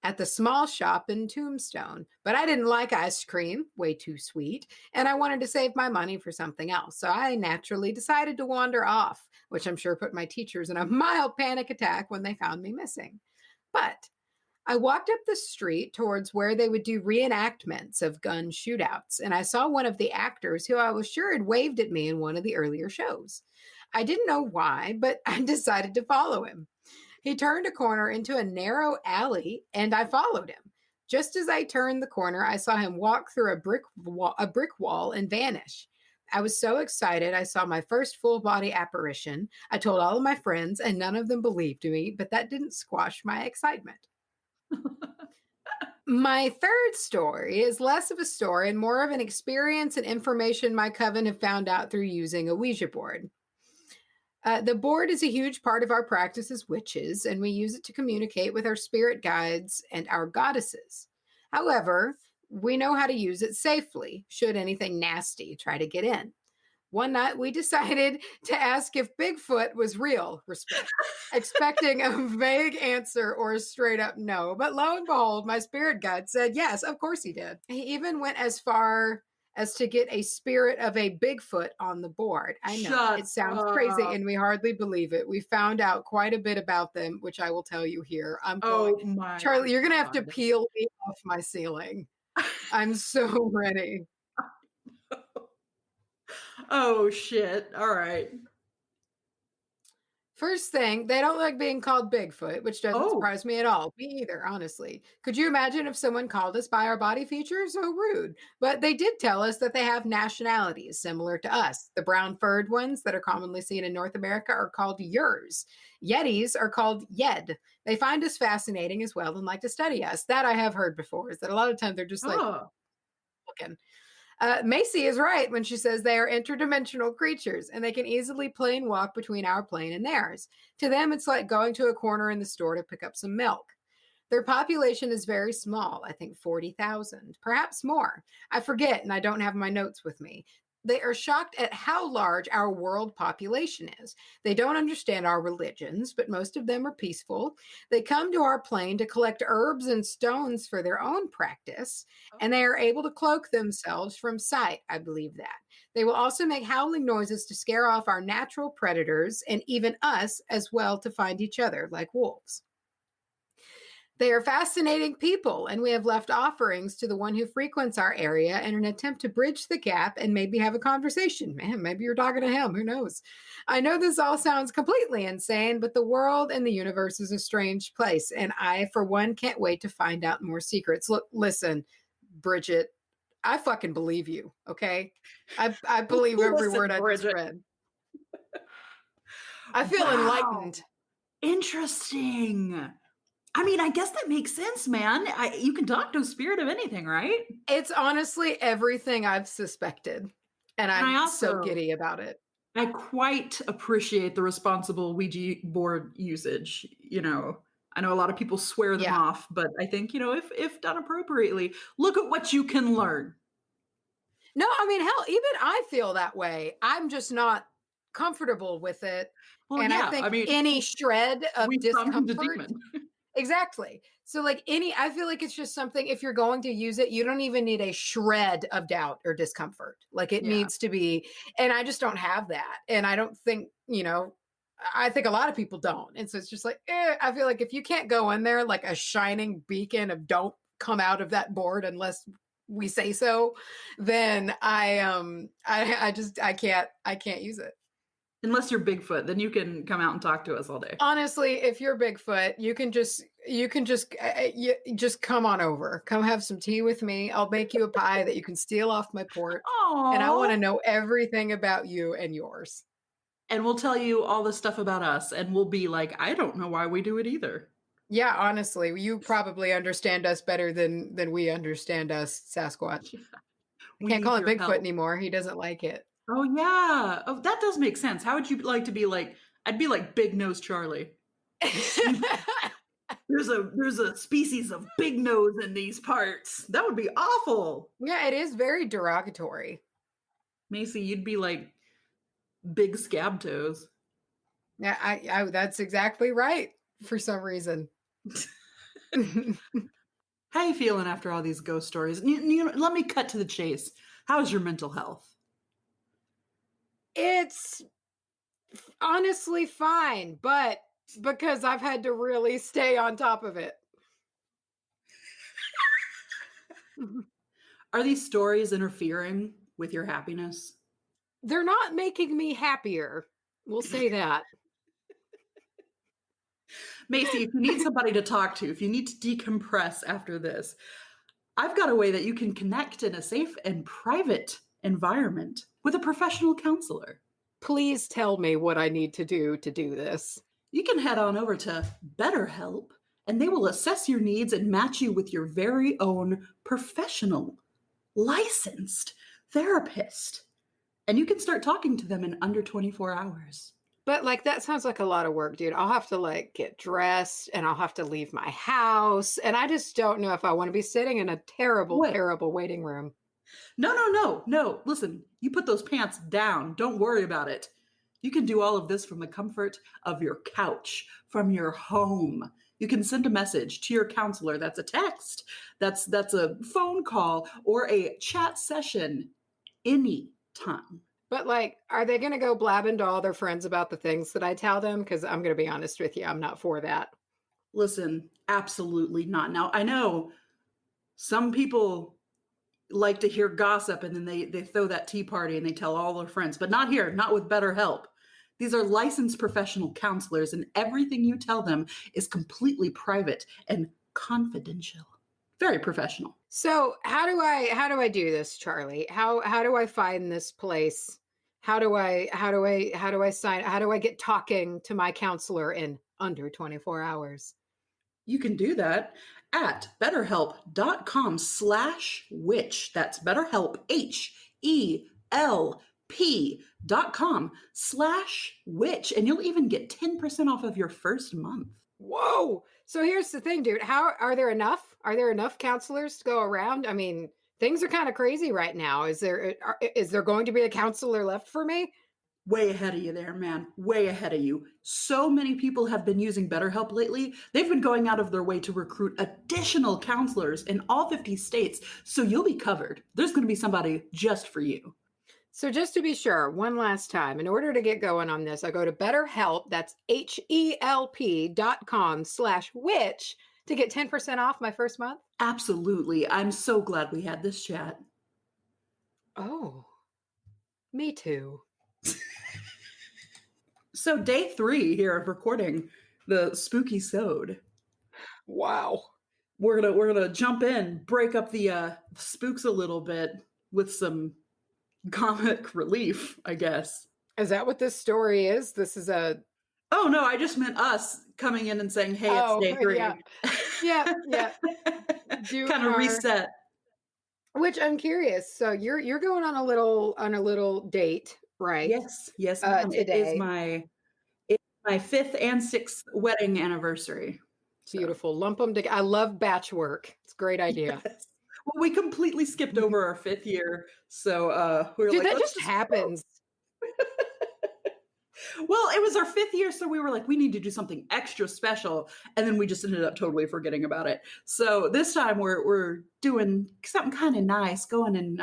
at the small shop in Tombstone, but I didn't like ice cream, way too sweet, and I wanted to save my money for something else, so I naturally decided to wander off, which I'm sure put my teachers in a mild panic attack when they found me missing. But I walked up the street towards where they would do reenactments of gun shootouts, and I saw one of the actors who I was sure had waved at me in one of the earlier shows. I didn't know why, but I decided to follow him. He turned a corner into a narrow alley, and I followed him. Just as I turned the corner, I saw him walk through a brick wall and vanish. I was so excited I saw my first full-body apparition. I told all of my friends, and none of them believed me, but that didn't squash my excitement. My third story is less of a story and more of an experience and information my coven have found out through using a Ouija board. The board is a huge part of our practice as witches, and we use it to communicate with our spirit guides and our goddesses. However, we know how to use it safely, should anything nasty try to get in. One night, we decided to ask if Bigfoot was real, expecting a vague answer or a straight-up no. But lo and behold, my spirit guide said yes, of course he did. He even went as far as to get a spirit of a Bigfoot on the board. I know, it sounds crazy, and we hardly believe it. We found out quite a bit about them, which I will tell you here. Charlie, you're going to have to peel me off my ceiling. I'm so ready. Oh, shit. All right. First thing, they don't like being called Bigfoot, which doesn't surprise me at all. Me either, honestly. Could you imagine if someone called us by our body features? So rude. But they did tell us that they have nationalities similar to us. The brown-furred ones that are commonly seen in North America are called Yurs. Yetis are called Yed. They find us fascinating as well and like to study us. That I have heard before, is that a lot of times they're just like looking. Macy is right when she says they are interdimensional creatures and they can easily plane walk between our plane and theirs. To them, it's like going to a corner in the store to pick up some milk. Their population is very small, I think 40,000, perhaps more. I forget, and I don't have my notes with me. They are shocked at how large our world population is. They don't understand our religions, but most of them are peaceful. They come to our plane to collect herbs and stones for their own practice, and they are able to cloak themselves from sight. I believe that. They will also make howling noises to scare off our natural predators and even us as well to find each other like wolves. They are fascinating people, and we have left offerings to the one who frequents our area in an attempt to bridge the gap and maybe have a conversation. Man, maybe you're talking to him. Who knows? I know this all sounds completely insane, but the world and the universe is a strange place, and I, for one, can't wait to find out more secrets. Look, listen, Bridget, I fucking believe you, okay? I believe every word I just read. I feel enlightened. Interesting. I mean, I guess that makes sense, man. You can talk to a spirit of anything, right? It's honestly everything I've suspected. And I'm so giddy about it. I quite appreciate the responsible Ouija board usage. You know, I know a lot of people swear them off, but I think, you know, if done appropriately, look at what you can learn. No, I mean, hell, even I feel that way. I'm just not comfortable with it. Well, and yeah, I think any shred of discomfort. Exactly. So like I feel like it's just something, if you're going to use it, you don't even need a shred of doubt or discomfort. Like it needs to be, and I just don't have that. And I don't think, you know, I think a lot of people don't. And so it's just like, I feel like if you can't go in there like a shining beacon of don't come out of that board unless we say so, then I can't use it. Unless you're Bigfoot, then you can come out and talk to us all day. Honestly, if you're Bigfoot, you can just come on over. Come have some tea with me. I'll make you a pie that you can steal off my porch. Aww. And I want to know everything about you and yours. And we'll tell you all the stuff about us, and we'll be like, I don't know why we do it either. Yeah, honestly, you probably understand us better than we understand us, Sasquatch. We can't call him Bigfoot anymore. He doesn't like it. Oh, yeah. Oh, that does make sense. How would you like to be like, I'd be like Big Nose Charlie. There's a species of big nose in these parts. That would be awful. Yeah, it is very derogatory. Macy, you'd be like Big Scab Toes. Yeah, I that's exactly right for some reason. How you feeling after all these ghost stories? Let me cut to the chase. How's your mental health? It's honestly fine, but because I've had to really stay on top of it. Are these stories interfering with your happiness? They're not making me happier. We'll say that. Macy, if you need somebody to talk to, if you need to decompress after this, I've got a way that you can connect in a safe and private environment with a professional counselor. Please tell me what I need to do this. You can head on over to BetterHelp, and they will assess your needs and match you with your very own professional, licensed therapist. And you can start talking to them in under 24 hours. But like, that sounds like a lot of work, dude. I'll have to like get dressed and I'll have to leave my house. And I just don't know if I want to be sitting in a terrible waiting room. No. Listen, you put those pants down. Don't worry about it. You can do all of this from the comfort of your couch, from your home. You can send a message to your counselor. That's a text. That's a phone call or a chat session anytime. But like, are they going to go blabbing to all their friends about the things that I tell them? Because I'm going to be honest with you, I'm not for that. Listen, absolutely not. Now, I know some people like to hear gossip and then they throw that tea party and they tell all their friends, but not here, not with BetterHelp. These are licensed professional counselors, and everything you tell them is completely private and confidential. Very professional. So how do I do this, Charlie? How do I find this place? How do I sign? How do I get talking to my counselor in under 24 hours? You can do that at betterhelp.com/witch. That's BetterHelp, HELP.com/witch. And you'll even get 10% off of your first month. Whoa. So here's the thing, dude. Are there enough counselors to go around? I mean, Things are kind of crazy right now. Is there going to be a counselor left for me? Way ahead of you there, man. Way ahead of you. So many people have been using BetterHelp lately. They've been going out of their way to recruit additional counselors in all 50 states. So you'll be covered. There's going to be somebody just for you. So just to be sure, one last time, in order to get going on this, I go to BetterHelp, that's HELP.com/witch to get 10% off my first month. Absolutely. I'm so glad we had this chat. Oh, me too. So day 3 here of recording the Spookysode. Wow. We're gonna jump in, break up the spooks a little bit with some comic relief, I guess. Is that what this story is? This is a... Oh no, I just meant us coming in and saying, "Hey, it's day 3." Yeah. Kind of reset. Which I'm curious. So you're going on a little date, right? Yes, ma'am. Today. It's my 5th and 6th wedding anniversary. Beautiful. Lump them together. I love batch work. It's a great idea. Yes. Well, we completely skipped over our 5th year, so we were Dude, like, that just happens. Well, it was our 5th year, so we were like, we need to do something extra special, and then we just ended up totally forgetting about it. So this time we're doing something kind of nice, going and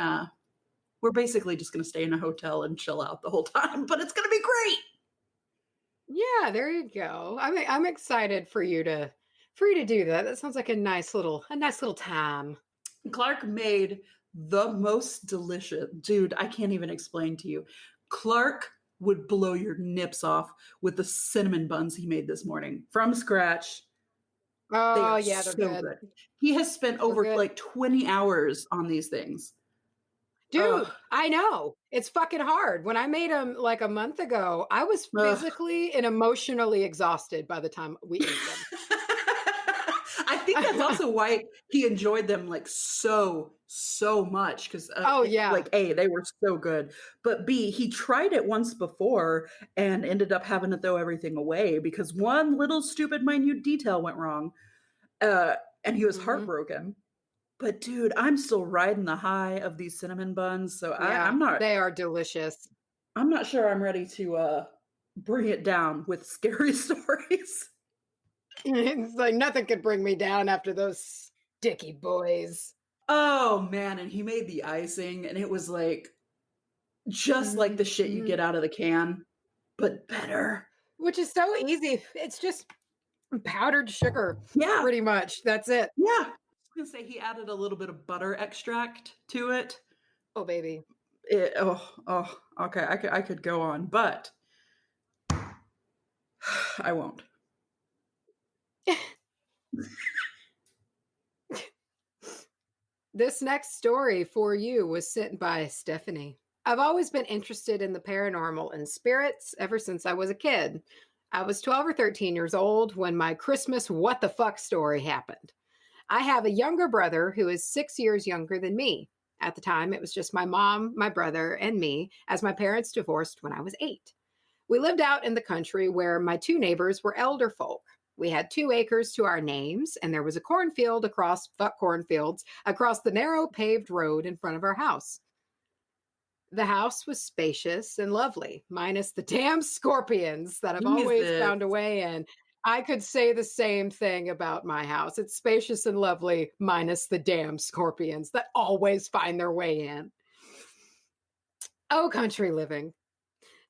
we're basically just going to stay in a hotel and chill out the whole time, but it's going to be great. Yeah, there you go. I'm excited for you to do that. That sounds like a nice little time. Clark made the most delicious, dude, I can't even explain to you. Clark would blow your nips off with the cinnamon buns he made this morning from scratch. Oh, yeah, they're so good. He has spent over like 20 hours on these things. Dude, I know. It's fucking hard. When I made them like a month ago, I was physically and emotionally exhausted by the time we ate them. I think that's also why he enjoyed them like so much because like A, they were so good, but B, he tried it once before and ended up having to throw everything away because one little stupid minute detail went wrong, and he was heartbroken. But dude, I'm still riding the high of these cinnamon buns, so I'm not. They are delicious. I'm not sure I'm ready to bring it down with scary stories. It's like nothing could bring me down after those sticky boys. Oh man, and he made the icing and it was like just like the shit you get out of the can, but better. Which is so easy. It's just powdered sugar. Yeah. Pretty much. That's it. Yeah. I was gonna say he added a little bit of butter extract to it. Oh baby. Okay. I could go on, but I won't. This next story for you was sent by Stephanie. I've always been interested in the paranormal and spirits ever since I was a kid. I was 12 or 13 years old when my Christmas what the fuck story happened. I have a younger brother who is 6 years younger than me. At the time, it was just my mom, my brother, and me, as my parents divorced when I was 8. We lived out in the country where my 2 neighbors were elder folk. We had 2 acres to our names, and there was a cornfield across the narrow paved road in front of our house. The house was spacious and lovely, minus the damn scorpions that I've always found a way in. I could say the same thing about my house. It's spacious and lovely, minus the damn scorpions that always find their way in. Oh, country living.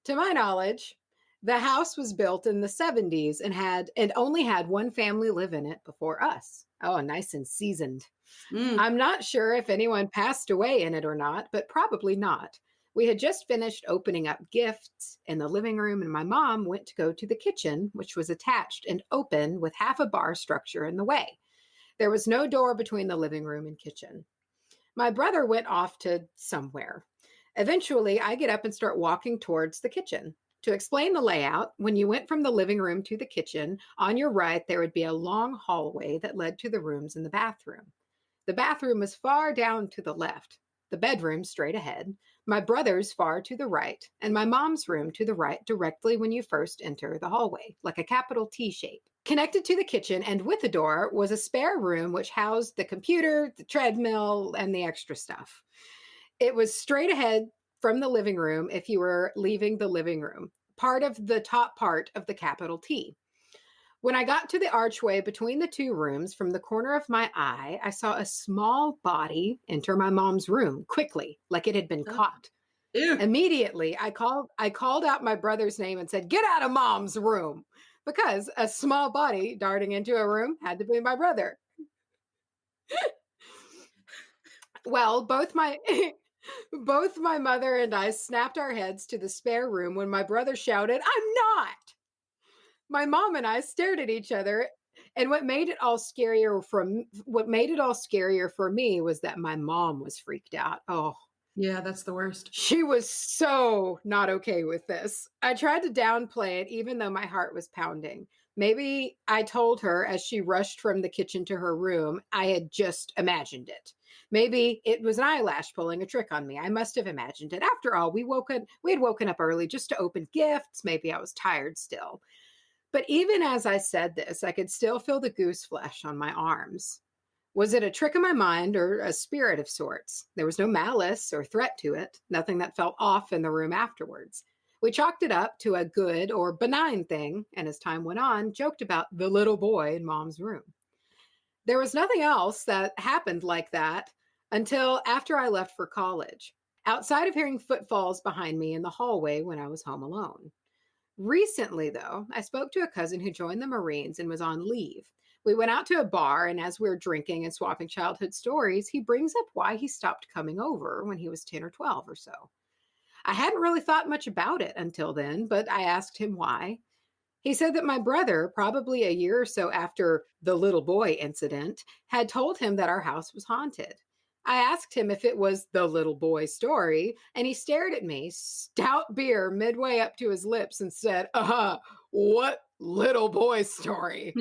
To my knowledge, the house was built in the 70s and only had one family live in it before us. Oh, nice and seasoned. I'm not sure if anyone passed away in it or not, but probably not. We had just finished opening up gifts in the living room, and my mom went to go to the kitchen, which was attached and open with half a bar structure in the way. There was no door between the living room and kitchen. My brother went off to somewhere. Eventually, I get up and start walking towards the kitchen. To explain the layout, when you went from the living room to the kitchen, on your right, there would be a long hallway that led to the rooms in the bathroom. The bathroom was far down to the left. the bedroom straight ahead, my brother's far to the right, and my mom's room to the right directly when you first enter the hallway, like a capital T shape. Connected to the kitchen and with the door was a spare room which housed the computer, the treadmill, and the extra stuff. It was straight ahead from the living room if you were leaving the living room, part of the top part of the capital T. When I got to the archway between the two rooms, from the corner of my eye, I saw a small body enter my mom's room quickly, like it had been caught. Ew. Immediately, I called out my brother's name and said, "Get out of mom's room," because a small body darting into a room had to be my brother. Well, both my mother and I snapped our heads to the spare room when my brother shouted, "I'm not!" My mom and I stared at each other, and what made it all scarier for me was that my mom was freaked out. Oh, Yeah, that's the worst. she was so not okay with this. I tried to downplay it, even though my heart was pounding. Maybe I told her as she rushed from the kitchen to her room, I had just imagined it. Maybe it was an eyelash pulling a trick on me. I must have imagined it. After all, we had woken up early just to open gifts. Maybe I was tired still. But even as I said this, I could still feel the goose flesh on my arms. Was it a trick of my mind or a spirit of sorts? There was no malice or threat to it, nothing that felt off in the room afterwards. We chalked it up to a good or benign thing, and as time went on, joked about the little boy in mom's room. There was nothing else that happened like that until after I left for college, outside of hearing footfalls behind me in the hallway when I was home alone. Recently, though, I spoke to a cousin who joined the Marines and was on leave. We went out to a bar, and as we were drinking and swapping childhood stories, he brings up why he stopped coming over when he was 10 or 12 or so. I hadn't really thought much about it until then, but I asked him why. He said that my brother, probably a year or so after the little boy incident, had told him that our house was haunted. I asked him if it was the little boy story, and he stared at me, stout beer midway up to his lips, and said, what little boy story?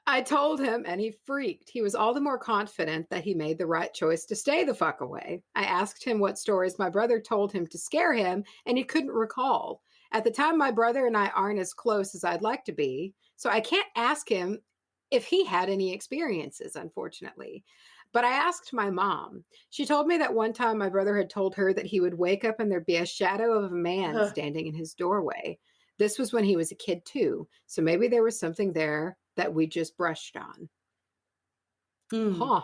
I told him, and he freaked. He was all the more confident that he made the right choice to stay the fuck away. I asked him what stories my brother told him to scare him, and he couldn't recall. At the time, my brother and I aren't as close as I'd like to be, so I can't ask him if he had any experiences, unfortunately. But I asked my mom. She told me that one time my brother had told her that he would wake up and there'd be a shadow of a man standing in his doorway. This was when he was a kid too, so maybe there was something there that we just brushed on. Huh.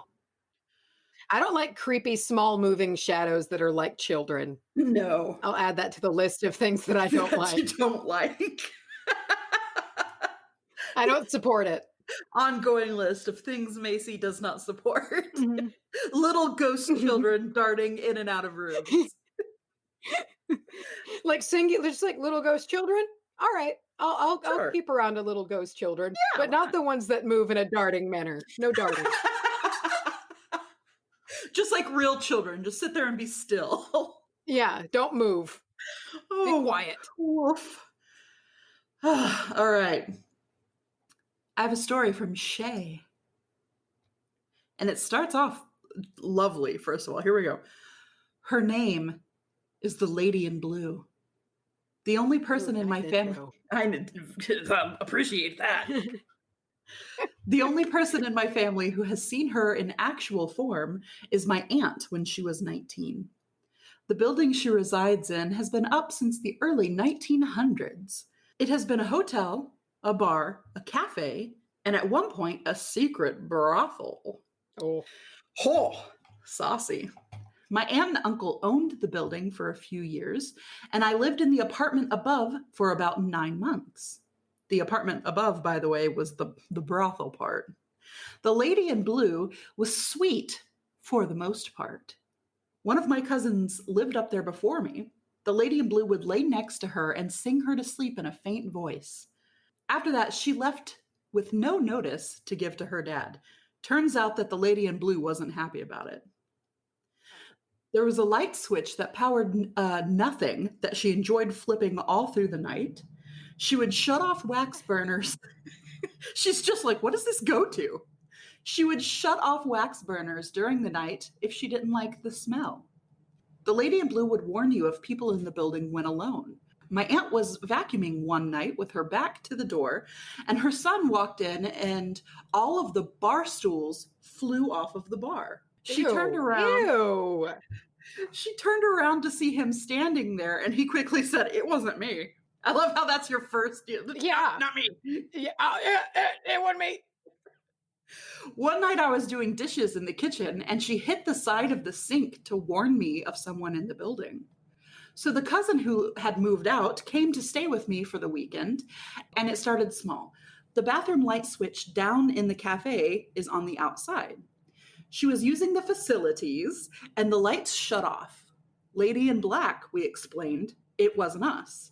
I don't like creepy, small moving shadows that are like children. No. I'll add that to the list of things that I don't like. You don't like. I don't support it. Ongoing list of things Macy does not support. Mm-hmm. Little ghost children darting in and out of rooms. Like singular, just like little ghost children? All right. I'll keep around a little ghost children, but not the ones that move in a darting manner. No darting. Just like real children. Just sit there and be still. Yeah, don't move. Be quiet. Woof. All right. I have a story from Shay. And it starts off lovely, first of all. Here we go. Her name is the Lady in Blue. The only person in my family... I appreciate that. The only person in my family who has seen her in actual form is my aunt when she was 19. The building she resides in has been up since the early 1900s. It has been a hotel, a bar, a cafe, and at one point, a secret brothel. Oh, saucy. My aunt and uncle owned the building for a few years, and I lived in the apartment above for about 9 months. The apartment above, by the way, was the brothel part. The Lady in Blue was sweet for the most part. One of my cousins lived up there before me. The Lady in Blue would lay next to her and sing her to sleep in a faint voice. After that, she left with no notice to give to her dad. Turns out that the Lady in Blue wasn't happy about it. There was a light switch that powered nothing that she enjoyed flipping all through the night. She would shut off wax burners. She's just like, what does this go to? She would shut off wax burners during the night if she didn't like the smell. The lady in blue would warn you if people in the building went alone. My aunt was vacuuming one night with her back to the door, and her son walked in, and all of the bar stools flew off of the bar. She turned around. Ew. She turned around to see him standing there, and he quickly said, "It wasn't me." I love how that's your first. Yeah. Not me. Yeah, it wasn't me. One night I was doing dishes in the kitchen, and she hit the side of the sink to warn me of someone in the building. So the cousin who had moved out came to stay with me for the weekend, and it started small. The bathroom light switch down in the cafe is on the outside. She was using the facilities, and the lights shut off. Lady in black, we explained. It wasn't us.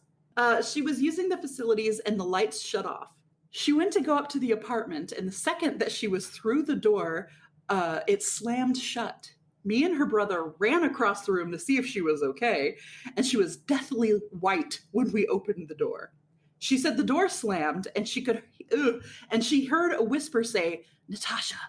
She was using the facilities, and the lights shut off. She went to go up to the apartment, and the second that she was through the door, it slammed shut. Me and her brother ran across the room to see if she was okay, and she was deathly white when we opened the door. She said the door slammed, and she heard a whisper say, "Natasha."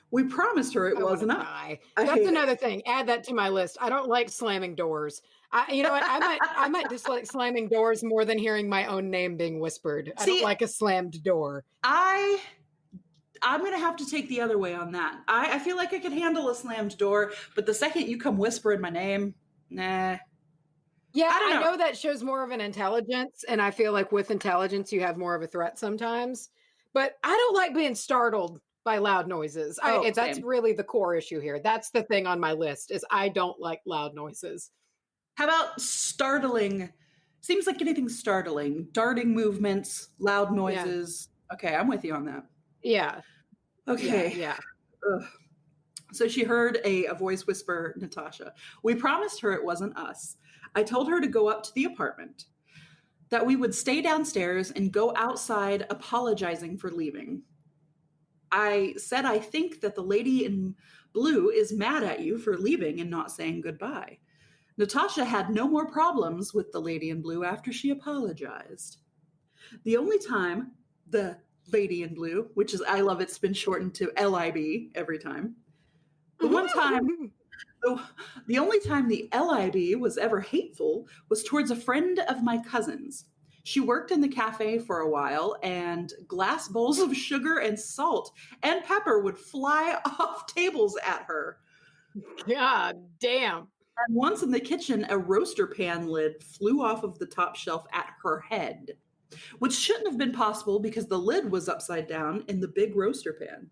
We promised her it wasn't us. That's another thing. Add that to my list. I don't like slamming doors. You know what? I might dislike slamming doors more than hearing my own name being whispered. I don't like a slammed door. I'm going to have to take the other way on that. I feel like I could handle a slammed door, but the second you come whispering my name, nah. Yeah, I know that shows more of an intelligence, and I feel like with intelligence, you have more of a threat sometimes. But I don't like being startled by loud noises. That's really the core issue here. That's the thing on my list, is I don't like loud noises. How about startling? Seems like anything startling. Darting movements, loud noises. Yeah. Okay, I'm with you on that. Yeah. Okay. Yeah. So she heard a voice whisper, "Natasha." We promised her it wasn't us. I told her to go up to the apartment, that we would stay downstairs and go outside apologizing for leaving. I said, I think that the lady in blue is mad at you for leaving and not saying goodbye. Natasha had no more problems with the lady in blue after she apologized. The only time the lady in blue, which is, I love it's been shortened to LIB every time. The only time the LIB was ever hateful was towards a friend of my cousin's. She worked in the cafe for a while, and glass bowls of sugar and salt and pepper would fly off tables at her. God damn. And once in the kitchen, a roaster pan lid flew off of the top shelf at her head, which shouldn't have been possible because the lid was upside down in the big roaster pan.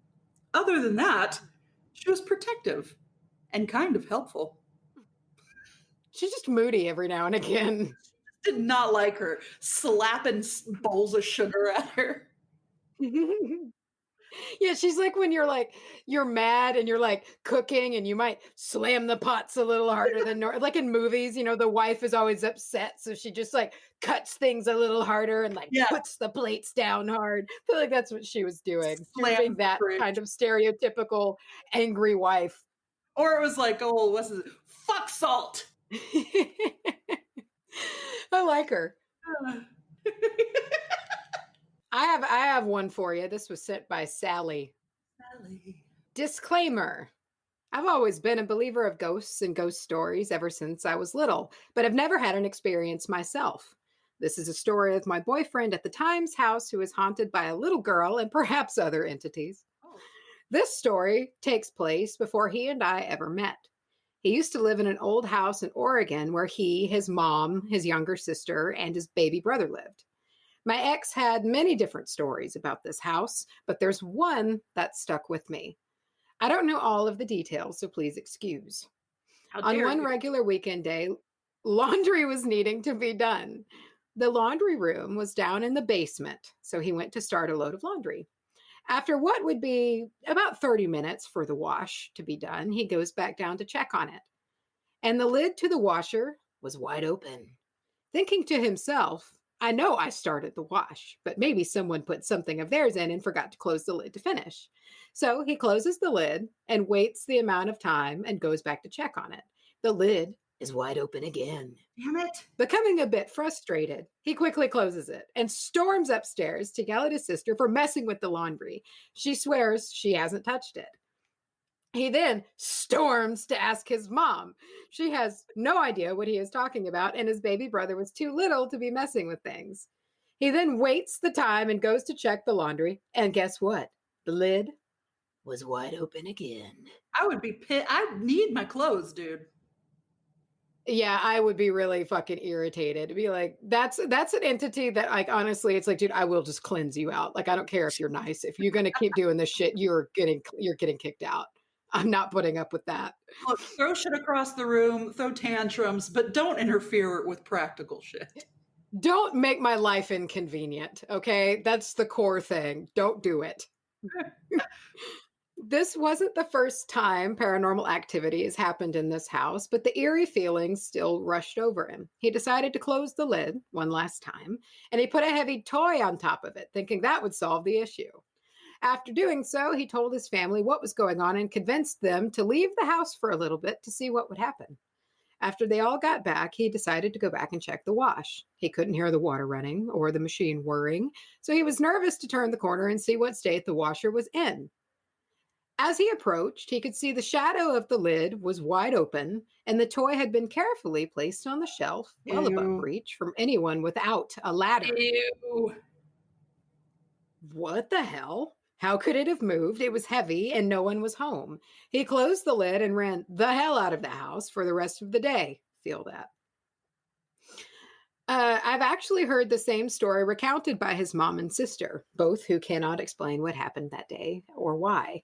Other than that, she was protective and kind of helpful. She's just moody every now and again. Did not like her slapping bowls of sugar at her. Yeah, she's like when you're mad and you're like cooking and you might slam the pots a little harder than normal. Like in movies, the wife is always upset, so she just like cuts things a little harder and puts the plates down hard. I feel like that's what she was doing. She was being that kind of stereotypical angry wife. Or it was like, fuck salt. I like her. I have one for you. This was sent by Sally. Disclaimer. I've always been a believer of ghosts and ghost stories ever since I was little, but I've never had an experience myself. This is a story of my boyfriend at the time's house who is haunted by a little girl and perhaps other entities. This story takes place before he and I ever met. He used to live in an old house in Oregon where he, his mom, his younger sister, and his baby brother lived. My ex had many different stories about this house, but there's one that stuck with me. I don't know all of the details, so please excuse. On one regular weekend day, laundry was needing to be done. The laundry room was down in the basement, so he went to start a load of laundry. After what would be about 30 minutes for the wash to be done, he goes back down to check on it. And the lid to the washer was wide open. Thinking to himself, I know I started the wash, but maybe someone put something of theirs in and forgot to close the lid to finish. So he closes the lid and waits the amount of time and goes back to check on it. The lid is wide open again. Damn it. Becoming a bit frustrated, he quickly closes it and storms upstairs to yell at his sister for messing with the laundry. She swears she hasn't touched it. He then storms to ask his mom. She has no idea what he is talking about, and his baby brother was too little to be messing with things. He then waits the time and goes to check the laundry, and guess what? The lid was wide open again. I would be pissed. I need my clothes, dude. Yeah, I would be really fucking irritated. To be like, that's an entity that, like, honestly, it's like, dude, I will just cleanse you out. Like, I don't care if you're nice. If you're gonna keep doing this shit, you're getting kicked out. I'm not putting up with that. Look, throw shit across the room, throw tantrums, but don't interfere with practical shit. Don't make my life inconvenient, okay? That's the core thing. Don't do it. This wasn't the first time paranormal activity has happened in this house, but the eerie feelings still rushed over him. He decided to close the lid one last time, and he put a heavy toy on top of it, thinking that would solve the issue. After doing so, he told his family what was going on and convinced them to leave the house for a little bit to see what would happen. After they all got back, he decided to go back and check the wash. He couldn't hear the water running or the machine whirring, so he was nervous to turn the corner and see what state the washer was in. As he approached, he could see the shadow of the lid was wide open, and the toy had been carefully placed on the shelf, well above reach from anyone without a ladder. Ew. What the hell? How could it have moved? It was heavy and no one was home. He closed the lid and ran the hell out of the house for the rest of the day. Feel that. I've actually heard the same story recounted by his mom and sister, both who cannot explain what happened that day or why.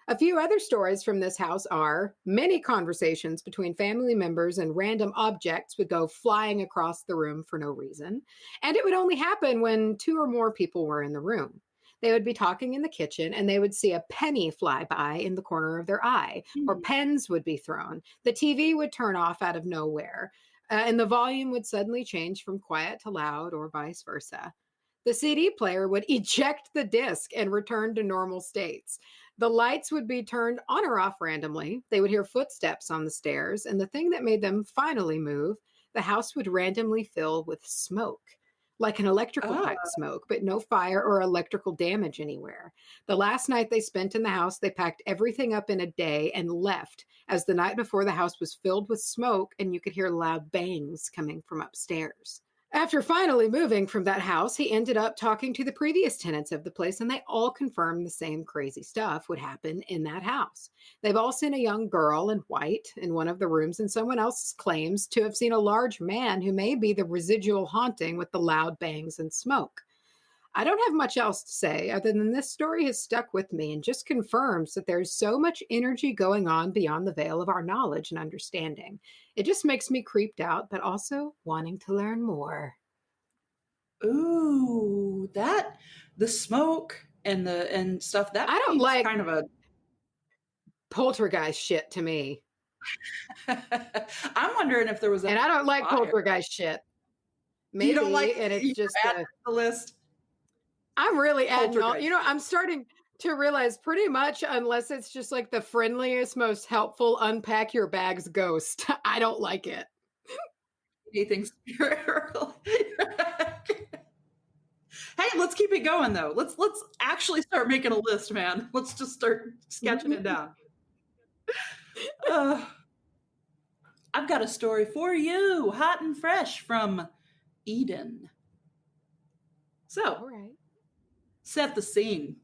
A few other stories from this house are many conversations between family members and random objects would go flying across the room for no reason, and it would only happen when 2 or more people were in the room. They would be talking in the kitchen and they would see a penny fly by in the corner of their eye, or pens would be thrown. The TV would turn off out of nowhere, and the volume would suddenly change from quiet to loud or vice versa. The CD player would eject the disc and return to normal states. The lights would be turned on or off randomly. They would hear footsteps on the stairs, and the thing that made them finally move, the house would randomly fill with smoke. Like an electrical pipe smoke, but no fire or electrical damage anywhere. The last night they spent in the house, they packed everything up in a day and left, as the night before the house was filled with smoke and you could hear loud bangs coming from upstairs. After finally moving from that house, he ended up talking to the previous tenants of the place, and they all confirmed the same crazy stuff would happen in that house. They've all seen a young girl in white in one of the rooms, and someone else claims to have seen a large man who may be the residual haunting with the loud bangs and smoke. I don't have much else to say other than this story has stuck with me and just confirms that there's so much energy going on beyond the veil of our knowledge and understanding. It just makes me creeped out, but also wanting to learn more. Ooh, the smoke and stuff that I don't like kind of a poltergeist shit to me. I'm wondering if there was and I don't like poltergeist shit. Maybe, you don't like, and it's just the list. I'm really adding all, I'm starting to realize pretty much, unless it's just like the friendliest, most helpful unpack your bags ghost, I don't like it. Anything spiritual. Hey, let's keep it going though. Let's actually start making a list, man. Let's just start sketching it down. I've got a story for you, hot and fresh from Eden. So, all right. Set the scene.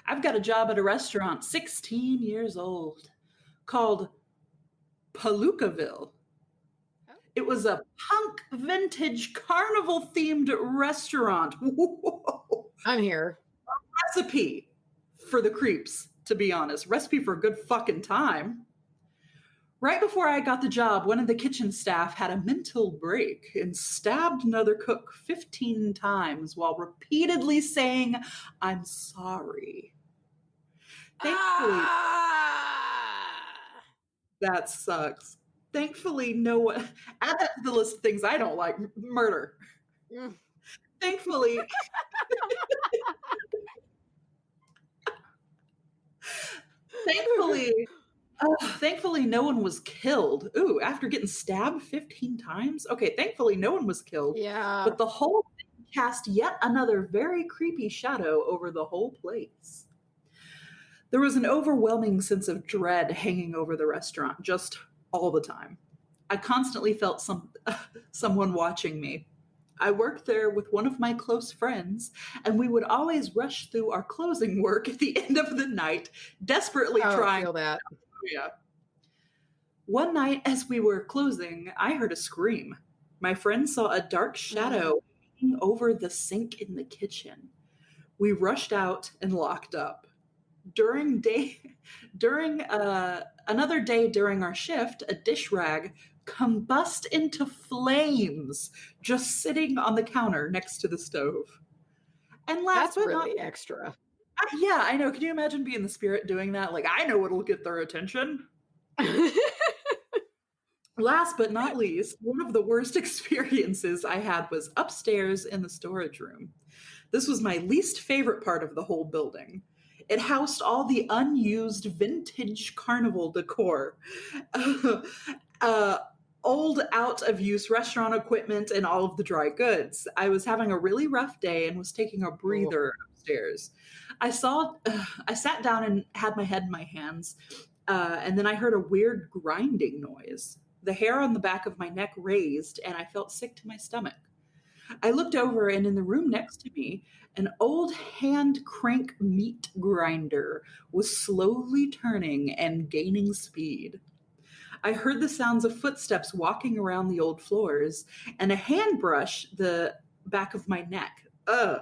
I've got a job at a restaurant, 16 years old, called Palookaville. It was a punk vintage carnival themed restaurant. Whoa. I'm here. A recipe for the creeps, to be honest. Recipe for a good fucking time. Right before I got the job, one of the kitchen staff had a mental break and stabbed another cook 15 times while repeatedly saying, "I'm sorry." Thankfully, that sucks. Thankfully, no one, add that to the list of things I don't like, murder. Thankfully, Thankfully, no one was killed. Ooh, after getting stabbed 15 times? Okay, thankfully, no one was killed, Yeah. but the whole thing cast yet another very creepy shadow over the whole place. There was an overwhelming sense of dread hanging over the restaurant just all the time. I constantly felt someone watching me. I worked there with one of my close friends, and we would always rush through our closing work at the end of the night, desperately Oh, trying feel that. to. One night, as we were closing, I heard a scream. My friend saw a dark Mm. shadow hanging over the sink in the kitchen. We rushed out and locked up. During day, during another day during our shift, a dish rag combust into flames just sitting on the counter next to the stove. And last That's but not really extra. yeah, I know. Can you imagine being the spirit doing that? Like, I know what'll get their attention. Last but not least, one of the worst experiences I had was upstairs in the storage room. This was my least favorite part of the whole building. It housed all the unused vintage carnival decor, uh, old out of use restaurant equipment, and all of the dry goods. I was having a really rough day and was taking a Oh. breather upstairs. I sat down and had my head in my hands, and then I heard a weird grinding noise. The hair on the back of my neck raised, and I felt sick to my stomach. I looked over, and in the room next to me, an old hand crank meat grinder was slowly turning and gaining speed. I heard the sounds of footsteps walking around the old floors and a hand brush the back of my neck. Ugh.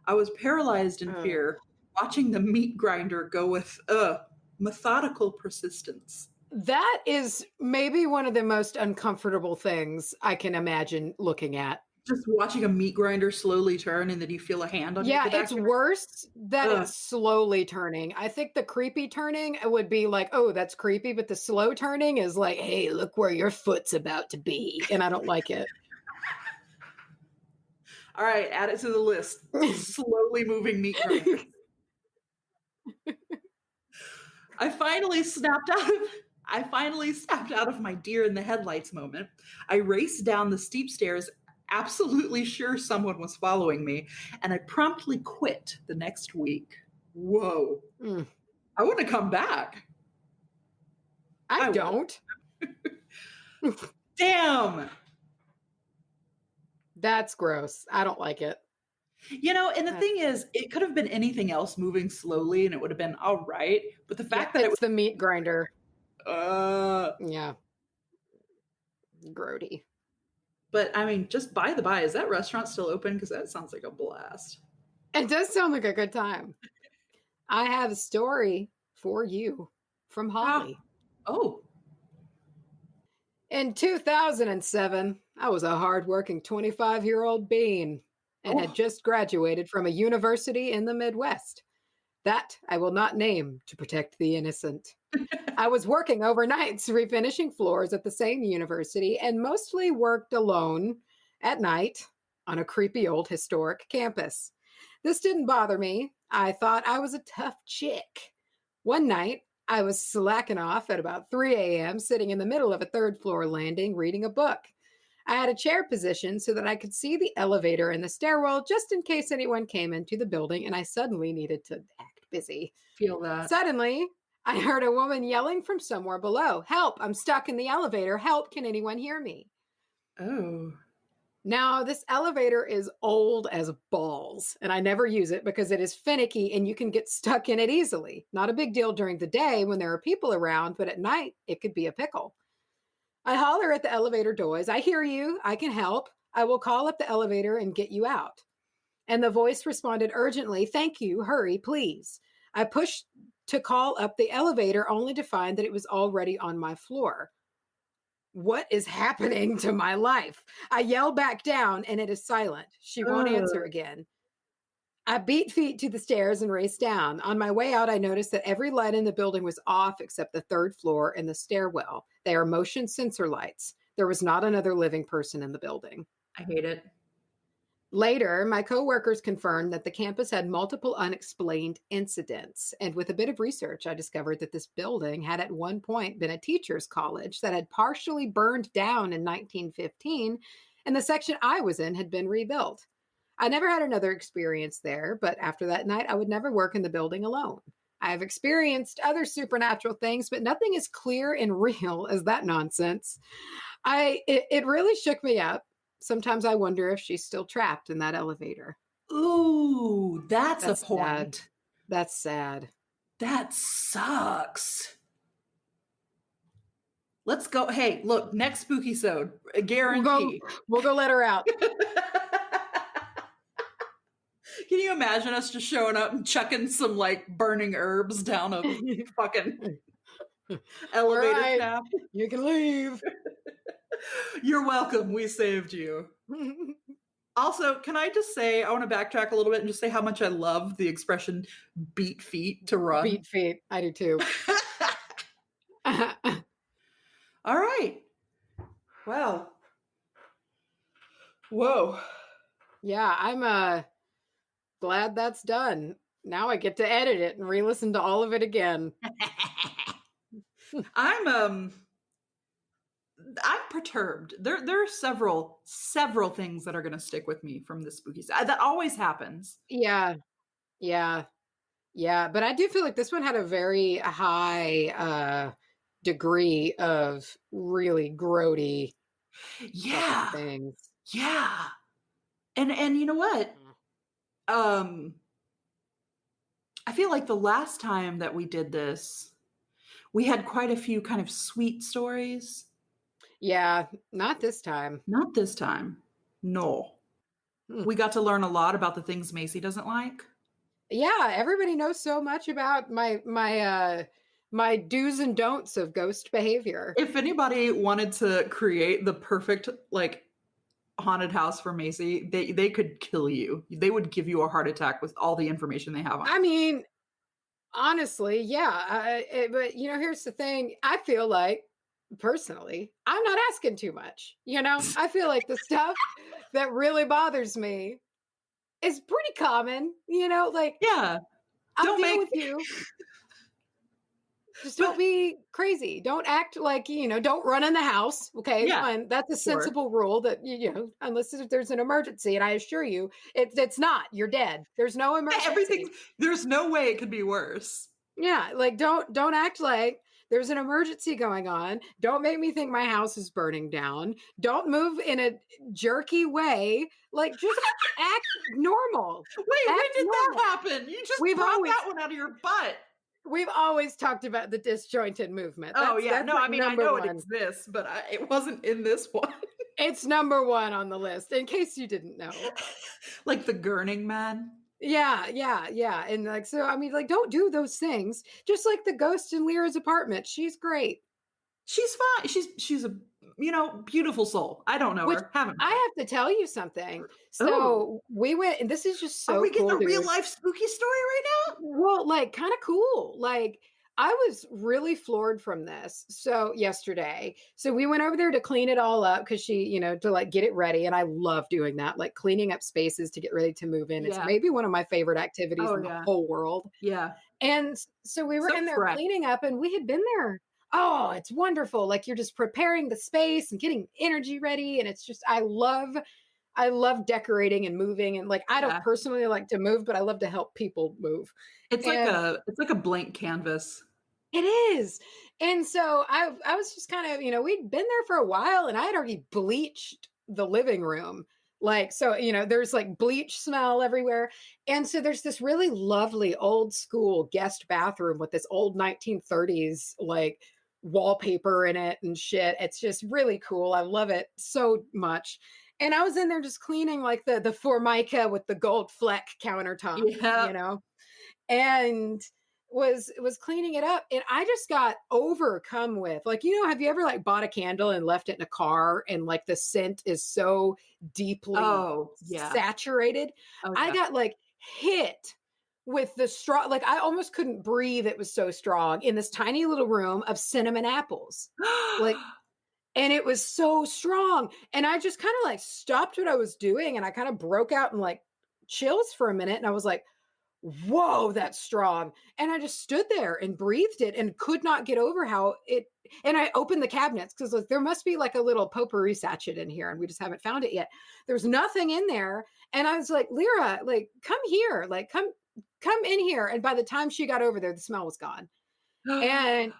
I was paralyzed in Oh. fear, watching the meat grinder go with methodical persistence. That is maybe one of the most uncomfortable things I can imagine looking at. Just watching a meat grinder slowly turn and then you feel a hand on Yeah, the back it's of your worse that Ugh. it's slowly turning. I think the creepy turning would be like, oh, that's creepy. But the slow turning is like, hey, look where your foot's about to be. And I don't like it. All right, add it to the list. Slowly moving meat grinder. I finally snapped out of my deer in the headlights moment. I raced down the steep stairs, absolutely sure someone was following me, and I promptly quit the next week. Whoa. Mm, I want to come back. I I would. don't. Damn. That's gross. I don't like it. And the That's thing is, it could have been anything else moving slowly and it would have been all right. But the fact that it it's the meat grinder. was, Yeah. Grody. but I mean, just by the by, is that restaurant still open? Because that sounds like a blast. It does sound like a good time. I have a story for you from Holly. Oh, In 2007, I was a hardworking 25-year-old bean and had just graduated from a university in the Midwest. That I will not name to protect the innocent. I was working overnights refinishing floors at the same university and mostly worked alone at night on a creepy old historic campus. This didn't bother me. I thought I was a tough chick. One night, I was slacking off at about 3 a.m., sitting in the middle of a third floor landing reading a book. I had a chair position so that I could see the elevator and the stairwell just in case anyone came into the building and I suddenly needed to act busy. feel that. Suddenly, I heard a woman yelling from somewhere below, "Help, I'm stuck in the elevator. Help, can anyone hear me?" Oh. Now, this elevator is old as balls, and I never use it because it is finicky and you can get stuck in it easily. Not a big deal during the day when there are people around, but at night, it could be a pickle. I holler at the elevator doors, "I hear you. I can help. I will call up the elevator and get you out." And the voice responded urgently, "Thank you. Hurry, please." I pushed to call up the elevator only to find that it was already on my floor. What is happening to my life? I yell back down and it is silent. She won't answer again. I beat feet to the stairs and raced down. On my way out, I noticed that every light in the building was off except the third floor and the stairwell. They are motion sensor lights. There was not another living person in the building. I hate it. Later, my coworkers confirmed that the campus had multiple unexplained incidents. And with a bit of research, I discovered that this building had at one point been a teacher's college that had partially burned down in 1915, and the section I was in had been rebuilt. I never had another experience there, but after that night, I would never work in the building alone. I have experienced other supernatural things, but nothing as clear and real as that nonsense. It really shook me up. Sometimes I wonder if she's still trapped in that elevator. Ooh, that's a Sad. point. That's sad. That sucks. Let's go. Hey, look, next Spookysode, a guarantee. We'll go let her out. Can you imagine us just showing up and chucking some like burning herbs down a fucking elevator Right. shaft? You can leave. You're welcome. We saved you. Also, can I just say, I want to backtrack a little bit and just say how much I love the expression beat feet to run. Beat feet. I do too. All right. Well. Whoa. Yeah, I'm glad that's done. Now I get to edit it and re-listen to all of it again. I'm perturbed. There are several things that are going to stick with me from this spooky side. That always happens. Yeah. But I do feel like this one had a very high degree of really grody things. Yeah. And you know what? I feel like the last time that we did this, we had quite a few kind of sweet stories. Yeah, not this time. Not this time. No. We got to learn a lot about the things Macy doesn't like. Yeah, everybody knows so much about my do's and don'ts of ghost behavior. If anybody wanted to create the perfect like haunted house for Macy, they could kill you. They would give you a heart attack with all the information they have on. I mean, honestly, yeah. But here's the thing. I feel like personally, I'm not asking too much. I feel like the stuff that really bothers me is pretty common. Like yeah, I'll deal with you. Just don't be crazy. Don't act like, don't run in the house. Okay, fine. That's a sensible rule that, unless there's an emergency. And I assure you, it's not. You're dead. There's no emergency. There's no way it could be worse. Yeah, like don't act like there's an emergency going on. Don't make me think my house is burning down. Don't move in a jerky way. Like, just act normal. Wait, when did that happen? You just brought that one out of your butt. We've always talked about the disjointed movement. I know it exists, but it wasn't in this one. It's number one on the list, in case you didn't know. Like the gurning man? Yeah. And don't do those things. Just like the ghost in Lyra's apartment. She's great. She's fine. She's a beautiful soul. I don't know her. Haven't I have to tell you something. So we went, and this is just so cool. Are we getting a real life spooky story right now? Well, like kind of cool. Like I was really floored from this. So yesterday, we went over there to clean it all up because she, to like get it ready. And I love doing that, like cleaning up spaces to get ready to move in. It's maybe one of my favorite activities in the whole world. Yeah. And so we were in there cleaning up, and we had been there. Oh, it's wonderful. Like you're just preparing the space and getting energy ready. And it's just, I love decorating and moving. And like, I don't personally like to move, but I love to help people move. It's like a blank canvas. It is. And so I was just kind of, we'd been there for a while, and I had already bleached the living room. Like, so, there's like bleach smell everywhere. And so there's this really lovely old school guest bathroom with this old 1930s, like, wallpaper in it and shit. It's just really cool. I love it so much. And I was in there just cleaning like the Formica with the gold fleck countertop, and was cleaning it up. And I just got overcome with like, have you ever like bought a candle and left it in a car and like the scent is so deeply saturated? I got like hit with the straw, like I almost couldn't breathe. It was so strong in this tiny little room of cinnamon apples. Like And it was so strong. And I just kind of like stopped what I was doing and I kind of broke out in like chills for a minute. And I was like, whoa, that's strong. And I just stood there and breathed it and could not get over how it. And I opened the cabinets because like, there must be like a little potpourri sachet in here and we just haven't found it yet. There's nothing in there. And I was like, Lyra, like, come here, like, come in here. And by the time she got over there, the smell was gone and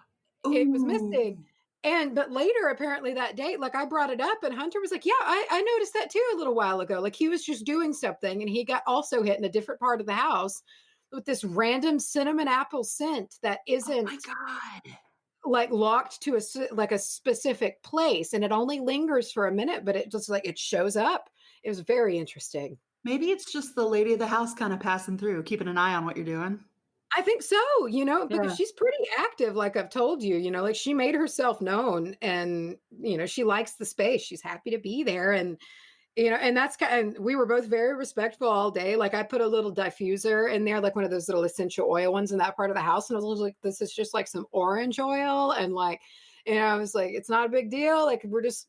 it was Ooh. missing. And but later, apparently that day, like I brought it up, and Hunter was like, "Yeah, I noticed that too a little while ago. Like he was just doing something, and he got also hit in a different part of the house with this random cinnamon apple scent that Oh isn't my God. like locked to like a specific place, and it only lingers for a minute, but it just like it shows up. It was very interesting. Maybe it's just the lady of the house kind of passing through, keeping an eye on what you're doing. I think so, because Yeah. she's pretty active, like I've told you, like she made herself known and, she likes the space. She's happy to be there. And, and that's kind of, we were both very respectful all day. Like I put a little diffuser in there, like one of those little essential oil ones in that part of the house. And I was like, this is just like some orange oil. And like, I was like, it's not a big deal. Like we're just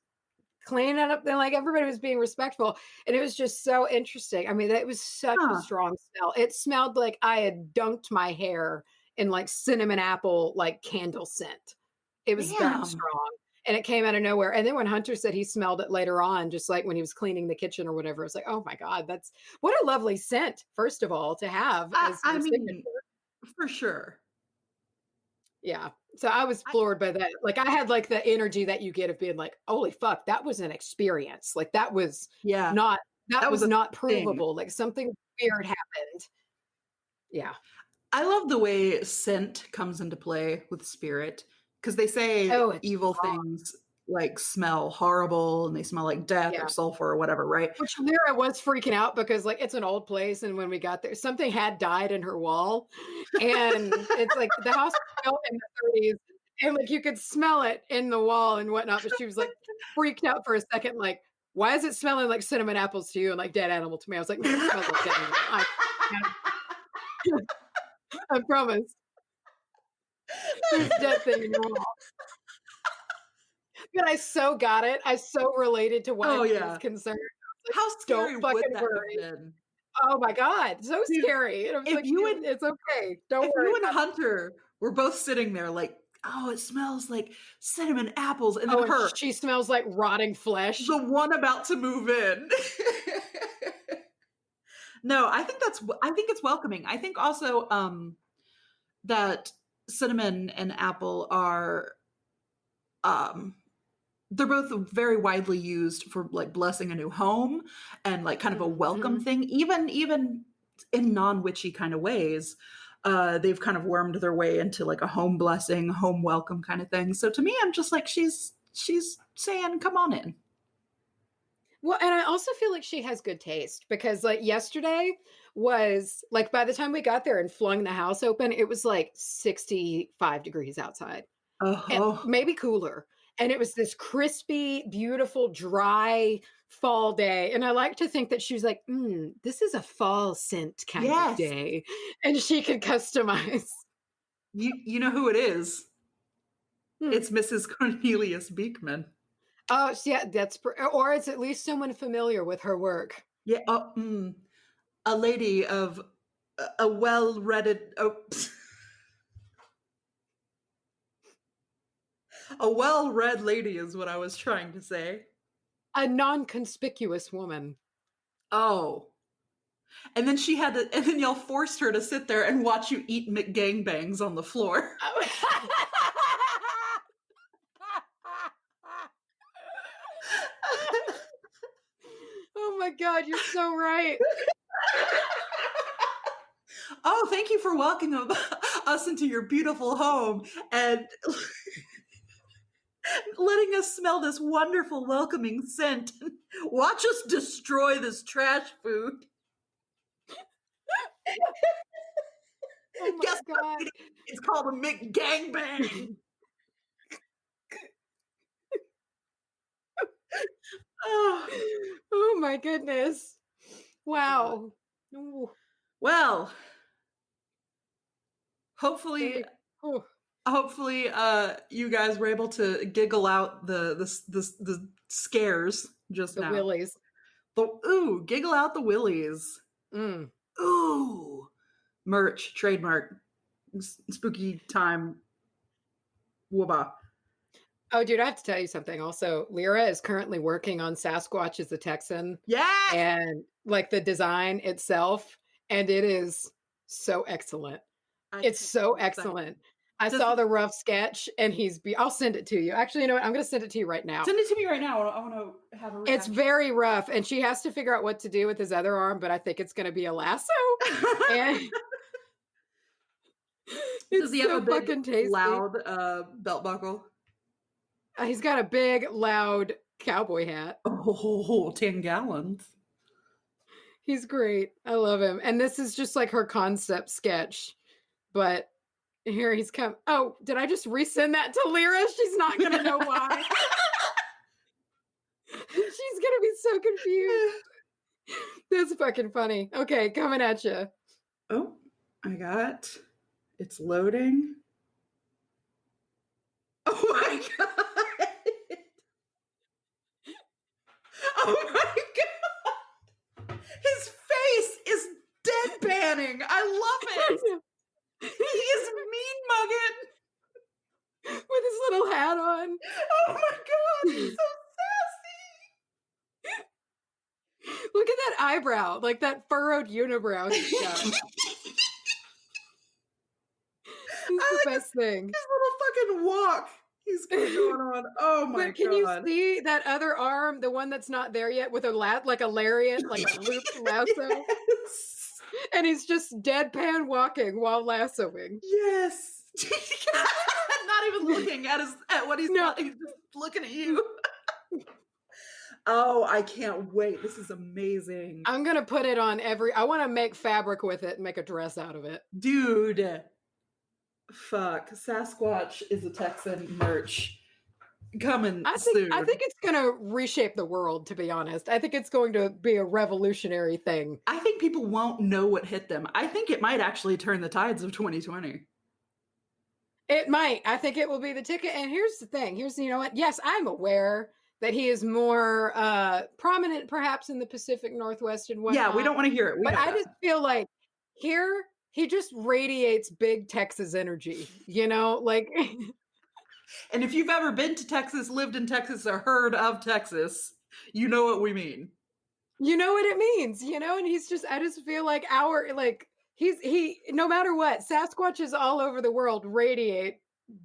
cleaning it up. And like everybody was being respectful. And it was just so interesting. I mean, it was such a Huh. strong smell. It smelled like I had dunked my hair in like cinnamon apple, like candle scent. It was that Damn. strong. And it came out of nowhere. And then when Hunter said he smelled it later on, just like when he was cleaning the kitchen or whatever, it was like, oh my God, that's what a lovely scent, first of all, to have as I your mean, signature. for sure. Yeah. So I was I, floored by that. Like I had like the energy that you get of being like, holy fuck, that was an experience. Like yeah, not that that was was a not thing. provable. Like something weird happened. Yeah. I love the way scent comes into play with spirit because they say Oh, it's evil strong. things like smell horrible and they smell like death or Yeah. sulfur or whatever, right? Which Lyra was freaking out because like it's an old place. And when we got there, something had died in her wall. And it's like the house was built in the 30s. And like you could smell it in the wall and whatnot. But she was like freaked out for a second, like, why is it smelling like cinnamon apples to you and like dead animal to me? I was like, no, it smells like dead animal. I promise. There's a dead thing in your wall. But I so got it. I so related to why Oh she was yeah. concerned. Like, How scary don't would fucking that have worry. been? Oh my God. So Dude, scary. And I was if like, you and it's okay. Don't if worry you and about it. Hunter were both sitting there like, oh, it smells like cinnamon apples, and then Oh, and her, she smells like rotting flesh. the one about to move in. No, I think it's welcoming. I think also that cinnamon and apple are um they're both very widely used for like blessing a new home and like kind of a welcome Mm-hmm. thing, even in non-witchy kind of ways. They've kind of wormed their way into like a home blessing, home welcome kind of thing. So to me, I'm just like she's saying, "Come on in." Well, and I also feel like she has good taste because like yesterday was like by the time we got there and flung the house open, it was like 65 degrees outside. And Oh, maybe cooler. And it was this crispy, beautiful, dry fall day. And I like to think that she was like, this is a fall scent kind of yes. day. And she could customize. You know who it is? Hmm. It's Mrs. Cornelius Beekman. Oh, yeah, or it's at least someone familiar with her work. Yeah, a lady of a well-read a well-read lady is what I was trying to say. A non-conspicuous woman. Oh. And then and then y'all forced her to sit there and watch you eat McGangbangs on the floor. Oh my God, you're so right. Oh, thank you for welcoming us into your beautiful home and letting us smell this wonderful, welcoming scent. Watch us destroy this trash food. Oh my Guess what? God. It's called a McGangbang. Oh, Oh my goodness. Wow. Ooh, well, hopefully they- oh. Hopefully, you guys were able to giggle out the scares just The now. willies. Giggle out the willies. Mm. Ooh, merch, trademark, spooky time. Whoopah. Oh, dude, I have to tell you something. Also, Lyra is currently working on Sasquatch as the Texan. Yeah, And like the design itself, and it is so excellent. It's so excellent. I saw the rough sketch, and I'll send it to you. Actually, you know what? I'm going to send it to you right now. Send it to me right now. I want to have a reaction. It's very rough, and she has to figure out what to do with his other arm, but I think it's going to be a lasso. And does he have so a big, fucking tasty. loud belt buckle? He's got a big, loud cowboy hat. Oh, 10 gallons. He's great. I love him. And this is just like her concept sketch. But here he's come. Oh, did I just resend that to Lyra? She's not going to know why. She's going to be so confused. That's fucking funny. Okay, coming at you. Oh, it's loading. Oh my God. Oh my God. His face is deadpanning. I love it. He is mean mugging with his little hat on. Oh my God, he's so sassy. Look at that eyebrow, like that furrowed unibrow he's got. He's the best thing. His little fucking walk he's going on. Oh my God. Can you see that other arm, the one that's not there yet, with a like a lariat, like a looped lasso? Yes. And he's just deadpan walking while lassoing. Yes. Not even looking at what he's not. He's just looking at you. Oh, I can't wait. This is amazing. I'm going to put it on I want to make fabric with it and make a dress out of it. Dude. Fuck. Sasquatch is a Texan merch. Coming soon. I think it's going to reshape the world, to be honest. I think it's going to be a revolutionary thing. I think people won't know what hit them. I think it might actually turn the tides of 2020. It might. I think it will be the ticket. And here's the thing. You know what? Yes, I'm aware that he is more prominent perhaps in the Pacific Northwest and whatnot. Yeah, we don't want to hear it. But I just feel like here, he just radiates big Texas energy, you know? Like... And if you've ever been to Texas, lived in Texas, or heard of Texas, you know what we mean. You know what it means, you know? And I just feel like he, no matter what, Sasquatches all over the world radiate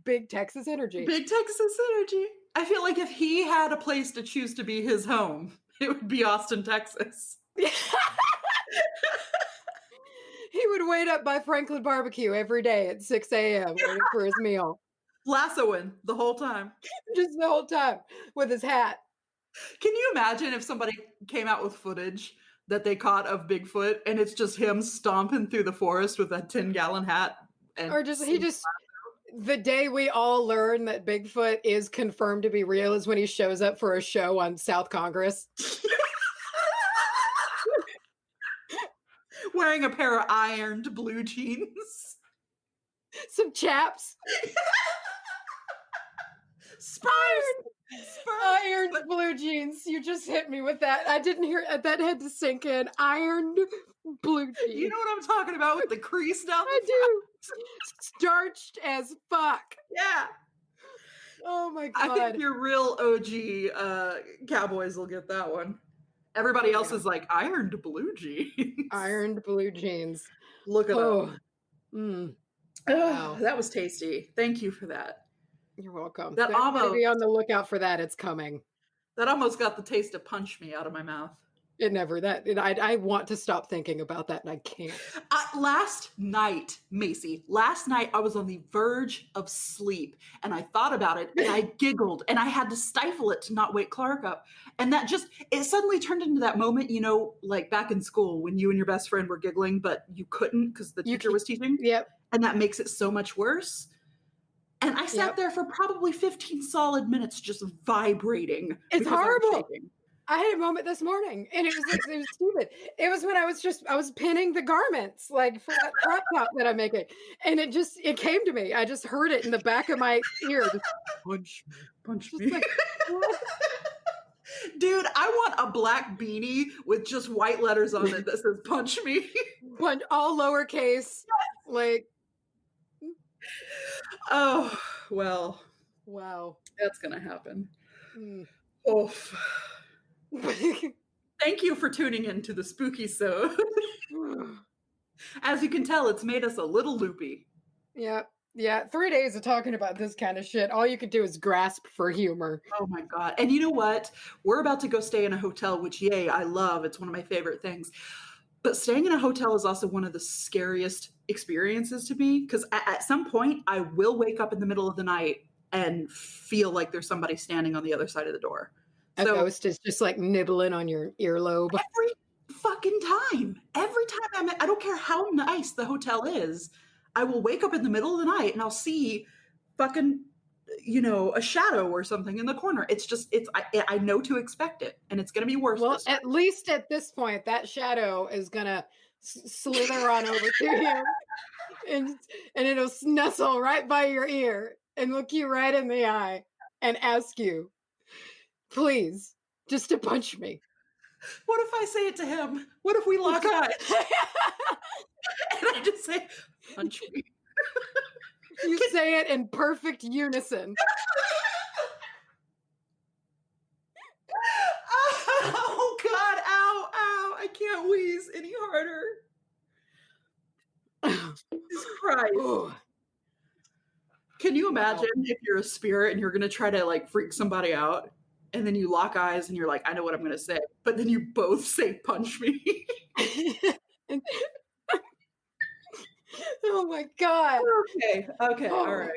big Texas energy. Big Texas energy. I feel like if he had a place to choose to be his home, it would be Austin, Texas. He would wait up by Franklin Barbecue every day at 6 a.m. waiting for his meal. Lassoing the whole time. Just the whole time with his hat. Can you imagine if somebody came out with footage that they caught of Bigfoot and it's just him stomping through the forest with a 10-gallon hat? Or the day we all learn that Bigfoot is confirmed to be real is when he shows up for a show on South Congress. Wearing a pair of ironed blue jeans. Some chaps. Ironed blue jeans. You just hit me with that. I didn't hear that. Had to sink in. Ironed blue jeans. You know what I'm talking about with the crease down the I do. Starched as fuck. Yeah. Oh my God. I think your real OG cowboys will get that one. Everybody else is like, ironed blue jeans. Ironed blue jeans. Look at them. Wow. That was tasty. Thank you for that. You're welcome. That almost be on the lookout for that. It's coming. That almost got the taste of punch me out of my mouth. I want to stop thinking about that and I can't. Last night I was on the verge of sleep and I thought about it and I giggled and I had to stifle it to not wake Clark up. And it suddenly turned into that moment, you know, like back in school when you and your best friend were giggling, but you couldn't because the teacher was teaching. Yep. And that makes it so much worse. And I sat there for probably 15 solid minutes just vibrating. It's horrible. I had a moment this morning, and it was stupid. It was when I was pinning the garments, like for that crop top that I'm making, and it came to me. I just heard it in the back of my ear. Just, punch me, Punch just me. like, what? Dude, I want a black beanie with just white letters on it that says punch me. Punch, all lowercase, like. Oh, well. Wow. That's going to happen. Mm. Oof. Thank you for tuning in to the Spookysode. As you can tell, it's made us a little loopy. Yeah. 3 days of talking about this kind of shit. All you could do is grasp for humor. Oh my God. And you know what? We're about to go stay in a hotel, which, yay, I love. It's one of my favorite things. But staying in a hotel is also one of the scariest experiences to me, because at some point I will wake up in the middle of the night and feel like there's somebody standing on the other side of the door. A ghost is just like nibbling on your earlobe. Every fucking time. Every time I don't care how nice the hotel is, I will wake up in the middle of the night and I'll see fucking, a shadow or something in the corner. I know to expect it, and it's going to be worse. Well, at least at this point, that shadow is going to slither on over to you and it'll nestle right by your ear and look you right in the eye and ask you, please, just to punch me. What if I say it to him? What if we lock eyes? And I just say, punch me. You say it in perfect unison. Oh, God. Ow, ow. I can't wheeze any harder. Jesus Christ. Ooh. Can you imagine if you're a spirit and you're going to try to like freak somebody out, and then you lock eyes and you're like, I know what I'm going to say, but then you both say, punch me. Oh my God. Okay. All right.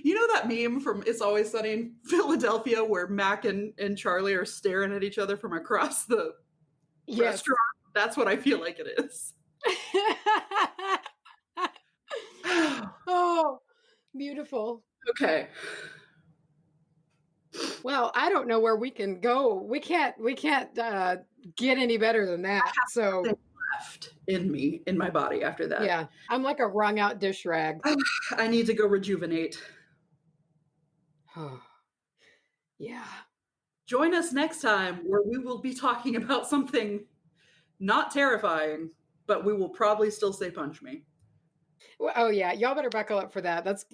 You know that meme from It's Always Sunny in Philadelphia where Mac and Charlie are staring at each other from across the restaurant? That's what I feel like it is. Oh, beautiful. Okay. Well, I don't know where we can go. We can't get any better than that. So left in my body after that. Yeah, I'm like a wrung out dish rag. I need to go rejuvenate. Yeah. Join us next time where we will be talking about something not terrifying, but we will probably still say punch me. Well, oh yeah, y'all better buckle up for that. That's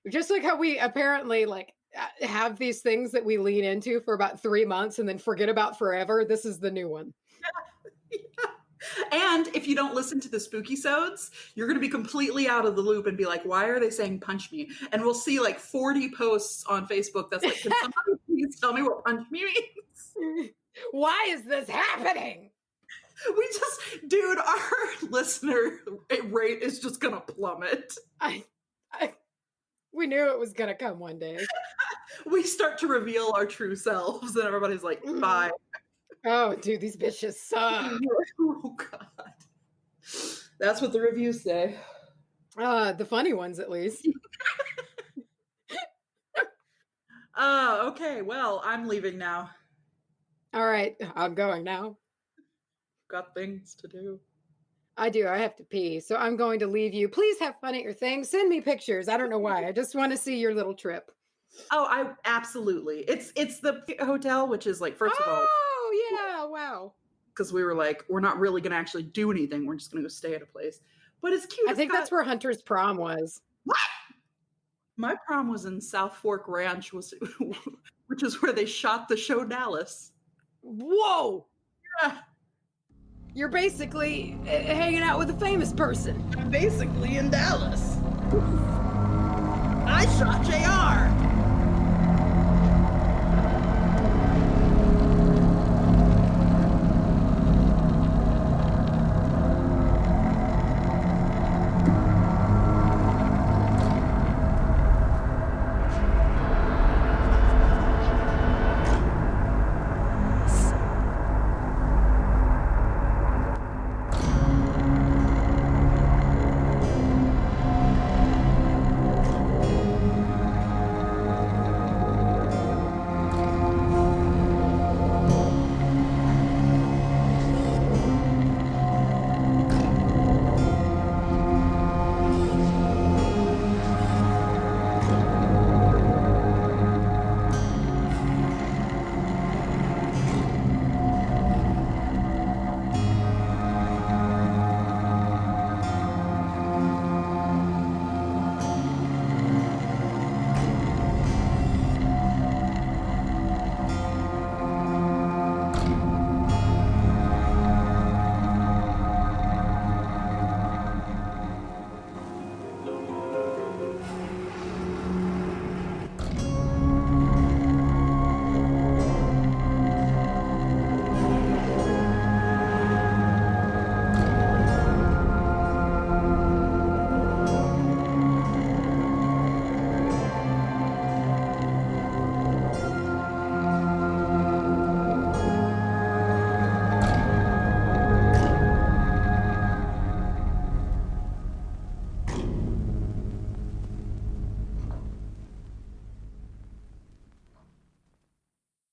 just like how we apparently like have these things that we lean into for about 3 months and then forget about forever. This is the new one. Yeah. And if you don't listen to the Spookysodes, you're going to be completely out of the loop and be like, why are they saying punch me? And we'll see like 40 posts on Facebook that's like, can somebody please tell me what punch me means? Why is this happening? Dude, our listener rate is just going to plummet. We knew it was going to come one day. We start to reveal our true selves and everybody's like, bye. Oh, dude, these bitches suck. Oh, God. That's what the reviews say. The funny ones, at least. Okay. Well, I'm leaving now. All right. I'm going now. Got things to do. I do. I have to pee. So I'm going to leave you. Please have fun at your thing. Send me pictures. I don't know why. I just want to see your little trip. Oh, I absolutely. It's the hotel, which is like, first of all. Oh, yeah. Wow. Because we were like, we're not really going to actually do anything. We're just going to go stay at a place. But it's cute. I think that's where Hunter's prom was. What? My prom was in South Fork Ranch, which is where they shot the show Dallas. Whoa. Yeah. You're basically hanging out with a famous person. I'm basically in Dallas. I shot JR.